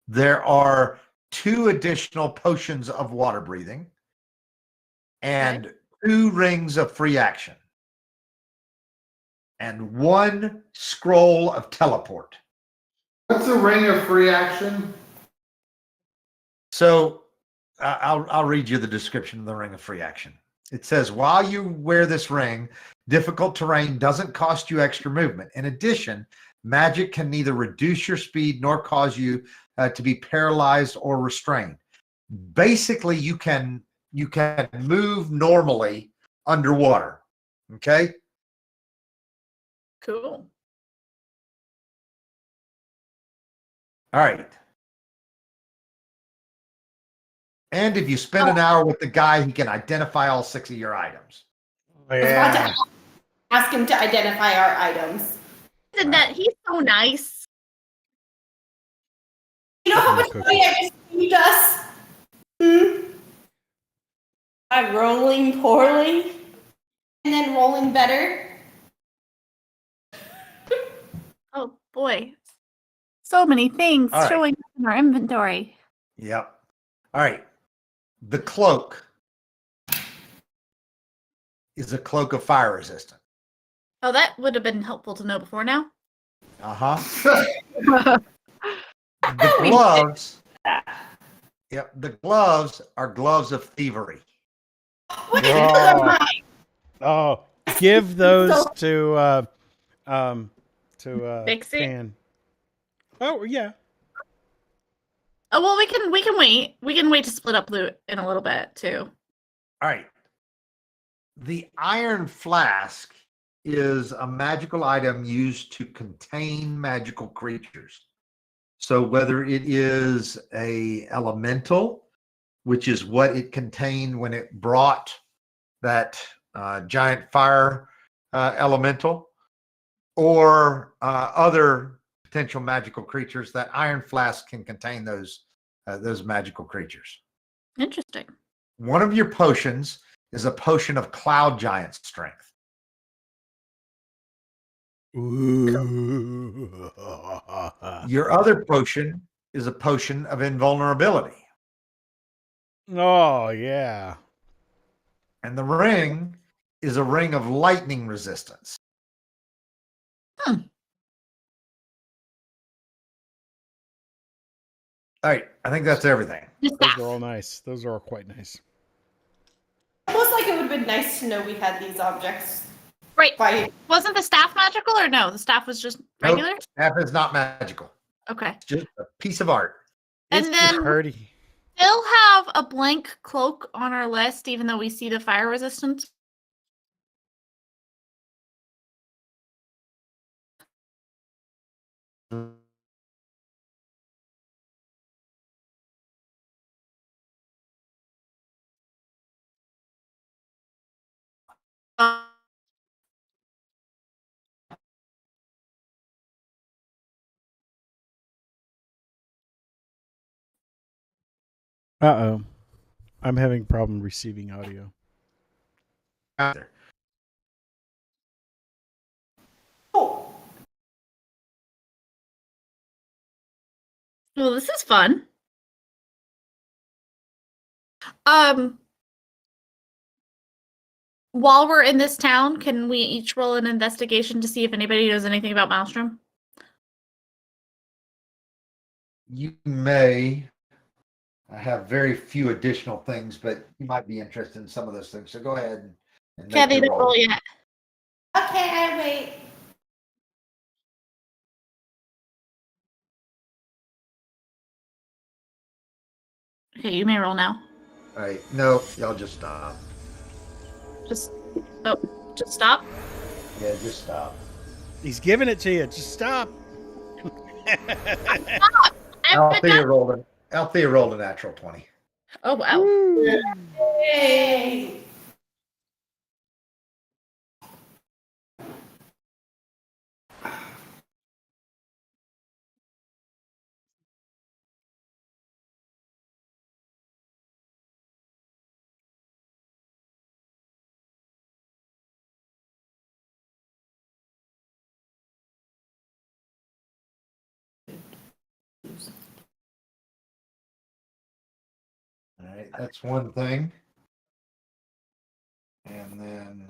There are 2 additional potions of water breathing and 2 rings of free action and 1 scroll of teleport. What's a ring of free action? So I'll read you the description of the ring of free action. It says, while you wear this ring, difficult terrain doesn't cost you extra movement. In addition, magic can neither reduce your speed nor cause you to be paralyzed or restrained. Basically, you can move normally underwater. Okay. Cool. All right. And if you spend an hour with the guy, he can identify all 6 of your items. I was about to ask him to identify our items. Isn't that he's so nice? You know how much money I just saved us? By rolling poorly and then rolling better. Oh boy. So many things All right. showing up in our inventory. Yep. All right. The cloak is a cloak of fire resistant. Oh, that would have been helpful to know before now. Uh-huh. The gloves. Yep. The gloves are gloves of thievery. Oh, give those to Big C? Stan. Oh yeah. Oh well, we can wait. We can wait to split up loot in a little bit too. All right. The iron flask is a magical item used to contain magical creatures. So whether it is a elemental, which is what it contained when it brought that giant fire elemental, or other potential magical creatures, that iron flask can contain those magical creatures. Interesting. One of your potions is a potion of cloud giant strength. Ooh. Your other potion is a potion of invulnerability. Oh yeah. And the ring is a ring of lightning resistance. All right, I think that's everything. The Those staff. are all nice. Those are all quite nice. Almost like it would have been nice to know we had these objects. Right. By Wasn't the staff magical or no? The staff was just regular? Nope, staff is not magical. Okay. It's just a piece of art. And It's then pretty. still have a blank cloak on our list, even though we see the fire resistance. Uh-oh. I'm having problem receiving audio. oh, Well, this is fun. While we're in this town, can we each roll an investigation to see if anybody knows anything about Maelstrom? You may. I have very few additional things, but you might be interested in some of those things. So go ahead And make Kathy, your don't roll yet. Okay, I wait. Okay, you may roll now. All right. No, y'all just stop. Just stop. Yeah, just stop. He's giving it to you. Just stop. Althea rolled a natural 20. Oh wow. Yay! All right, that's one thing. And then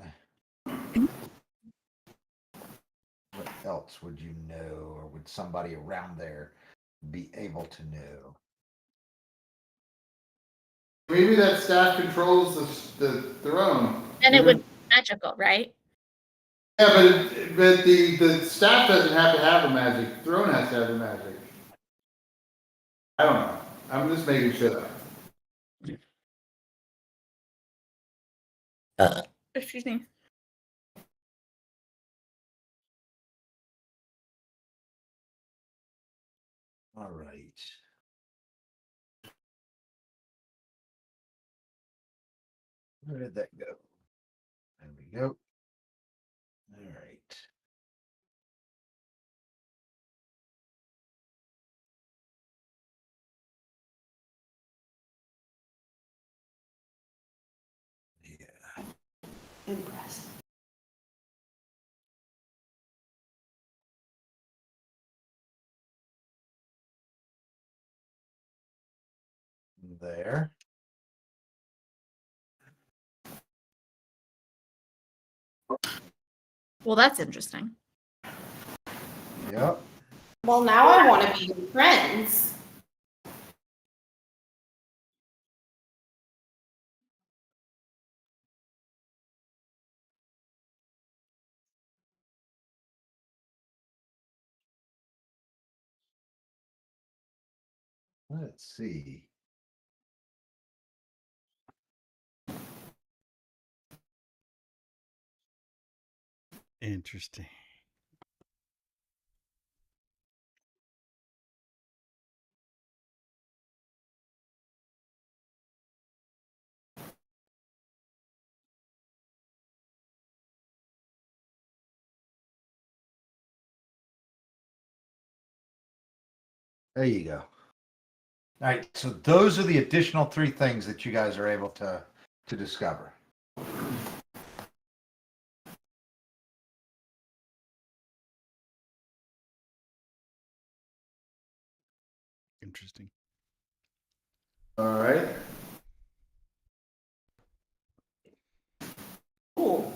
what else would you know, or would somebody around there be able to know? Maybe that staff controls the throne. And it would be magical, right? Yeah, but the staff doesn't have to have a magic. The throne has to have a magic. I don't know. I'm just making shit up. Excuse me. All right. Where did that go? There we go. All right. Yeah. Impressive. There. Well, that's interesting. Yep. Well, now I want to be friends. Let's see. Interesting. There you go. All right. So those are the additional 3 things that you guys are able to discover. Interesting. All right. Cool.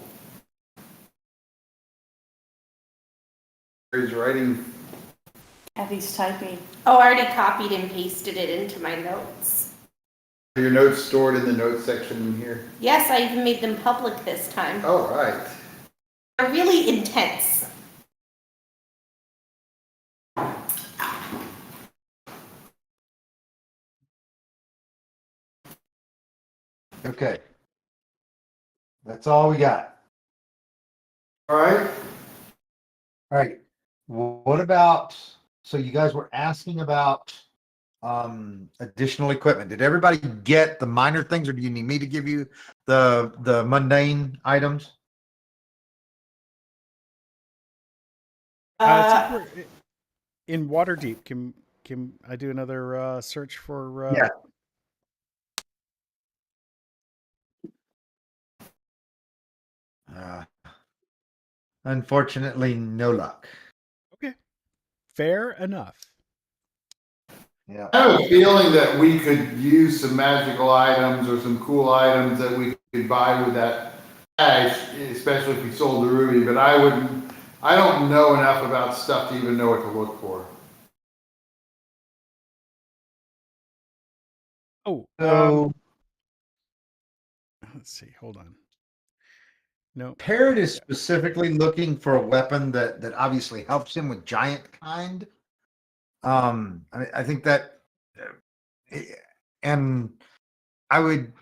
He's writing. Kathy's typing. Oh, I already copied and pasted it into my notes. Your notes stored in the notes section in here. Yes, I even made them public this time. All right. They're really intense. Okay. That's all we got. All right. All right. What about, so you guys were asking about additional equipment. Did everybody get the minor things, or do you need me to give you the mundane items? I think we're in Waterdeep. Can I do another search for? Yeah. Unfortunately, no luck. Okay, fair enough. Yeah. I have a feeling that we could use some magical items or some cool items that we could buy with that cash, especially if we sold the ruby, but I don't know enough about stuff to even know what to look for. Oh, So let's see. Hold on. No. Parrot is specifically looking for a weapon that obviously helps him with giant kind. I think that, and I would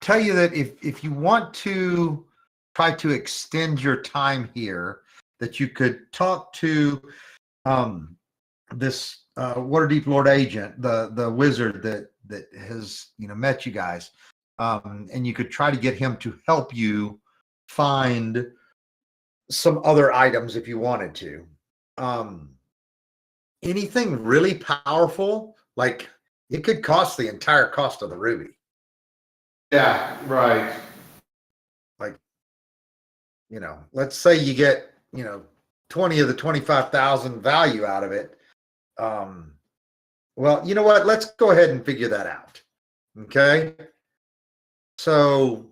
tell you that if you want to try to extend your time here, that you could talk to this Waterdeep Lord Agent, the wizard that has met you guys, and you could try to get him to help you find some other items if you wanted to. Anything really powerful, like it could cost the entire cost of the ruby. Yeah, right. Like, let's say you get 20 of the 25,000 value out of it. Well, you know what? Let's go ahead and figure that out. Okay. So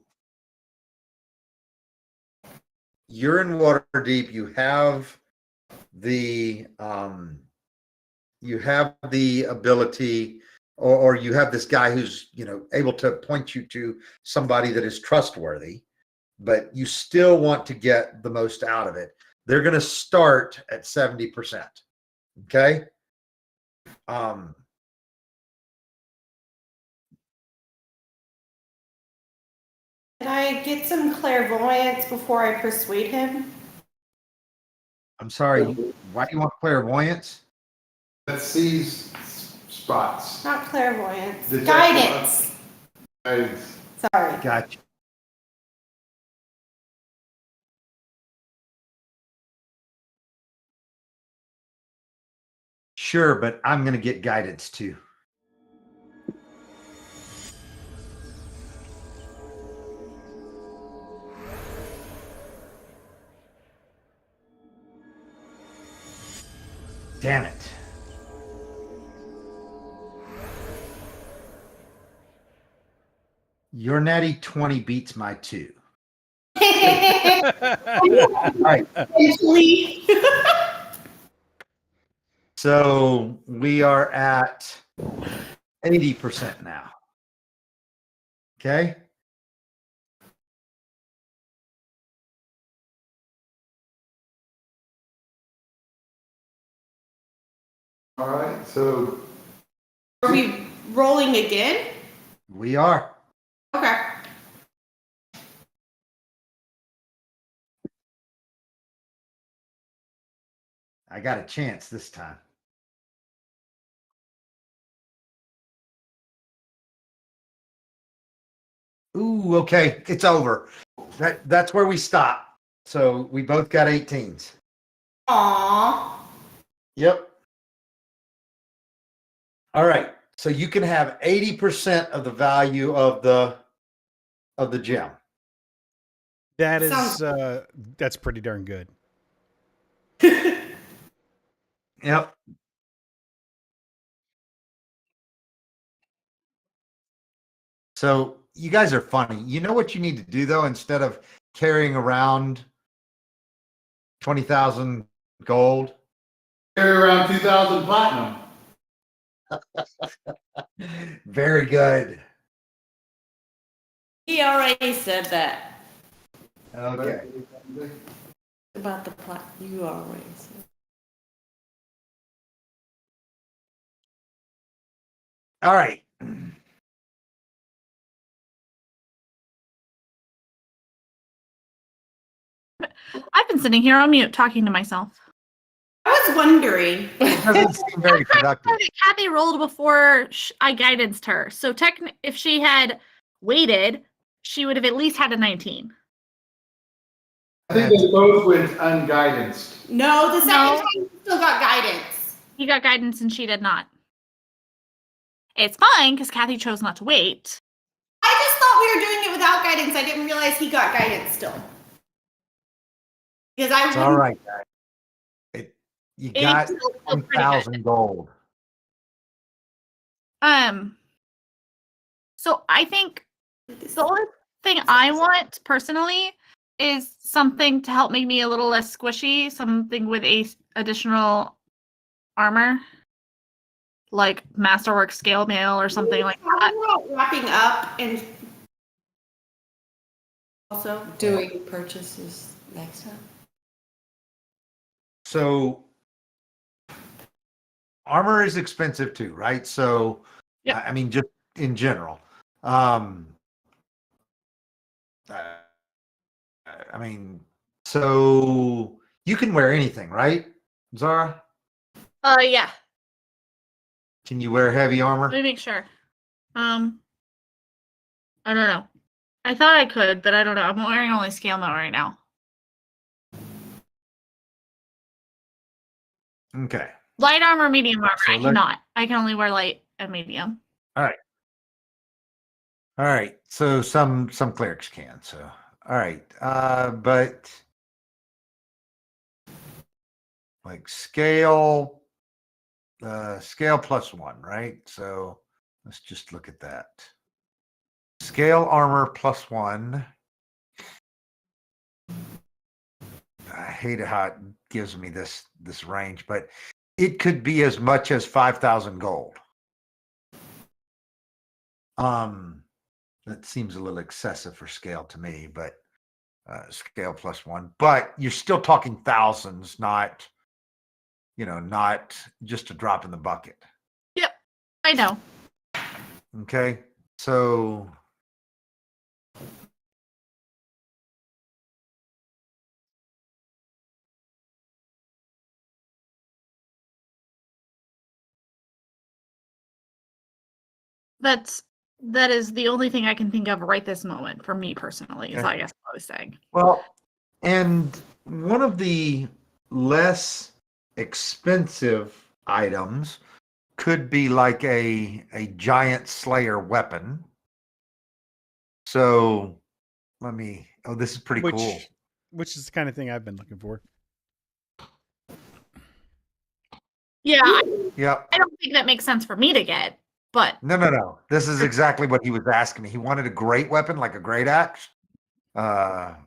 you're in Waterdeep. You have the ability, or you have this guy who's able to point you to somebody that is trustworthy, but you still want to get the most out of it. They're going to start at 70%. Okay. Can I get some clairvoyance before I persuade him? I'm sorry. Why do you want clairvoyance? That sees spots. Not clairvoyance. Detect- Guidance. Guidance. Sorry. Gotcha. Sure, but I'm going to get guidance too. Damn it. Your natty 20 beats my 2. All right. Eventually. So we are at 80% now. Okay. All right, so Are we rolling again? We are. Okay. I got a chance this time. Ooh, okay. It's over. That's where we stop. So we both got 18s. Aww. Yep. All right. So you can have 80% of the value of the gem. That is Sounds- that's pretty darn good. Yep. So you guys are funny. You know what you need to do though, instead of carrying around 20,000 gold? carry around 2,000 platinum. Very good. He already said that Okay. about the plot. You already said. All right. I've been sitting here on mute talking to myself. I was wondering. It doesn't seem very productive. Kathy rolled before I guidanced her. So if she had waited, she would have at least had a 19. I think they both went unguidanced. No, the second No. time you still got guidance. He got guidance and she did not. It's fine because Kathy chose not to wait. I just thought we were doing it without guidance. I didn't realize he got guidance still. Because I It's all right, guys. You got It's still pretty good. 1,000 gold. So I think the only thing I want personally is something to help make me a little less squishy, something with additional armor, like Masterwork Scale Mail or something like that. We're all wrapping up and Also, doing purchases next time. So armor is expensive too, right? So Yep. I mean, just in general. I mean, so you can wear anything, right, Zara? Yeah. Can you wear heavy Let armor? me make sure. I don't know. I thought I could, but I don't know. I'm wearing only scale mode right now. Okay. Light armor, medium armor. So I cannot. I can only wear light and medium. All right. So some clerics can. So all right. But like scale +1, right? So let's just look at that. Scale armor +1. I hate how it gives me this range, but it could be as much as 5,000 gold. That seems a little excessive for scale to me, but scale +1. But you're still talking thousands, not just a drop in the bucket. Yep. I know. Okay. So That is the only thing I can think of right this moment for me personally, is Okay. I guess what I was saying. well, and one of the less expensive items could be like a giant slayer weapon. So this is pretty cool. Which is the kind of thing I've been looking for. Yeah, Yep. I don't think that makes sense for me to get, but No. This is exactly what he was asking me. He wanted a great weapon, like a great axe, that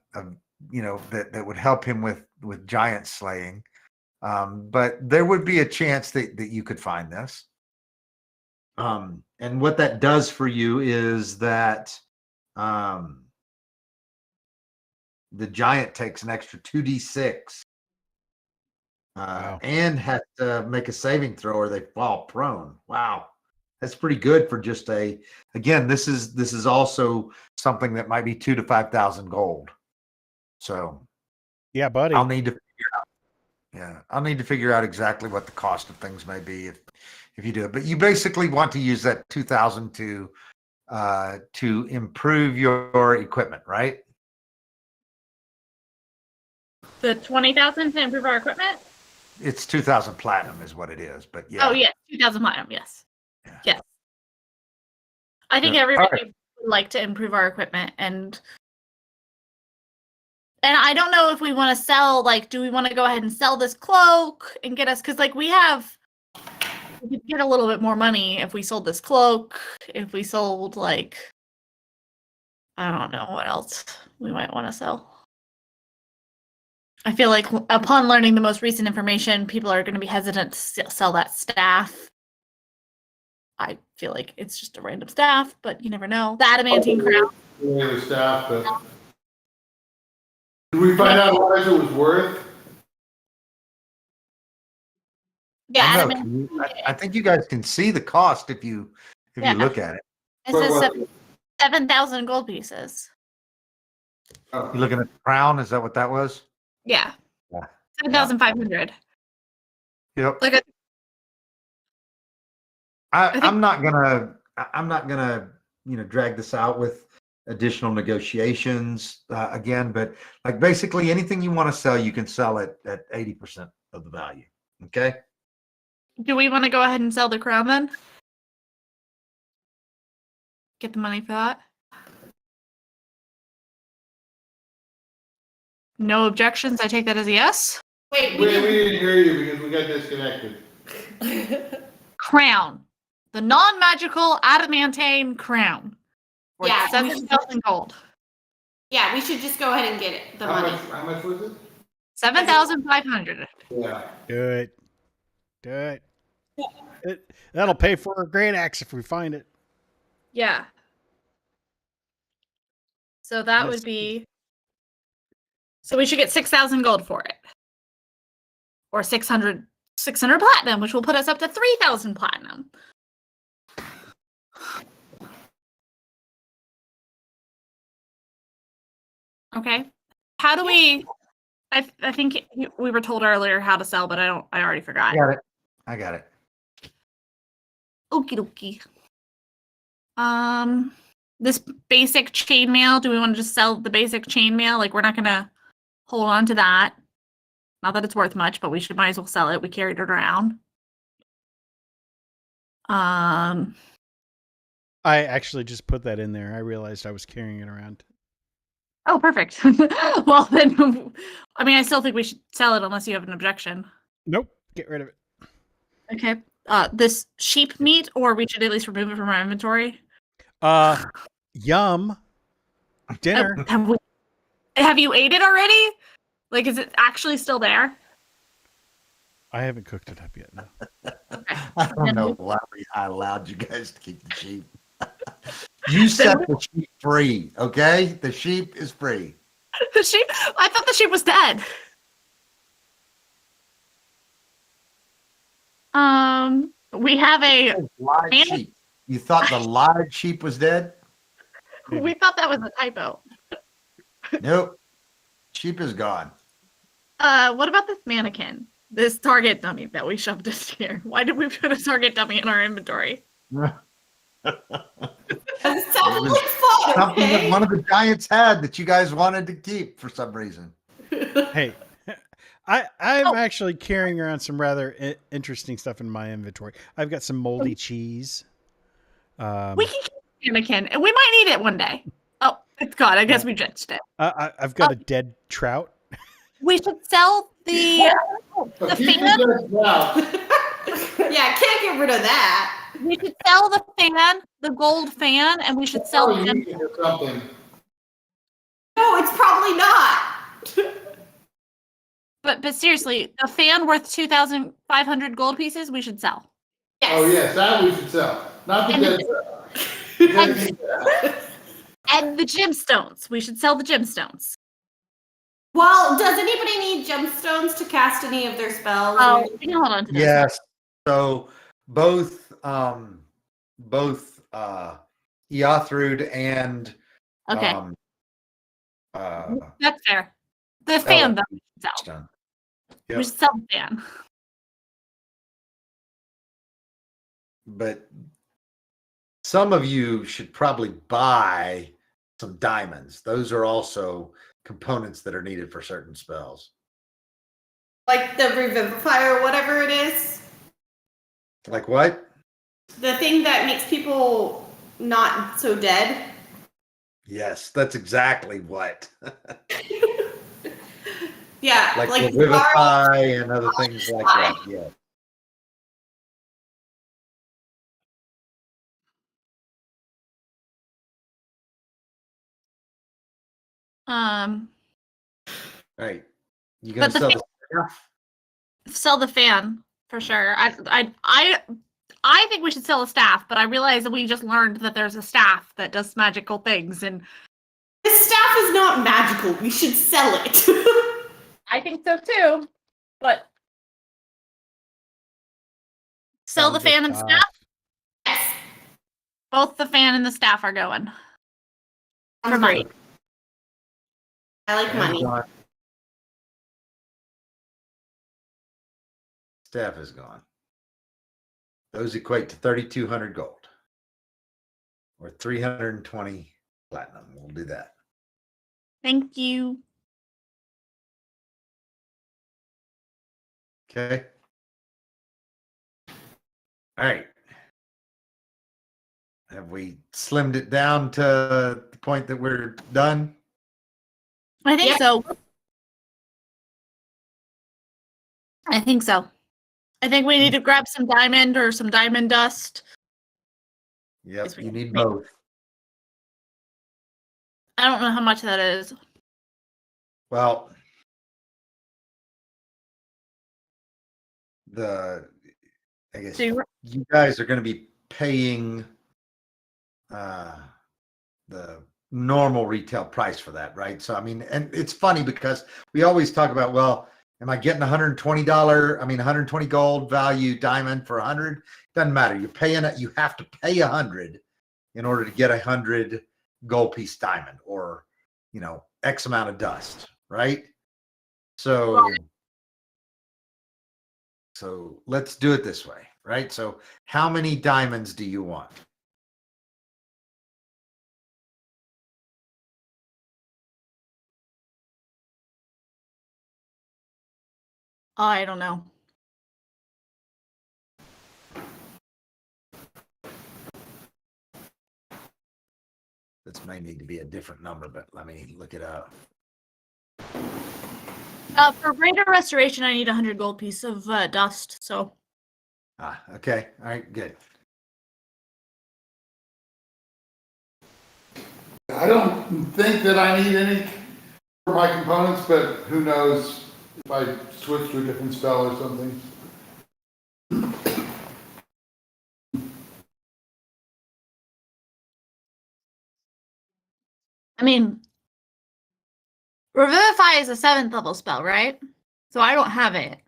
would help him with giant slaying. But there would be a chance that you could find this. And what that does for you is that the giant takes an extra 2d6 Wow. and has to make a saving throw or they fall prone. Wow. That's pretty good for just again, this is also something that might be 2,000 to 5,000 gold. So Yeah, buddy. I'll need to figure out exactly what the cost of things may be if you do it. But you basically want to use that 2,000 to improve your equipment, right? the 20,000 to improve our equipment. It's 2,000 platinum is what it is. But yeah. Oh yes, 2,000 platinum. Yes. Yeah. Yes. I think Yeah. everybody would like to improve our equipment, and I don't know if we want to sell. Like, do we want to go ahead and sell this cloak and get us? Because like we could get a little bit more money if we sold this cloak. If we sold like, I don't know what else we might want to sell. I feel like upon learning the most recent information, people are going to be hesitant to sell that staff. I feel like it's just a random staff, but you never know. The adamantine crown. The staff, but did we find out how much it was worth? Yeah, I don't know. adamantine. I think you guys can see the cost if you Yeah. look at it. It What- says what- 7,000 gold pieces. You looking at the crown? Is that what that was? Yeah. Yeah. 7,500. Yep. Like I'm not gonna drag this out with additional negotiations again, but like basically anything you want to sell, you can sell it at 80% of the value. Okay. do we want to go ahead and sell the crown then? Get the money for that? No objections. I take that as a yes. Wait, We didn't hear you because we got disconnected. Crown. The non-magical adamantine crown. Worth Yeah, 7,000 gold. yeah, we should just go ahead and get it. The money. How much was it? 7,500. Yeah. Do it. That'll pay for a great axe if we find it. Yeah. So that Let's would be So we should get 6,000 gold for it. Or 600 platinum, which will put us up to 3,000 platinum. Okay. How do we? I think we were told earlier how to sell, but I already forgot. I got it. Okie dokie. This basic chainmail. Do we want to just sell the basic chainmail? Like we're not gonna hold on to that. Not that it's worth much, but we might as well sell it. We carried it around. I actually just put that in there. I realized I was carrying it around. Oh, perfect. Well, then, I mean, I still think we should sell it unless you have an objection. Nope. Get rid of it. Okay. This sheep meat, or we should at least remove it from our inventory. Yum. Dinner. Have you ate it already? Like, is it actually still there? I haven't cooked it up yet. No. Okay. I don't know why I allowed you guys to keep the sheep. You set the sheep free, okay? The sheep is free. The sheep? I thought the sheep was dead. We have a Live sheep. You thought the live sheep was dead? We thought that was a typo. Nope. Sheep is gone. What about this mannequin? This target dummy that we shoved in here. Why did we put a target dummy in our inventory? That's totally fun, Something that okay? one of the giants had that you guys wanted to keep for some reason. Hey, I'm actually carrying around some rather interesting stuff in my inventory. I've got some moldy cheese. We can keep the mannequin, and we might need it one day. Oh, it's gone. I guess we judged it. I've got a dead trout. We should sell the Keep fan. it now. Yeah, can't get rid of that. We should sell the fan, the gold fan, and we should sell Oh, you them. need or something. No, it's probably not. But seriously, a fan worth 2,500 gold pieces, we should sell. Yes. Oh, yes, that we should sell. Not the And- dead. You guys need that. And the gemstones. We should sell the gemstones. Well, does anybody need gemstones to cast any of their spells? Oh, we can hold on to this. Yes. So both Eothrud and Okay, uh, that's fair. The fan, Ella. though, we should sell. Stone. We Yep. should sell the fan. But some of you should probably buy some diamonds. Those are also components that are needed for certain spells. Like the revivify or whatever it is. Like what? The thing that makes people not so dead. Yes, that's exactly what. Yeah, Like like Revivify and other things like that. Yeah. Right. You gonna But the sell fa- the sell the fan for sure. I think we should sell a staff, but I realize that we just learned that there's a staff that does magical things, and this staff is not magical. We should sell it. I think so too. But sell the fan and staff. Yes. Both the fan and the staff are going for Sounds money. great. I like money. staff is gone. Those equate to 3,200 gold or 320 platinum. We'll do that. Thank you. Okay. All right. Have we slimmed it down to the point that we're done? I think Yeah. so. I think so. I think we need to grab some diamond or some diamond dust. Yep, Yes, we you can need make- both. I don't know how much that is. Well, I guess So you- you guys are going to be paying the normal retail price for that, right? So I mean, and it's funny because we always talk about, well, am I getting $120 gold value diamond for 100? Doesn't matter. You're paying it. You have to pay 100 in order to get 100 gold piece diamond, or X amount of dust, right? So let's do it this way, right? So how many diamonds do you want? I don't know. This may need to be a different number, but let me look it up. For greater restoration, I need 100 gold piece of dust. So. Okay. All right. Good. I don't think that I need any for my components, but who knows if I switch to a different spell or something. I mean, Revivify is a 7th level spell, right? So I don't have it.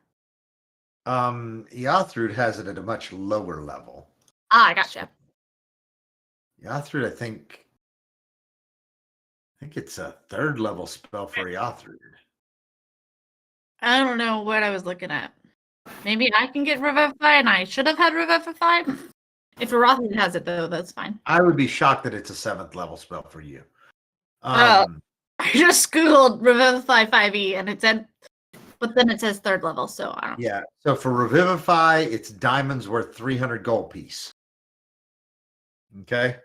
Yathrud has it at a much lower level. I gotcha. Yathrud, I think it's a 3rd level spell for Yathrud. I don't know what I was looking at. Maybe I can get Revivify, and I should have had Revivify. If Arathi has it, though, that's fine. I would be shocked that it's a 7th level spell for you. I just Googled Revivify 5e, and it said, but then it says 3rd level, so I don't know. Yeah. So for Revivify, it's diamonds worth 300 gold piece. Okay.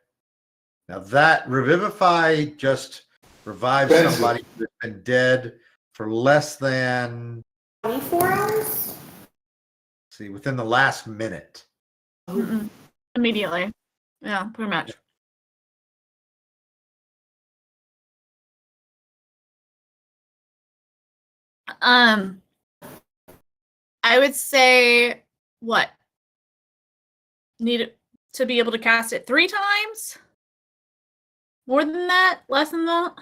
Now that Revivify just revives somebody who's been dead for less than 24 hours? See, within the last minute. Mm-mm. Immediately. Yeah, pretty much. I would say what? Need to be able to cast it 3 times? More than that? Less than that?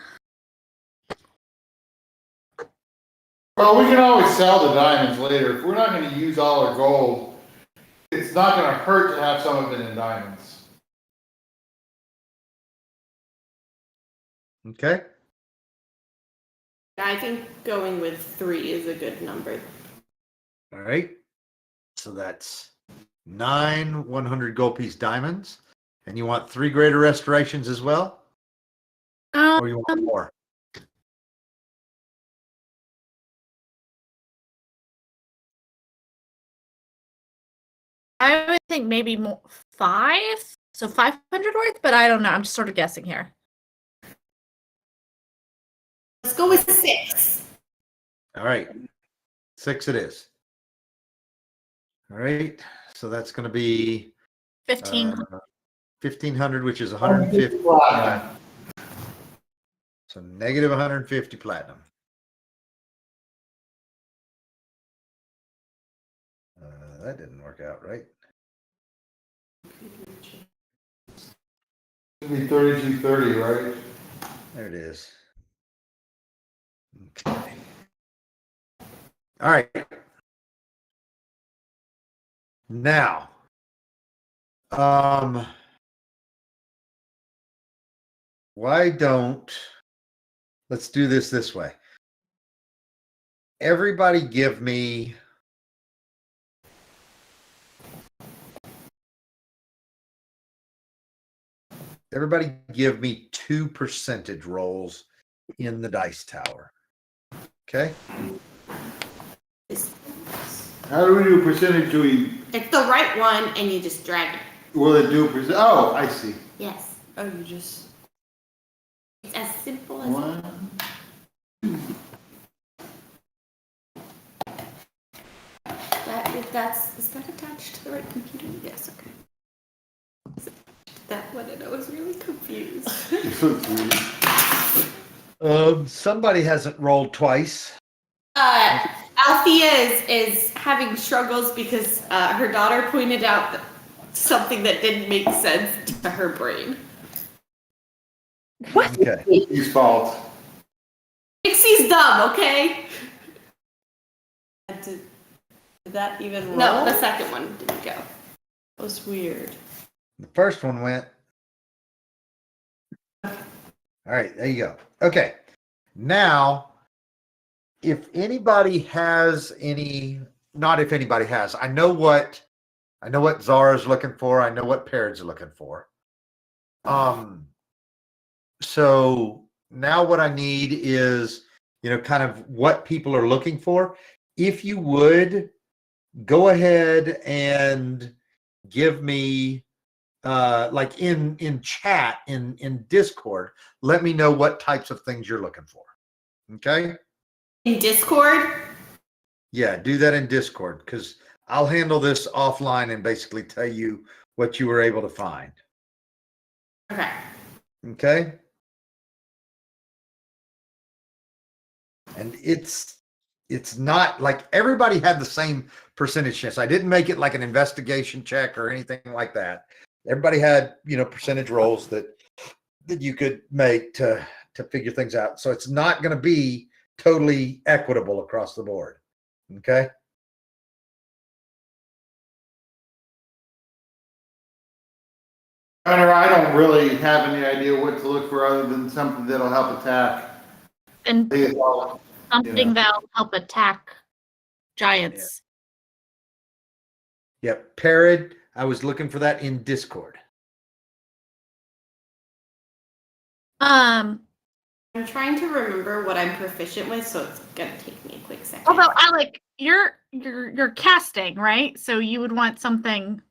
Well, we can always sell the diamonds later. If we're not going to use all our gold, it's not going to hurt to have some of it in diamonds. Okay. I think going with 3 is a good number. All right. So that's 9 100 gold piece diamonds. And you want 3 greater restorations as well? Or you want more? I would think maybe more 5. So 500 worth, but I don't know. I'm just sort of guessing here. Let's go with 6. All right. 6 it is. All right. So that's going to be 15. 1,500, which is 150. So negative 150 platinum. That didn't work out, right? It'll be 3230, right? There it is. Okay. All right. Now, why don't, let's do this way. Everybody give me Everybody give me 2 percentage rolls in the dice tower. Okay? How do we do a percentage? Do we, It's the right one, and you just drag it. will it do a percent? Oh, I see. Yes. Oh, you just. It's as simple as One. that. Is that attached to the right computer? Yes, okay. That one, and I was really confused. Somebody hasn't rolled twice. Althea is having struggles because her daughter pointed out something that didn't make sense to her brain. What? Okay. Pixie's fault. Pixie's dumb, okay? Did that even roll? No, the second one didn't go. That was weird. The first one went. All right, there you go. Okay. Now, if anybody has any, not if anybody has, I know what Zara's looking for. I know what Parrod's looking for. So now what I need is, kind of what people are looking for. If you would go ahead and give me like in chat in Discord, let me know what types of things you're looking for. Okay? In Discord? Yeah, do that in Discord because I'll handle this offline and basically tell you what you were able to find. Okay. Okay? And it's not like everybody had the same percentage chance. I didn't make it like an investigation check or anything like that. Everybody had, percentage rolls that you could make to figure things out. So it's not going to be totally equitable across the board. Okay? Hunter, I don't really have any idea what to look for other than something that'll help attack. And It's all- something that'll help attack giants. Yep. Parrot, I was looking for that in Discord. Um, I'm trying to remember what I'm proficient with, so it's gonna take me a quick second. although Alec, you're casting, right? So you would want something.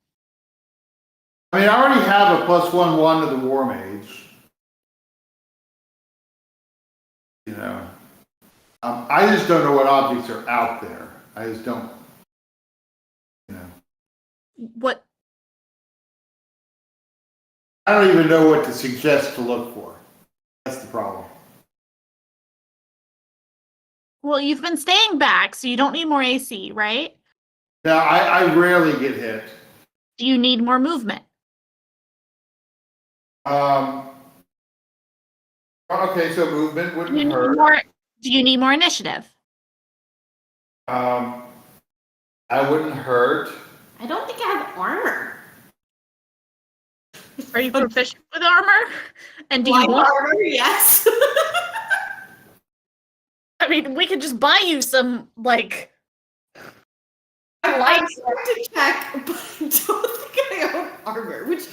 I mean, I already have a +1/1 to the War Mage. I just don't know what objects are out there. I just don't, What? I don't even know what to suggest to look for. That's the problem. Well, you've been staying back, so you don't need more AC, right? Now, I rarely get hit. Do you need more movement? Okay, so movement Do you wouldn't need hurt. more? Do you need more initiative? I wouldn't hurt. I don't think I have armor. Are you proficient with armor? And do you Light want? armor? Yes. I mean, we could just buy you some like. I'm Light trying to check, but I don't think I own armor, which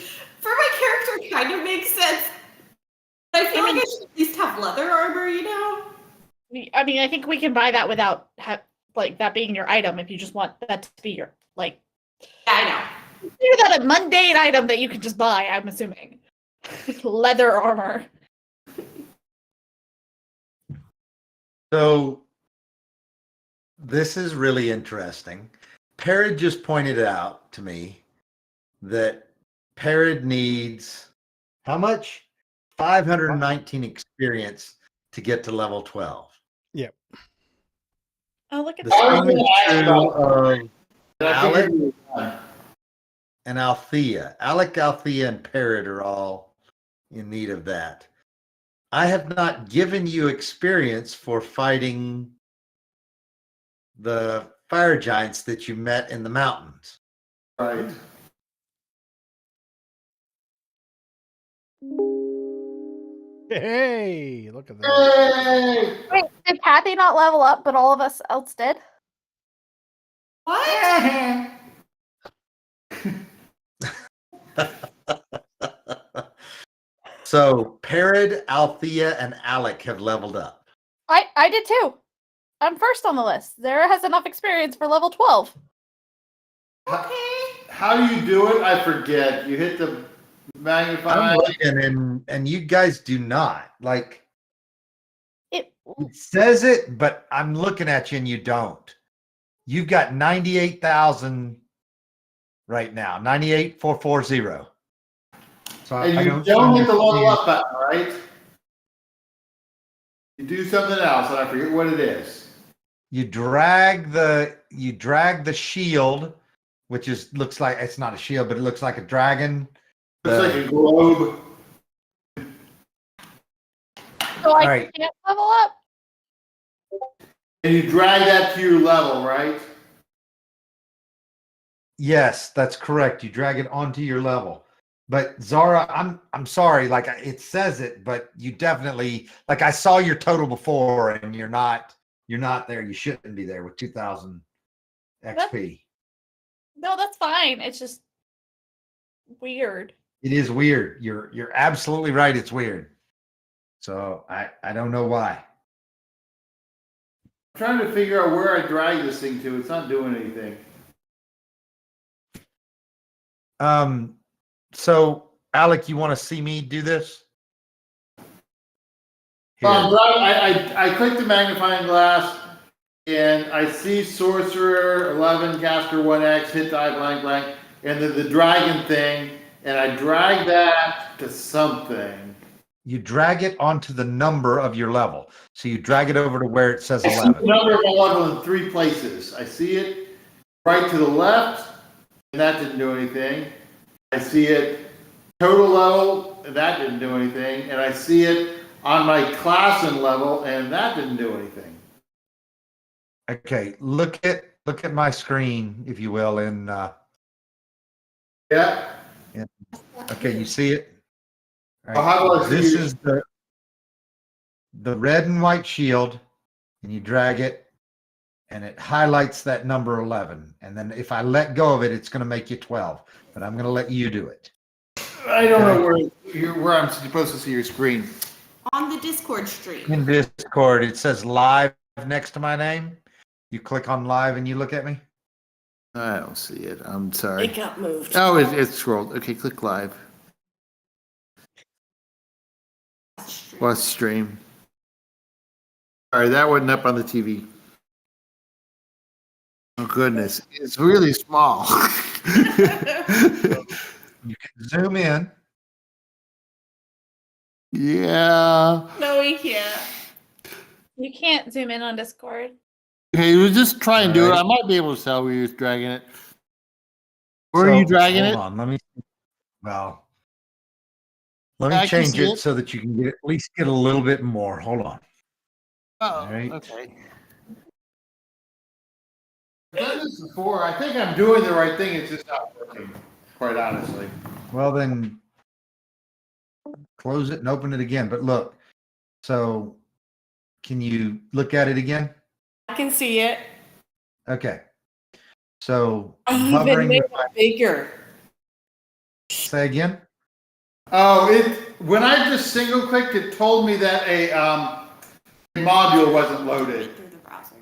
for my character kind of makes sense. But I feel like I should at least have leather armor, I mean, I think we can buy that without like that being your item. If you just want that to be your like. Yeah, I know. Consider that a mundane item that you can just buy. I'm assuming. Leather armor. So this is really interesting. Parrot just pointed out to me that Parrot needs how much? 519 experience to get to level 12. Yep. Oh, look at The that. same is true of Alec Alec? and Althea. Alec, Althea, and Parrot are all in need of that. I have not given you experience for fighting the fire giants that you met in the mountains. Right. Hey, look at that. Wait, did Kathy not level up, but all of us else did? What? So Parrot, Althea, and Alec have leveled up. I did too. I'm first on the list. Zara has enough experience for level 12. How do you do it? I forget. You hit the magnify. I'm looking and you guys do not. Like It it says it, but I'm looking at you and you don't. You've got 98,000 right now. 98,440. So And I you don't don't hit the see- level up button, right? You do something else, and I forget what it is. You drag the shield, which looks like it's not a shield, but it looks like a dragon. It's like a globe. So I right. can't level up? And you drag that to your level, right? Yes, that's correct. You drag it onto your level. But Zara, I'm sorry, like it says it, but you definitely like I saw your total before and you're not there. You shouldn't be there with 2000 XP. No, that's fine. It's just weird. It is weird. You're absolutely right. It's weird. So I don't know why. I'm trying to figure out where I drag this thing to. It's not doing anything. So Alec, you want to see me do this? Here. I click the magnifying glass and I see sorcerer 11, caster 1x, hit die blank blank, and then the dragon thing, and I drag that to something. You drag it onto the number of your level. So you drag it over to where it says I see the 11. number of my level in 3 places. I see it right to the left, and that didn't do anything. I see it total level, and that didn't do anything. And I see it on my class and level, and that didn't do anything. Okay, look at my screen, if you will, and Yeah. okay, you see it? All Well, how do I see this it? is the red and white shield, and you drag it, and it highlights that number 11. And then if I let go of it, it's going to make you 12. But I'm going to let you do it. I don't know where I'm supposed to see your screen. On the Discord stream. In Discord, it says live next to my name. You click on live and you look at me. I don't see it. I'm sorry. It got moved. Oh, it's scrolled. Okay, click live. Watch stream. Sorry, that wasn't up on the TV. Oh goodness, it's really small. You can zoom in. Yeah. No, we can't. You can't zoom in on Discord. Okay, we'll just try and do it. Alright. I might be able to tell where you're dragging it. Where are you dragging hold it? on, let me let I me can change see it it. so that you can get at least get a little bit more. Hold on. Oh, Alright. okay. I've done this before. I think I'm doing the right thing. It's just not working, quite honestly. Well, then close it and open it again. But look, so can you look at it again? I can see it. Okay. So I even hovering made with my, it bigger. say again. Oh, when I just single clicked, it told me that a module wasn't loaded. Through the browser.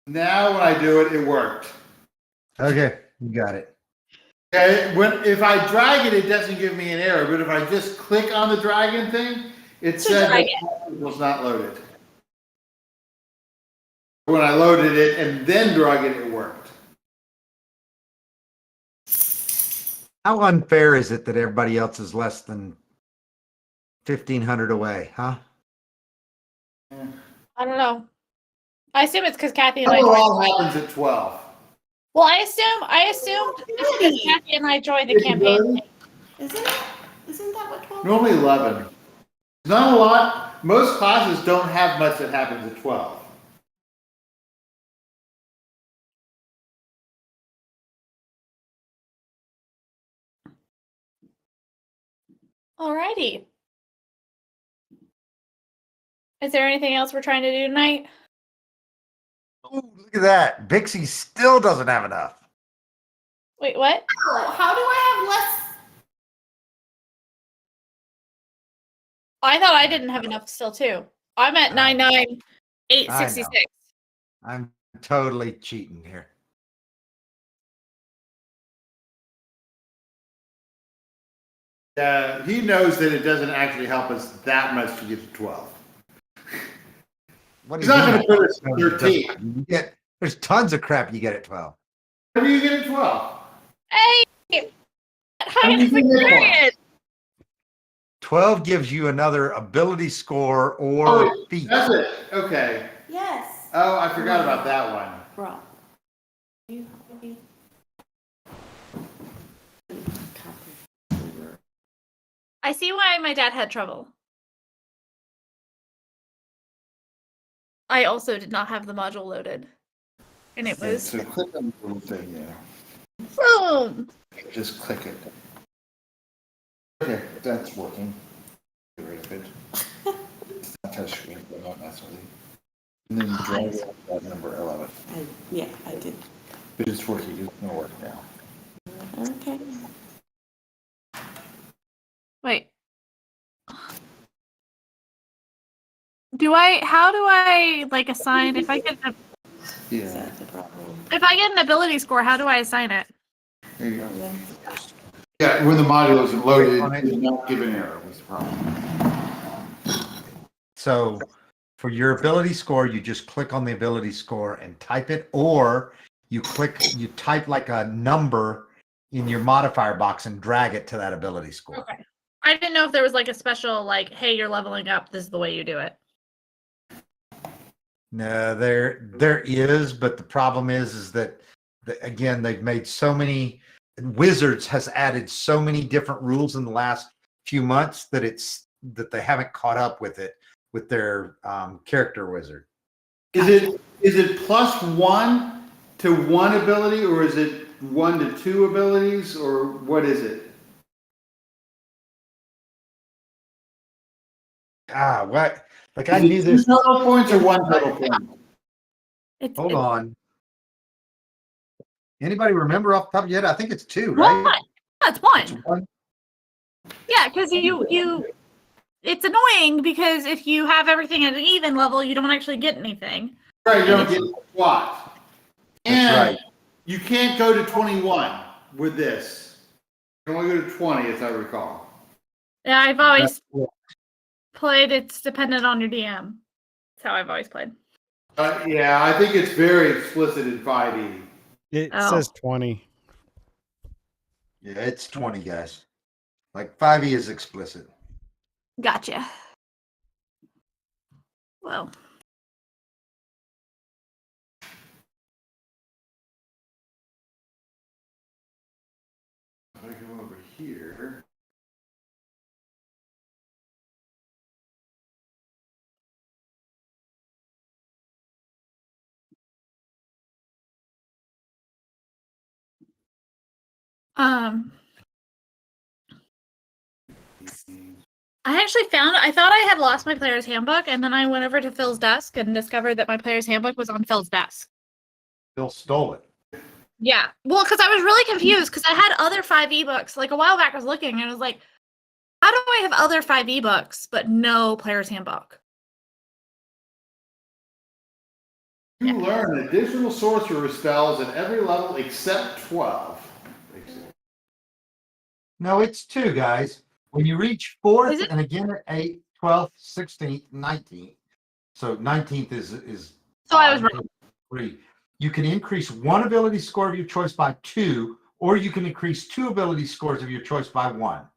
Now when I do it, it worked. Okay, you got it. Okay, if I drag it, it doesn't give me an error. But if I just click on the dragon thing, it said that it was not loaded. When I loaded it and then drag it, it worked. How unfair is it that everybody else is less than 1,500 away, huh? I don't know. I assume it's because Kathy and I Overall joined. happens at 12. Well, I assumed it's because Kathy and I joined the campaign. Isn't it? Isn't that what 12? Normally 11. Not a lot. Most classes don't have much that happens at 12. Alrighty. Is there anything else we're trying to do tonight? Ooh, look at that. Bixie still doesn't have enough. Wait, what? Oh, how do I have less? I thought I didn't have enough still too. I'm at 99866. I'm totally cheating here. He knows that it doesn't actually help us that much to get to 12. What He's not going to put us at 13. You get, there's tons of crap you get at 12. What do you get at 12? Hey! High do you think that experience! 12 gives you another ability score or Oh, feat. that's it. Okay. Yes. Oh, I forgot about that one. Bro. I see why my dad had trouble. I also did not have the module loaded. And it Yeah, was so click on the little thing, yeah. boom. Just click it. Okay, that's working. Get rid of it. It's not touch screen, but not necessarily. And then drag that number 11. I did. But it's working, it's gonna work now. Okay. Wait. How do I like assign if I get Yeah, That's the problem. if I get an ability score, how do I assign it? there you go. Yeah, when the module isn't loaded, On it. it's not giving error was the problem. So for your ability score, you just click on the ability score and type it, or you type like a number in your modifier box and drag it to that ability score. Okay. I didn't know if there was like a special like, hey, you're leveling up. This is the way you do it. No, there is, but the problem is that again, they've made so many. Wizards has added so many different rules in the last few months that they haven't caught up with it with their character wizard. Is it +1 to one ability, or is it 1 to 2 abilities, or what is it? What? Like I Is it knew 2 this. total points or 1 total point? Hold on. Anybody remember off the top of your head? I think it's 2, right? One. That's one. It's 1. Yeah, because you it's annoying because if you have everything at an even level, you don't actually get anything. Right, you don't get squat. And That's right. you can't go to 21 with this. You can only go to 20, as I recall. Yeah, I've always That's- played it's dependent on your DM. That's how I've always played. Yeah, I think it's very explicit in 5e. It Oh. says 20. Yeah, it's 20, guys. Like 5e is explicit. Gotcha. Well. If I come over here. I thought I had lost my player's handbook, and then I went over to Phil's desk and discovered that my player's handbook was on Phil's desk. Phil stole it. Yeah. Well, because I was really confused because I had other 5e books. Like a while back, I was looking and I was like, how do I have other 5e books but no player's handbook? You learn additional sorcerer spells at every level except 12. No, it's 2, guys. When you reach 4th and again at 8th, 12th, 16th, 19th. So 19th is So I was wrong. 3. You can increase 1 ability score of your choice by 2, or you can increase 2 ability scores of your choice by 1.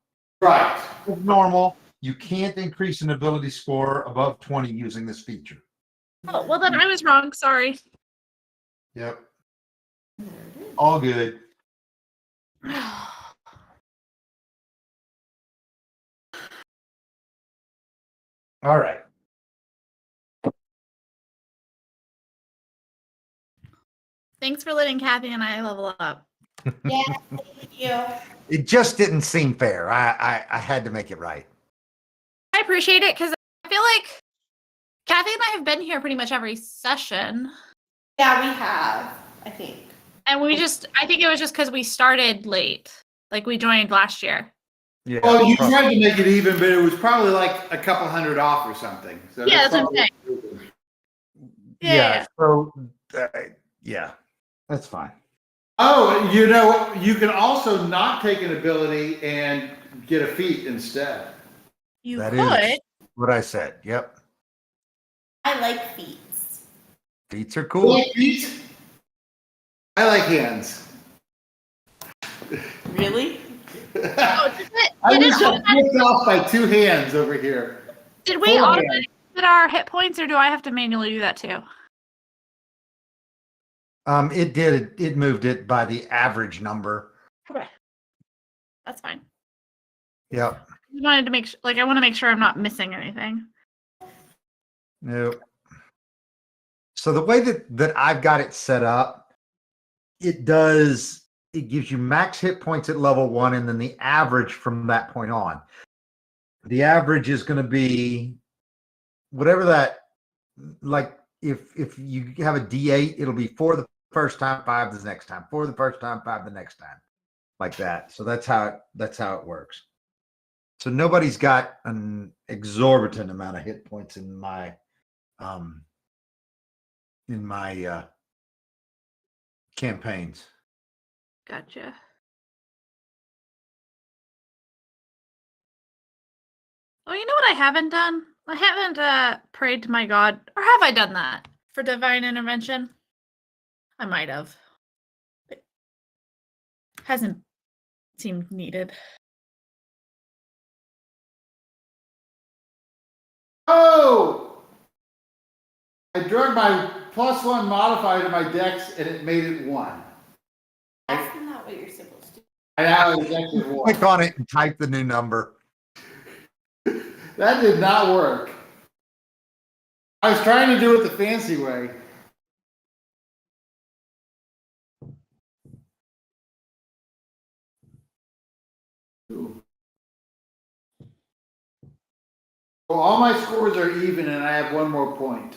Right. Normal. You can't increase an ability score above 20 using this feature. Oh, well, then I was wrong. Sorry. Yep. All good. All right. Thanks for letting Kathy and I level up. Yeah, thank you. It just didn't seem fair. I had to make it right. I appreciate it because I feel like Kathy and I have been here pretty much every session. Yeah, we have, I think. And I think it was just because we started late. Like we joined last year. Yeah. Well, you tried to make it even, but it was probably like a couple hundred off or something. So Yeah, that's what I'm probably- saying. Yeah. So, yeah, that's fine. Oh, you can also not take an ability and get a feat instead. You That could. is what I said. Yep. I like feats. Feats are You cool. like feet? I like hands. Really? Oh, I did it was just automatically- flipped off by 2 hands over here. Did we Full automatically get our hit points, or do I have to manually do that too? It did. It moved it by the average number. Okay, that's fine. Yep. I wanted to make I want to make sure I'm not missing anything. Nope. So the way that I've got it set up, it gives you max hit points at level 1 and then the average from that point on. The average is going to be whatever that, like if you have a D8, it'll be 4 the first time, 5 the next time, 4 the first time, 5 the next time, like that. So that's how it works. So nobody's got an exorbitant amount of hit points in my campaigns. Gotcha. Oh, you know what I haven't done? I haven't prayed to my god. Or have I done that for divine intervention? I might have. It hasn't seemed needed. Oh! I drug my +1 modifier to my dex and it made it 1. That's not what you're supposed to do. I now exactly 1. Click on it and type the new number. That did not work. I was trying to do it the fancy way. Ooh. Well, all my scores are even and I have 1 more point.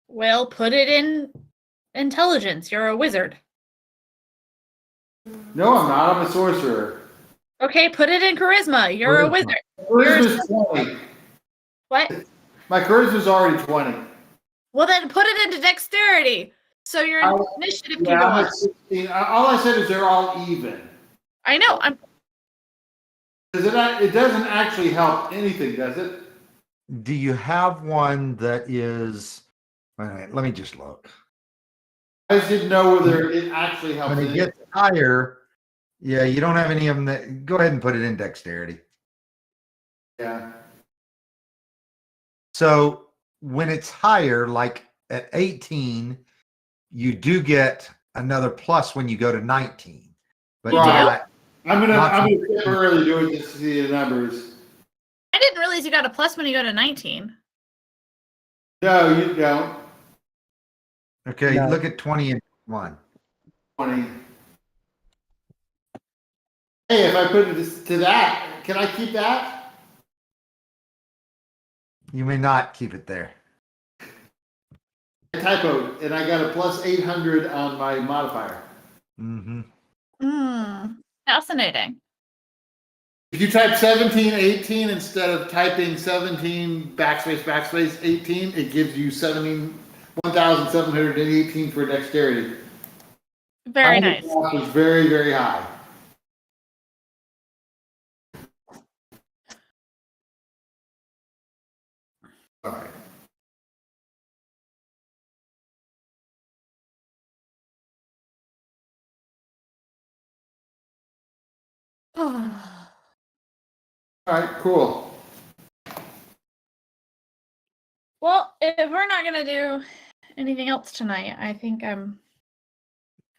Well, put it in intelligence. You're a wizard. No, I'm not. I'm a sorcerer. Okay, put it in charisma. You're a Charisma. wizard. Charisma's 20. What? My charisma's already 20. Well, then put it into dexterity. So your initiative can Yeah, go I'm up. at 16. All I said is they're all even. I know. It doesn't actually help anything, does it? Do you have one that is? All right, let me just look. I just didn't know whether it actually helps. When it gets higher, yeah, you don't have any of them that. Go ahead and put it in dexterity. Yeah. So when it's higher, like at 18, you do get another plus when you go to 19. But You do? not, I'm gonna Not- temporarily do it just to see the numbers. I didn't realize you got a plus when you go to 19. No, you don't. okay, No. look at 20 and 1. 20. Hey, if I put it to that, can I keep that? You may not keep it there. I typoed, and I got a plus 800 on my modifier. Mm-hmm. Fascinating. If you type 1718 instead of typing 17 backspace 18, it gives you 1,718 for dexterity. Very My nice. was very, very high. All right. All right, cool. Well, if we're not gonna do anything else tonight, I think I'm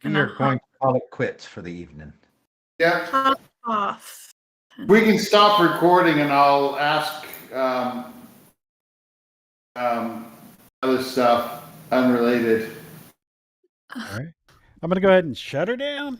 You're going to call it quits for the evening. Yeah, hop off. we can stop recording and I'll ask other stuff unrelated. All right. I'm going to go ahead and shut her down.